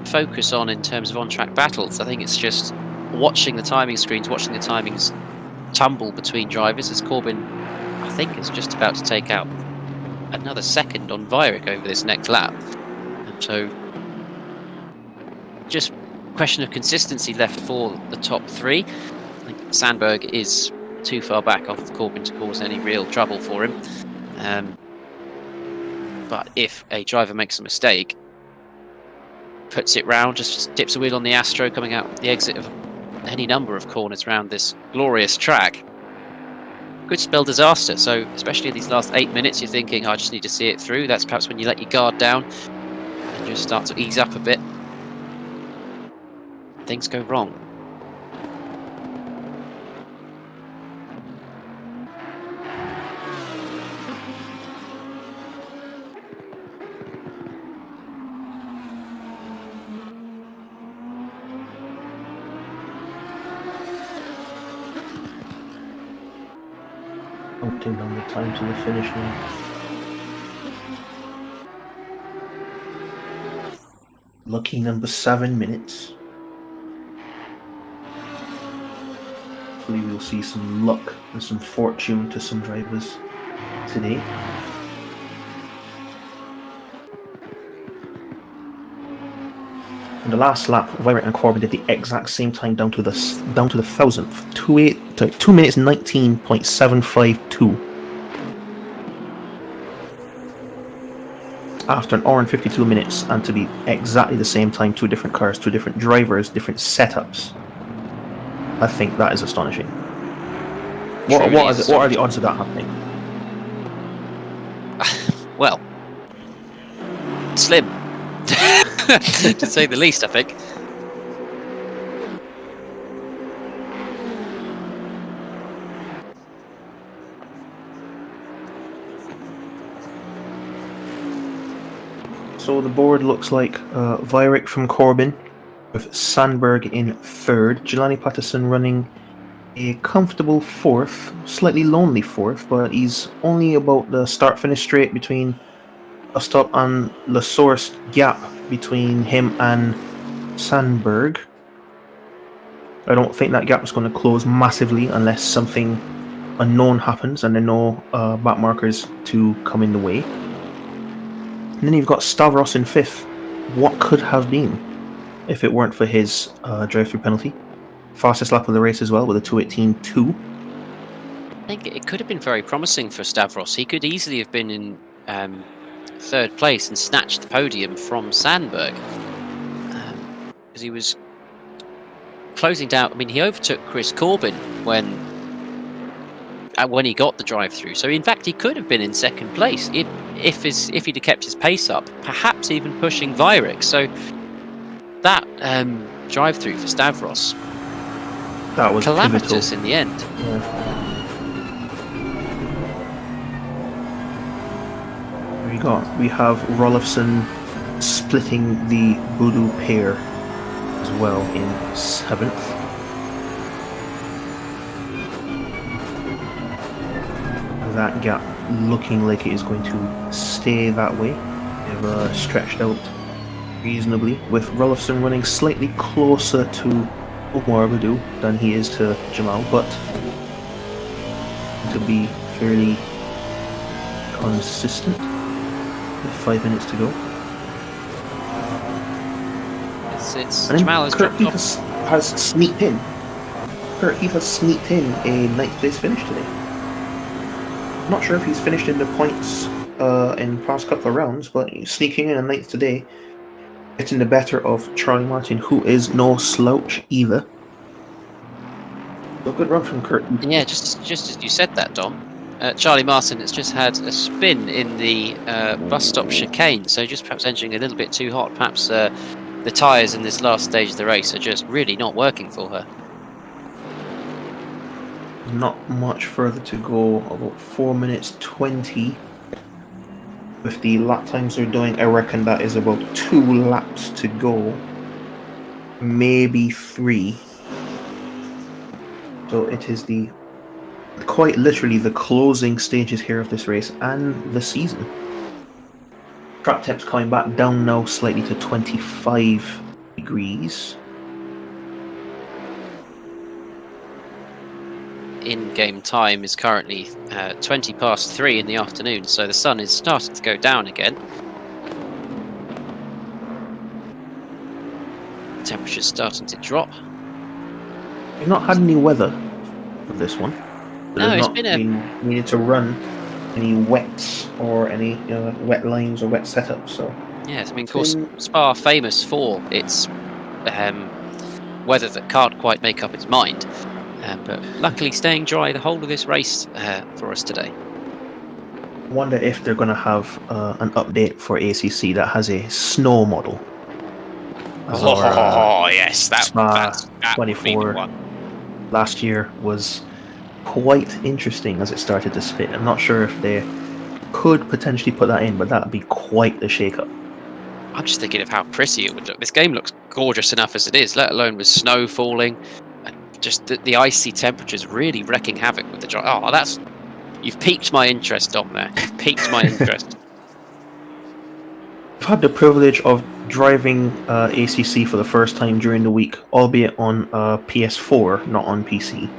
focus on in terms of on-track battles. I think it's just watching the timing screens, watching the timings tumble between drivers, as Corbin, I think, is just about to take out another second on Weirich over this next lap. And so just question of consistency left for the top 3. I think Sandberg is too far back off of Corbin to cause any real trouble for him. But if a driver makes a mistake, puts it round, just dips a wheel on the Astro coming out the exit of any number of corners around this glorious track, could spell disaster. So especially in these last 8 minutes, you're thinking, I just need to see it through. That's perhaps when you let your guard down and just start to ease up a bit. Things go wrong. Counting down the time to the finish now. Lucky number 7 minutes. hopefully we'll see some luck and some fortune to some drivers today. In the last lap, Virat and Corbin did the exact same time down to the thousandth, 2 minutes 19.752. After an hour and 52 minutes, and to be exactly the same time, 2 different cars, 2 different drivers, different setups. I think that is astonishing. What are the odds of that happening? Well, slim. To say the least, I think. So the board looks like Virak from Corbin, with Sandberg in 3rd, Jelani Patterson running a comfortable 4th, slightly lonely 4th, but he's only about the start-finish straight between a stop and the source gap between him and Sandberg. I don't think that gap is going to close massively unless something unknown happens and there are no back markers to come in the way. And then you've got Stavros in 5th. What could have been if it weren't for his drive-through penalty? Fastest lap of the race as well with a 2:18.2. I think it could have been very promising for Stavros. He could easily have been in 3rd place and snatched the podium from Sandberg. Because he was closing down. I mean, he overtook Chris Corbin when he got the drive-through. So in fact, he could have been in 2nd place if he'd have kept his pace up, perhaps even pushing Virak. So that drive-through for Stavros, that was calamitous pivotal in the end. Yeah. We have Rolfsson splitting the Boudou pair as well in 7th. That gap looking like it is going to stay that way. They've stretched out reasonably, with Rolfsson running slightly closer to Omar Boudou than he is to Jamal, but to be fairly consistent. With 5 minutes to go. It's and Jamal has Kurt dropped Heath off. has sneaked in. Kurt Heath has sneaked in a 9th place finish today. I'm not sure if he's finished in the points in the past couple of rounds, but he's sneaking in a 9th today, getting the better of Charlie Martin, who is no slouch either. So good run from Kurt Heath. Yeah, just as you said that, Dom. Charlie Martin has just had a spin in the bus stop chicane, so just perhaps entering a little bit too hot. Perhaps the tyres in this last stage of the race are just really not working for her. Not much further to go, about 4 minutes 20. With the lap times they're doing, I reckon that is about 2 laps to go. Maybe 3. So it is quite literally the closing stages here of this race and the season. Track temps coming back down now slightly to 25 degrees. In-game time is currently 20 past 3 in the afternoon, so the sun is starting to go down again. Temperature's starting to drop. We've not had any weather for this one. No, it's been needed to run any wets or any wet lines or wet setups. So yes, I mean, of course, Spa famous for its weather that can't quite make up its mind, but luckily staying dry the whole of this race for us today. I wonder if they're going to have an update for ACC that has a snow model. Yes, that 24 would be the one. Last year was quite interesting as it started to spit. I'm not sure if they could potentially put that in, but that would be quite the shake-up. I'm just thinking of how pretty it would look. This game looks gorgeous enough as it is, let alone with snow falling and just the icy temperatures really wreaking havoc with the drive. Oh, you've piqued my interest, Dom. There, you've piqued my interest. I've had the privilege of driving ACC for the first time during the week, albeit on PS4, not on PC.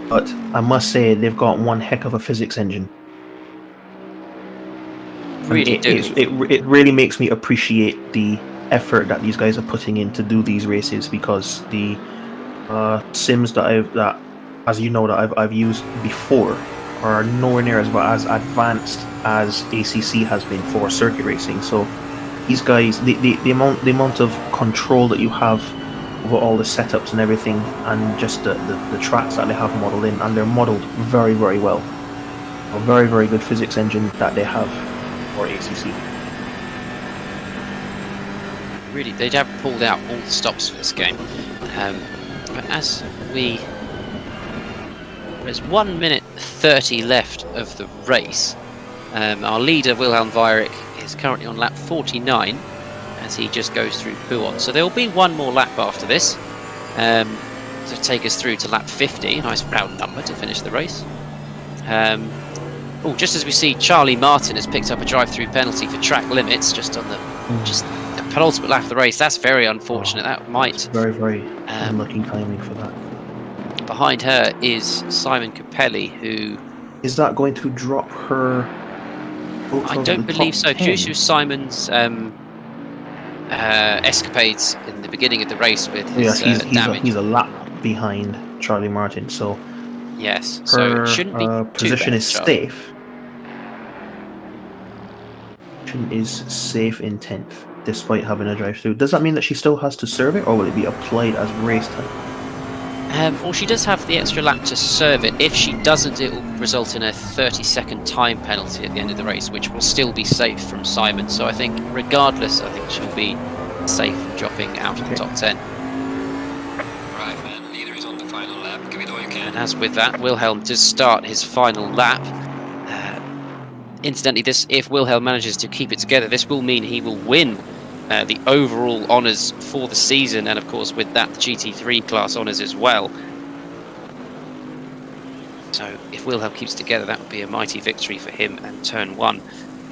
but I must say they've got one heck of a physics engine. Really It really makes me appreciate the effort that these guys are putting in to do these races, because the sims that as you know that I've used before are nowhere near as advanced as ACC has been for circuit racing. So these guys, the amount of control that you have over all the setups and everything, and just the tracks that they have modeled in, and they're modeled very, very well. A very, very good physics engine that they have for ACC. Really, they have pulled out all the stops for this game. But as there's 1 minute 30 left of the race. Our leader, Wilhelm Weyrich, is currently on lap 49 as he just goes through Puon. So there will be one more lap after this to take us through to lap 50. Nice round number to finish the race. Just as we see, Charlie Martin has picked up a drive-through penalty for track limits just on the penultimate lap of the race. That's very unfortunate. That might very, very unlucky timing for that. Behind her is Simon Capelli, who is that going to drop her? I don't believe so. 10? Due to Simon's escapades in the beginning of the race with his damage. He's a lap behind Charlie Martin, so yes, so it shouldn't be position too bad, is Charlie. safe. Position is safe in 10th, despite having a drive-through. Does that mean that she still has to serve it, or will it be applied as race time? Well, she does have the extra lap to serve it. If she doesn't, it will result in a 30-second time penalty at the end of the race, which will still be safe from Simon. So I think, regardless, I think she'll be safe from dropping out of the top 10. Right, man. Leader is on the final lap. Give it all you can. And as with that, Wilhelm does start his final lap. Incidentally, if Wilhelm manages to keep it together, this will mean he will win the overall honours for the season, and of course with that the GT3 class honours as well. So if Wilhelm keeps it together, that would be a mighty victory for him and Turn 1,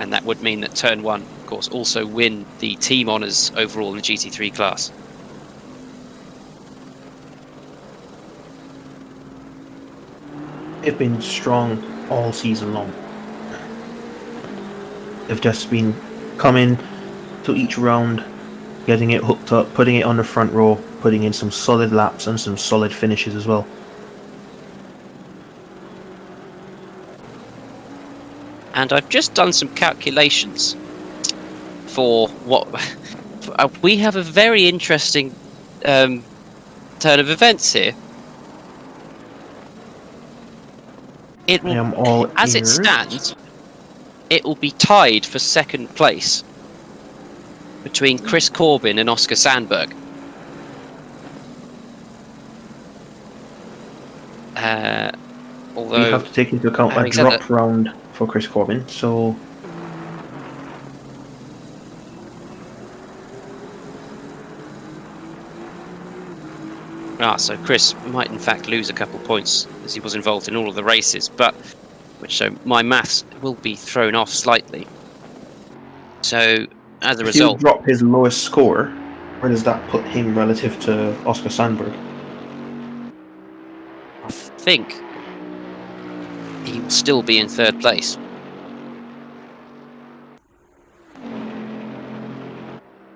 and that would mean that Turn 1 of course also win the team honours overall in the GT3 class. They've been strong all season long. They've just been coming to each round, getting it hooked up, putting it on the front row, putting in some solid laps and some solid finishes as well. And I've just done some calculations for what we have a very interesting turn of events here. It will, I am all as ears. it stands, it will be tied for second place between Chris Corbin and Oscar Sandberg. Although you have to take into account a drop round for Chris Corbin, so so Chris might in fact lose a couple points as he was involved in all of the races, so my maths will be thrown off slightly. So as a result, if you drop his lowest score, where does that put him relative to Oscar Sandberg? I think he will still be in third place.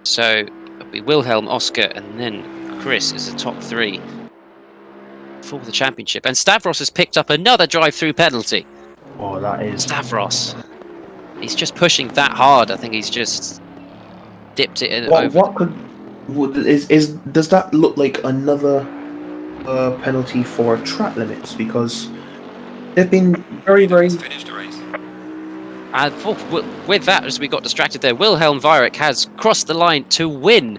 So it'll be Wilhelm, Oscar, and then Chris as the top 3 for the championship. And Stavros has picked up another drive-through penalty. Oh, that is Stavros. He's just pushing that hard. I think he's just dipped it in does that look like another penalty for track limits? Because they've been very, very. Finish the race. And with that, as we got distracted there, Wilhelm Weyrich has crossed the line to win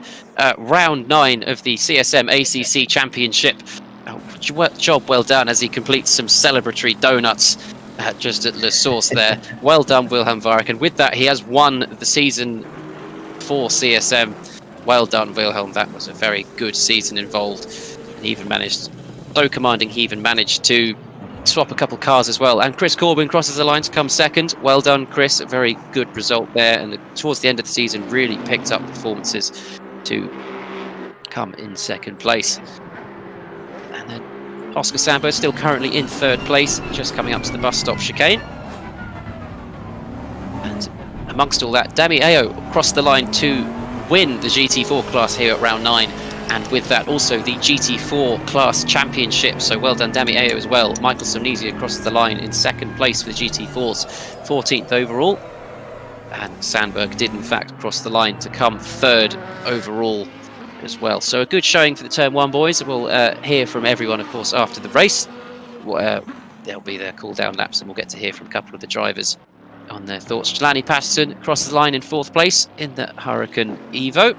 round 9 of the CSM ACC Championship. Job well done as he completes some celebratory donuts just at the source there. Well done, Wilhelm Weyrich. And with that, he has won the season for CSM. Well done, Wilhelm. That was a very good season involved. And he even managed, so commanding, he even managed to swap a couple cars as well. And Chris Corbin crosses the line to come second. Well done, Chris. A very good result there. And towards the end of the season, really picked up performances to come in second place. And then Oscar Sandberg still currently in 3rd place, just coming up to the bus stop chicane. And amongst all that, Dami Ayo crossed the line to win the GT4 class here at round 9. And with that, also the GT4 class championship. So well done, Dami Ayo, as well. Michael Somnesi crosses the line in 2nd place for the GT4s, 14th overall. And Sandberg did, in fact, cross the line to come 3rd overall as well. So a good showing for the Turn 1 boys. We'll hear from everyone, of course, after the race. There'll be their cool-down laps, and we'll get to hear from a couple of the drivers on their thoughts. Jelani Patterson crosses the line in 4th place in the Hurricane Evo.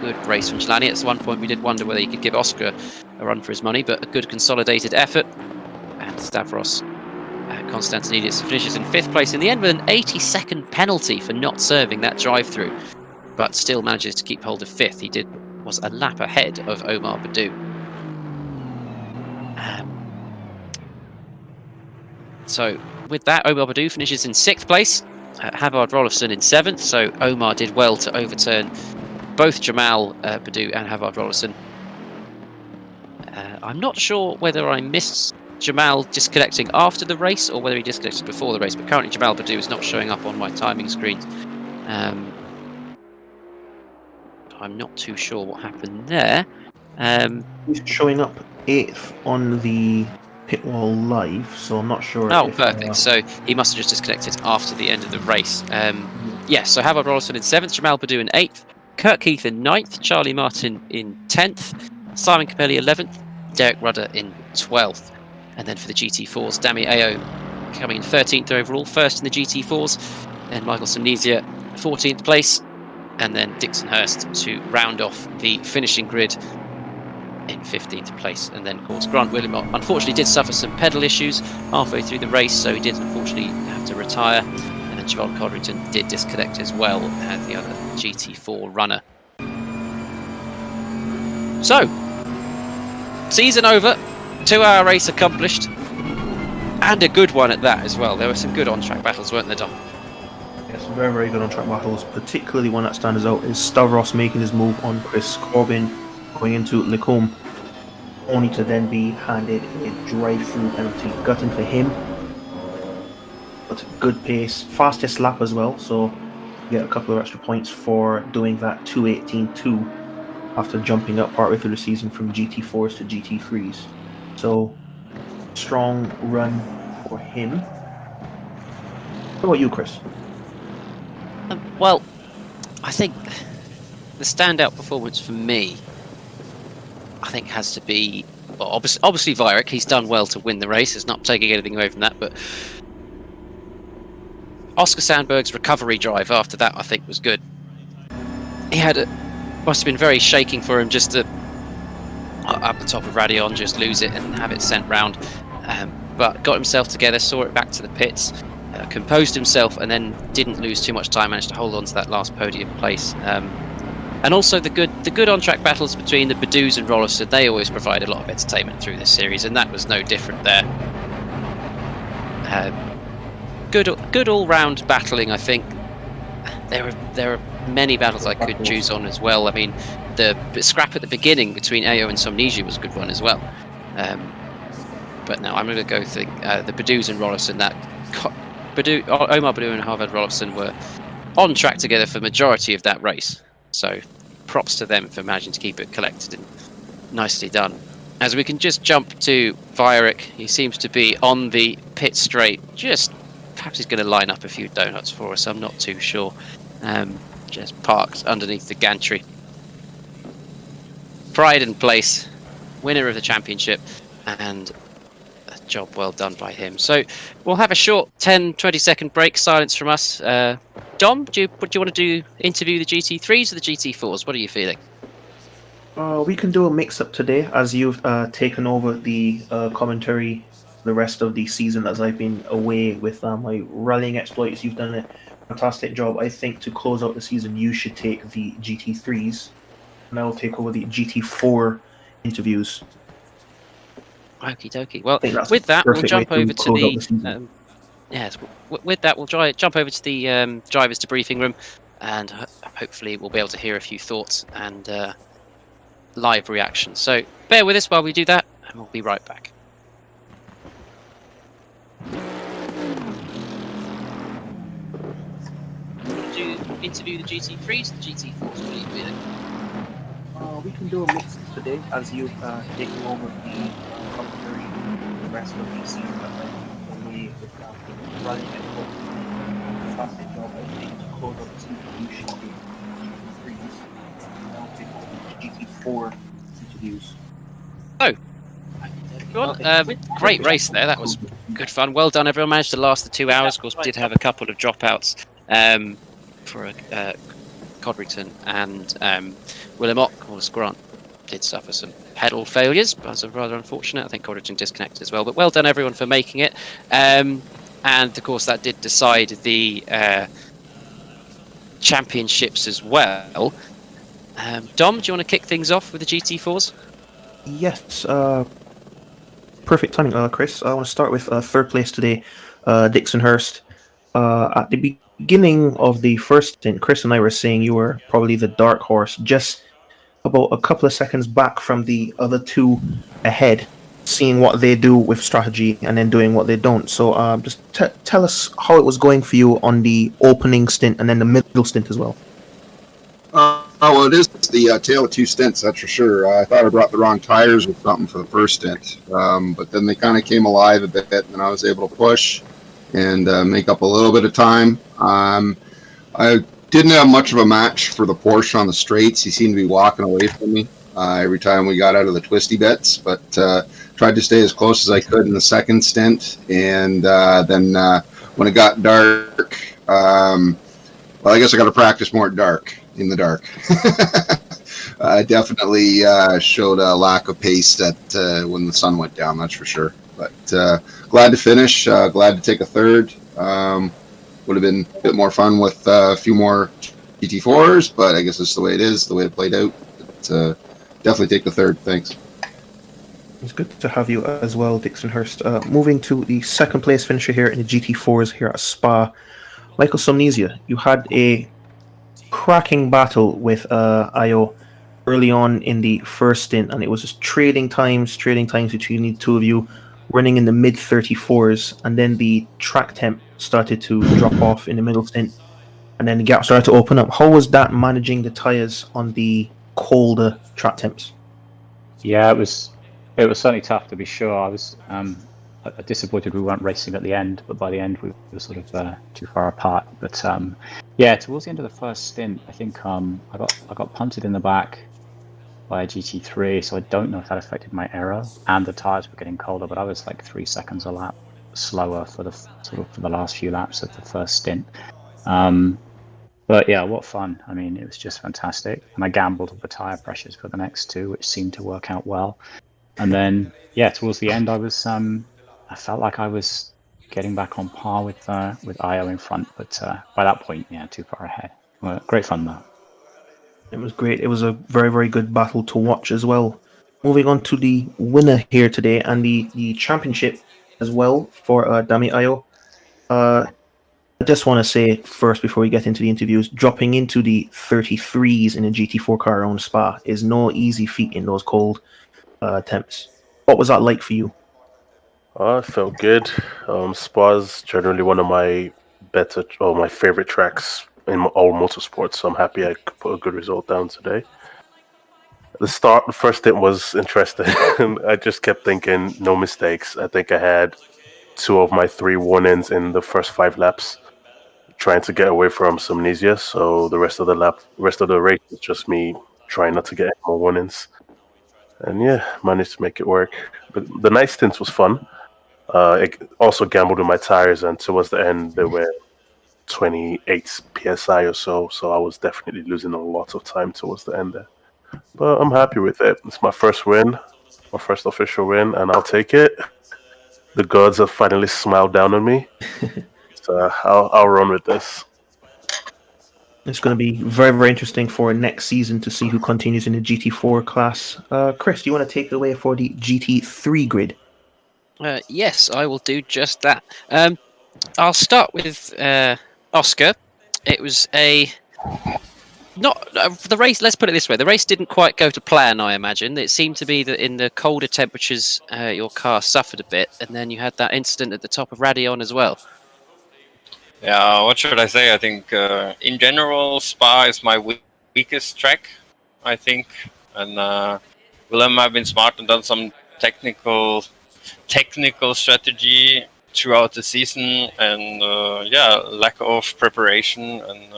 Good race from Jelani. At one point we did wonder whether he could give Oscar a run for his money, but a good consolidated effort. And Stavros Konstantinidis finishes in 5th place in the end with an 80-second penalty for not serving that drive-through, but still manages to keep hold of 5th. He was a lap ahead of Omar Badu. So with that, Omar Badu finishes in 6th place. Havard Rolfsson in 7th, so Omar did well to overturn both Jamal Badu and Havard Rolfsson. I'm not sure whether I missed Jamal disconnecting after the race or whether he disconnected before the race, but currently Jamal Badu is not showing up on my timing screen. I'm not too sure what happened there. He's showing up 8th on the pit wall live, so I'm not sure. Oh, perfect. So he must have just disconnected after the end of the race. Yes, so Havard Rolfsson in 7th, Jamal Badu in 8th, Kurt Keith in 9th, Charlie Martin in 10th, Simon Capelli 11th, Derek Rudder in 12th. And then for the GT4s, Dami Ayo coming in 13th overall, 1st in the GT4s, and Michael Somnesia 14th place, and then Dixon Hurst to round off the finishing grid in 15th place. And then, of course, Grant Willimot unfortunately did suffer some pedal issues halfway through the race, so he did unfortunately have to retire. And then Javon Codrington did disconnect as well as the other GT4 runner. So, season over, 2-hour race accomplished, and a good one at that as well. There were some good on-track battles, weren't there, Dom? Yes, very, very good on-track battles. Particularly one that stands out is Stavros making his move on Chris Corbin going into Lecombe, only to then be handed a drive-through penalty. Gutting for him, but good pace, fastest lap as well, so get a couple of extra points for doing that 2:18.2 after jumping up partway through the season from GT4s to GT3s. So, strong run for him. What about you, Chris? Well, I think the standout performance for me, I think, has to be, well, obviously Vierik. He's done well to win the race. It's not taking anything away from that, but Oscar Sandberg's recovery drive after that, I think, was good. He must have been very shaking for him just to, up the top of Reardon, just lose it and have it sent round. But got himself together, saw it back to the pits, composed himself, and then didn't lose too much time, managed to hold on to that last podium place. And also the good on-track battles between the Badus and Rolfsson, they always provide a lot of entertainment through this series, and that was no different there. Good all-round battling, I think. There are many battles I could choose on as well. I mean, the scrap at the beginning between Ayo and Somnesia was a good one as well. But now I'm going to go with the Badus and Rolfsson. Omar Badu and Havard Rolfsson were on track together for the majority of that race. So props to them for managing to keep it collected and nicely done. As we can just jump to Vierik, he seems to be on the pit straight. Perhaps he's going to line up a few donuts for us, I'm not too sure. Just parked underneath the gantry. Pride in place, winner of the championship, and a job well done by him. So we'll have a short 10-20 second break, silence from us. Dom, do you want to interview the GT3s or the GT4s? What are you feeling? We can do a mix-up today, as you've taken over the commentary the rest of the season as I've been away with my rallying exploits. You've done a fantastic job. I think to close out the season, you should take the GT3s, and I will take over the GT4 interviews. Okie dokie. Well, with that, we'll jump over to the yes. With that, we'll jump over to the drivers' debriefing room, and hopefully we'll be able to hear a few thoughts and live reactions. So bear with us while we do that. and we'll be right back. Do you interview the GT3s, the GT4s? What are you feeling? We can do a mix today as you've taken over the commentary for the rest of the season. We running it fantastic job. I think to close up the interview should be GT3s. Now take over the GT4 interviews. Oh, great race there. That was good fun. Well done, everyone. Managed to last the 2 hours. Of course, we did have a couple of dropouts for Codrington and Willamette. Of course, Grant did suffer some pedal failures, but was rather unfortunate. I think Codrington disconnected as well. But well done, everyone, for making it. And of course, that did decide the championships as well. Dom, do you want to kick things off with the GT4s? Yes, perfect timing, Chris. I want to start with third place today, Dixonhurst. At the beginning of the first stint, Chris and I were saying you were probably the dark horse, just about a couple of seconds back from the other two ahead, seeing what they do with strategy and then doing what they don't. So just tell us how it was going for you on the opening stint and then the middle stint as well. Well, it is the tale of two stints, that's for sure. I thought I brought the wrong tires or something for the first stint, but then they kind of came alive a bit, and I was able to push and make up a little bit of time. I didn't have much of a match for the Porsche on the straights. He seemed to be walking away from me every time we got out of the twisty bits, but tried to stay as close as I could in the second stint. And then when it got dark, well, I guess I got to practice more in the dark. I definitely showed a lack of pace when the sun went down, that's for sure. But glad to finish, glad to take a third. Would have been a bit more fun with a few more GT4s, but I guess that's the way it is, the way it played out. But, definitely take the third. Thanks. It's good to have you as well, Dixonhurst. Moving to the second place finisher here in the GT4s here at Spa, Michael Somnesia. You had a cracking battle with Io early on in the first stint, and it was just trading times between the two of you, running in the mid 34s, and then the track temp started to drop off in the middle stint, and then the gap started to open up. How was that managing the tyres on the colder track temps? Yeah, it was certainly tough, to be sure. I was disappointed we weren't racing at the end, but by the end we were sort of too far apart. But yeah, towards the end of the first stint, I think I got punted in the back by a GT3, so I don't know if that affected my aero, and the tyres were getting colder, but I was like 3 seconds a lap slower for the last few laps of the first stint. But yeah, what fun. I mean, it was just fantastic. And I gambled with the tyre pressures for the next two, which seemed to work out well. And then, yeah, towards the end, I felt like I was getting back on par with Io in front, but by that point, yeah, too far ahead. Well, great fun though. It was great. It was a very, very good battle to watch as well. Moving on to the winner here today and the championship as well for Dami Io. I just want to say first, before we get into the interviews, dropping into the 33s in a GT4 car around Spa is no easy feat in those cold temps. What was that like for you? It felt good. Spa's generally one of my my favorite tracks in all motorsports, so I'm happy I could put a good result down today. The first stint was interesting. I just kept thinking, no mistakes. I think I had 2 of my 3 warnings in the first 5 laps, trying to get away from Somnesia. So the rest of the race was just me trying not to get any more warnings. And yeah, managed to make it work. But the night stints was fun. I also gambled with my tires, and towards the end they were 28 psi or so. So I was definitely losing a lot of time towards the end there. But I'm happy with it. It's my first win, my first official win, and I'll take it. The gods have finally smiled down on me. So I'll run with this. It's going to be very, very interesting for next season to see who continues in the GT4 class. Chris, do you want to take it away for the GT3 grid? Yes, I will do just that. I'll start with Oscar. It was a not the race. Let's put it this way: the race didn't quite go to plan. I imagine it seemed to be that in the colder temperatures, your car suffered a bit, and then you had that incident at the top of Reardon as well. Yeah, what should I say? I think in general, Spa is my weakest track, I think. And Willem have been smart and done some technical strategy throughout the season, and lack of preparation and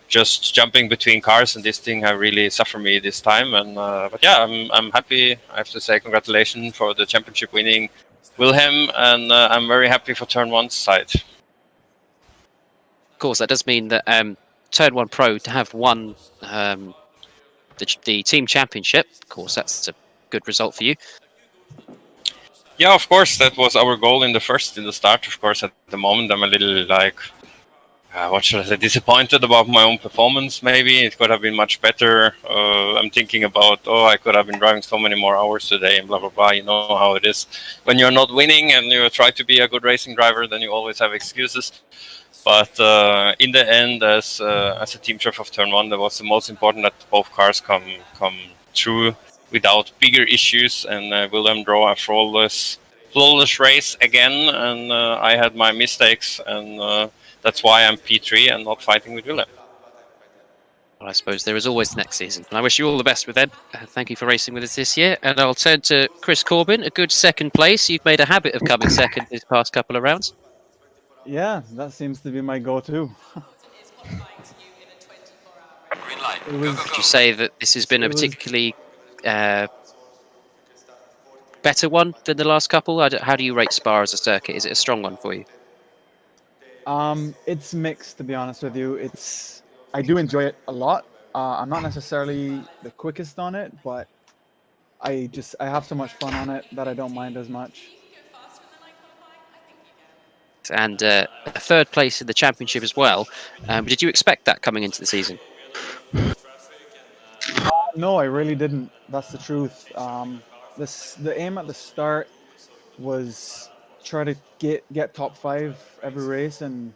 just jumping between cars and this thing have really suffered me this time. And but yeah, I'm happy. I have to say congratulations for the championship winning Wilhelm, and I'm very happy for Turn 1's side. Of course, that does mean that Turn 1 Pro to have won the team championship. Of course, that's a good result for you. Yeah, of course, that was our goal in the start. Of course, at the moment, I'm a little like, what should I say, disappointed about my own performance. Maybe it could have been much better. I'm thinking about, I could have been driving so many more hours today and blah, blah, blah. You know how it is. When you're not winning and you try to be a good racing driver, then you always have excuses. But in the end, as a team chef of Turn 1, that was the most important that both cars come through without bigger issues, and Willem draw a flawless race again. And I had my mistakes, and that's why I'm P3 and not fighting with Willem. Well, I suppose there is always next season. And I wish you all the best with Ed. Thank you for racing with us this year. And I'll turn to Chris Corbin, a good second place. You've made a habit of coming second these past couple of rounds. Yeah, that seems to be my go-to. Green light. It was- Would you say that this has been a particularly better one than the last couple? How do you rate Spa as a circuit? Is it a strong one for you? It's mixed, to be honest with you. I do enjoy it a lot. I'm not necessarily the quickest on it, but I have so much fun on it that I don't mind as much. And a third place in the championship as well. Did you expect that coming into the season? No, I really didn't. That's the truth. The aim at the start was try to get top 5 every race and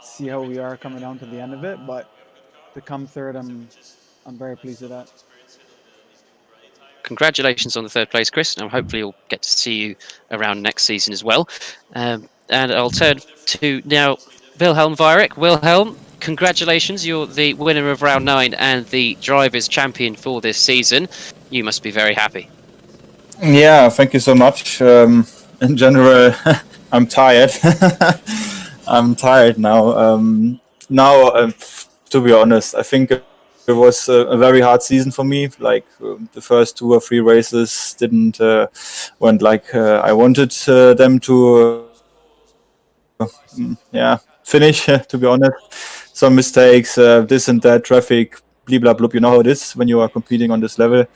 see how we are coming down to the end of it. But to come third, I'm very pleased with that. Congratulations on the third place, Chris. And hopefully we'll get to see you around next season as well. And I'll turn to now Wilhelm Weirich. Wilhelm, congratulations. You're the winner of round 9 and the drivers' champion for this season. You must be very happy. Yeah, thank you so much. In general, I'm tired. I'm tired now. To be honest, I think it was a very hard season for me. Like the first 2 or 3 races didn't went like I wanted them to. Finish. To be honest, some mistakes, this and that, traffic, blah blah blah. You know how it is when you are competing on this level.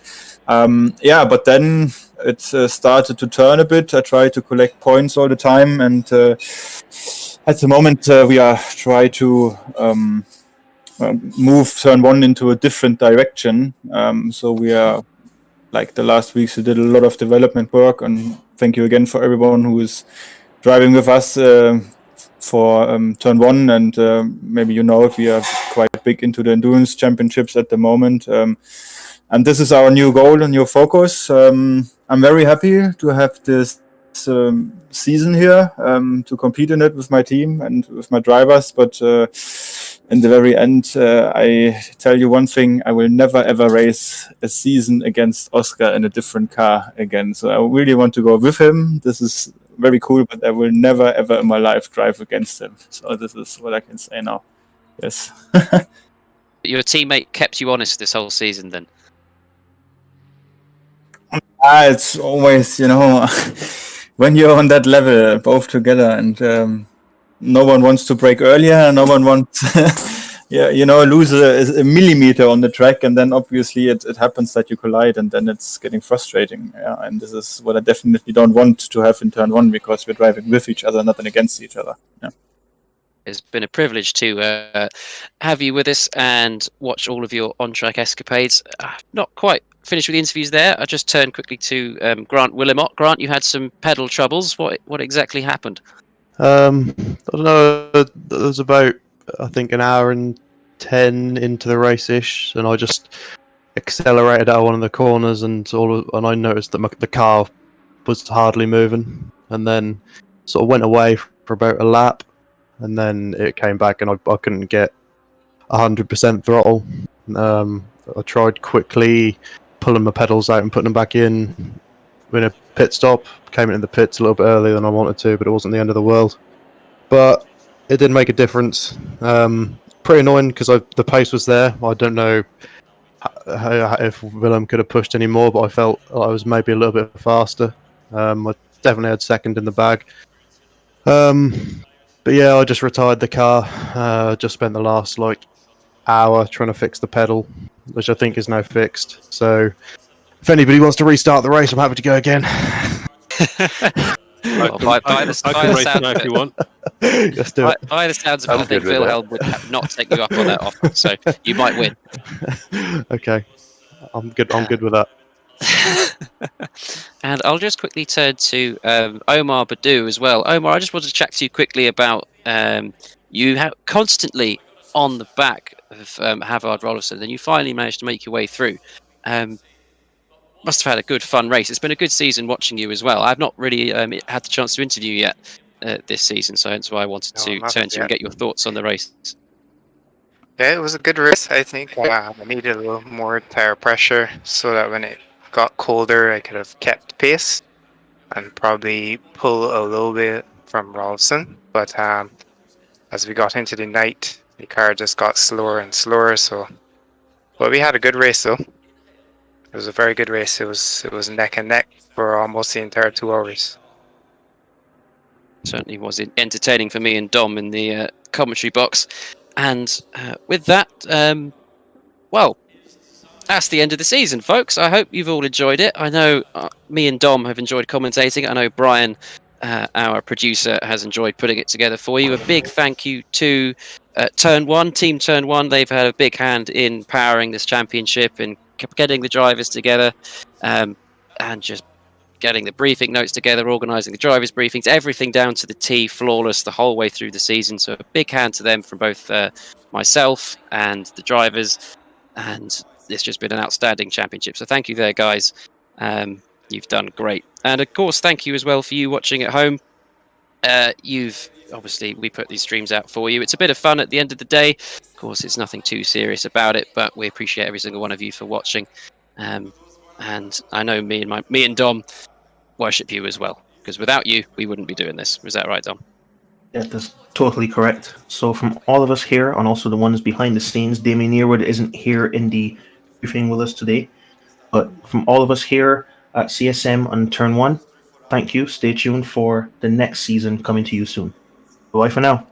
But then it started to turn a bit. I tried to collect points all the time, and at the moment we are trying to move Turn 1 into a different direction. So we are, like the last weeks, we did a lot of development work, and thank you again for everyone who is driving with us for Turn 1, and maybe you know we are quite big into the endurance championships at the moment, and this is our new goal and new focus. I'm very happy to have this season here, to compete in it with my team and with my drivers, but in the very end, I tell you one thing: I will never ever race a season against Oscar in a different car again. So I really want to go with him. This is very cool, but I will never ever in my life drive against him. So this is what I can say now. Yes. Your teammate kept you honest this whole season then? It's always, when you're on that level, both together, and no one wants to break earlier, no one wants lose a millimeter on the track, and then obviously it happens that you collide, and then it's getting frustrating. And this is what I definitely don't want to have in Turn 1, because we're driving with each other, not against each other. Yeah. It's been a privilege to have you with us and watch all of your on-track escapades. Not quite finished with the interviews there. I just turned quickly to Grant Willimot. Grant, you had some pedal troubles. What exactly happened? I don't know. There was about, I think, an hour and 10 into the race-ish, and I just accelerated out of one of the corners, and I noticed that the car was hardly moving, and then sort of went away for about a lap, and then it came back, and I couldn't get 100% throttle. I tried quickly pulling my pedals out and putting them back in a pit stop. Came into the pits a little bit earlier than I wanted to, but it wasn't the end of the world. But it did make a difference. Pretty annoying because the pace was there. I don't know if Willem could have pushed any more, but I felt I was maybe a little bit faster. I definitely had second in the bag. But yeah, I just retired the car. Just spent the last hour trying to fix the pedal, which I think is now fixed. So if anybody wants to restart the race, I'm happy to go again. By the race sound now of if you want. Let's do it. By the sounds of it, I'm I think good with Wilhelm would not take you up on that offer, so you might win. Okay, I'm good. I'm good with that. And I'll just quickly turn to Omar Badu as well. Omar, I just wanted to chat to you quickly about you constantly on the back of Havard Rollerson, and you finally managed to make your way through. Must have had a good, fun race. It's been a good season watching you as well. I've not really had the chance to interview you yet this season, so that's why I wanted to turn to you and get your thoughts on the race. Yeah, it was a good race, I think. I needed a little more tire pressure so that when it got colder, I could have kept pace and probably pull a little bit from Rolfson. But as we got into the night, the car just got slower and slower. But we had a good race, though. It was a very good race. It was neck and neck for almost the entire 2 hours. Certainly was entertaining for me and Dom in the commentary box. And with that, well, that's the end of the season, folks. I hope you've all enjoyed it. I know me and Dom have enjoyed commentating. I know Brian, our producer, has enjoyed putting it together for you. A big thank you to Turn 1, Team Turn 1. They've had a big hand in powering this championship and getting the drivers together and just getting the briefing notes together, organising the drivers' briefings, everything down to the T, flawless the whole way through the season. So a big hand to them from both myself and the drivers. And it's just been an outstanding championship. So thank you there, guys. You've done great. And of course, thank you as well for you watching at home. We put these streams out for you. It's a bit of fun at the end of the day. Of course, it's nothing too serious about it, but we appreciate every single one of you for watching. And I know me and Dom worship you as well, because without you, we wouldn't be doing this. Is that right, Dom? Yeah, that's totally correct. So from all of us here, and also the ones behind the scenes, Damien Earwood isn't here in the briefing with us today, but from all of us here at CSM on Turn 1, thank you. Stay tuned for the next season coming to you soon. Bye for now.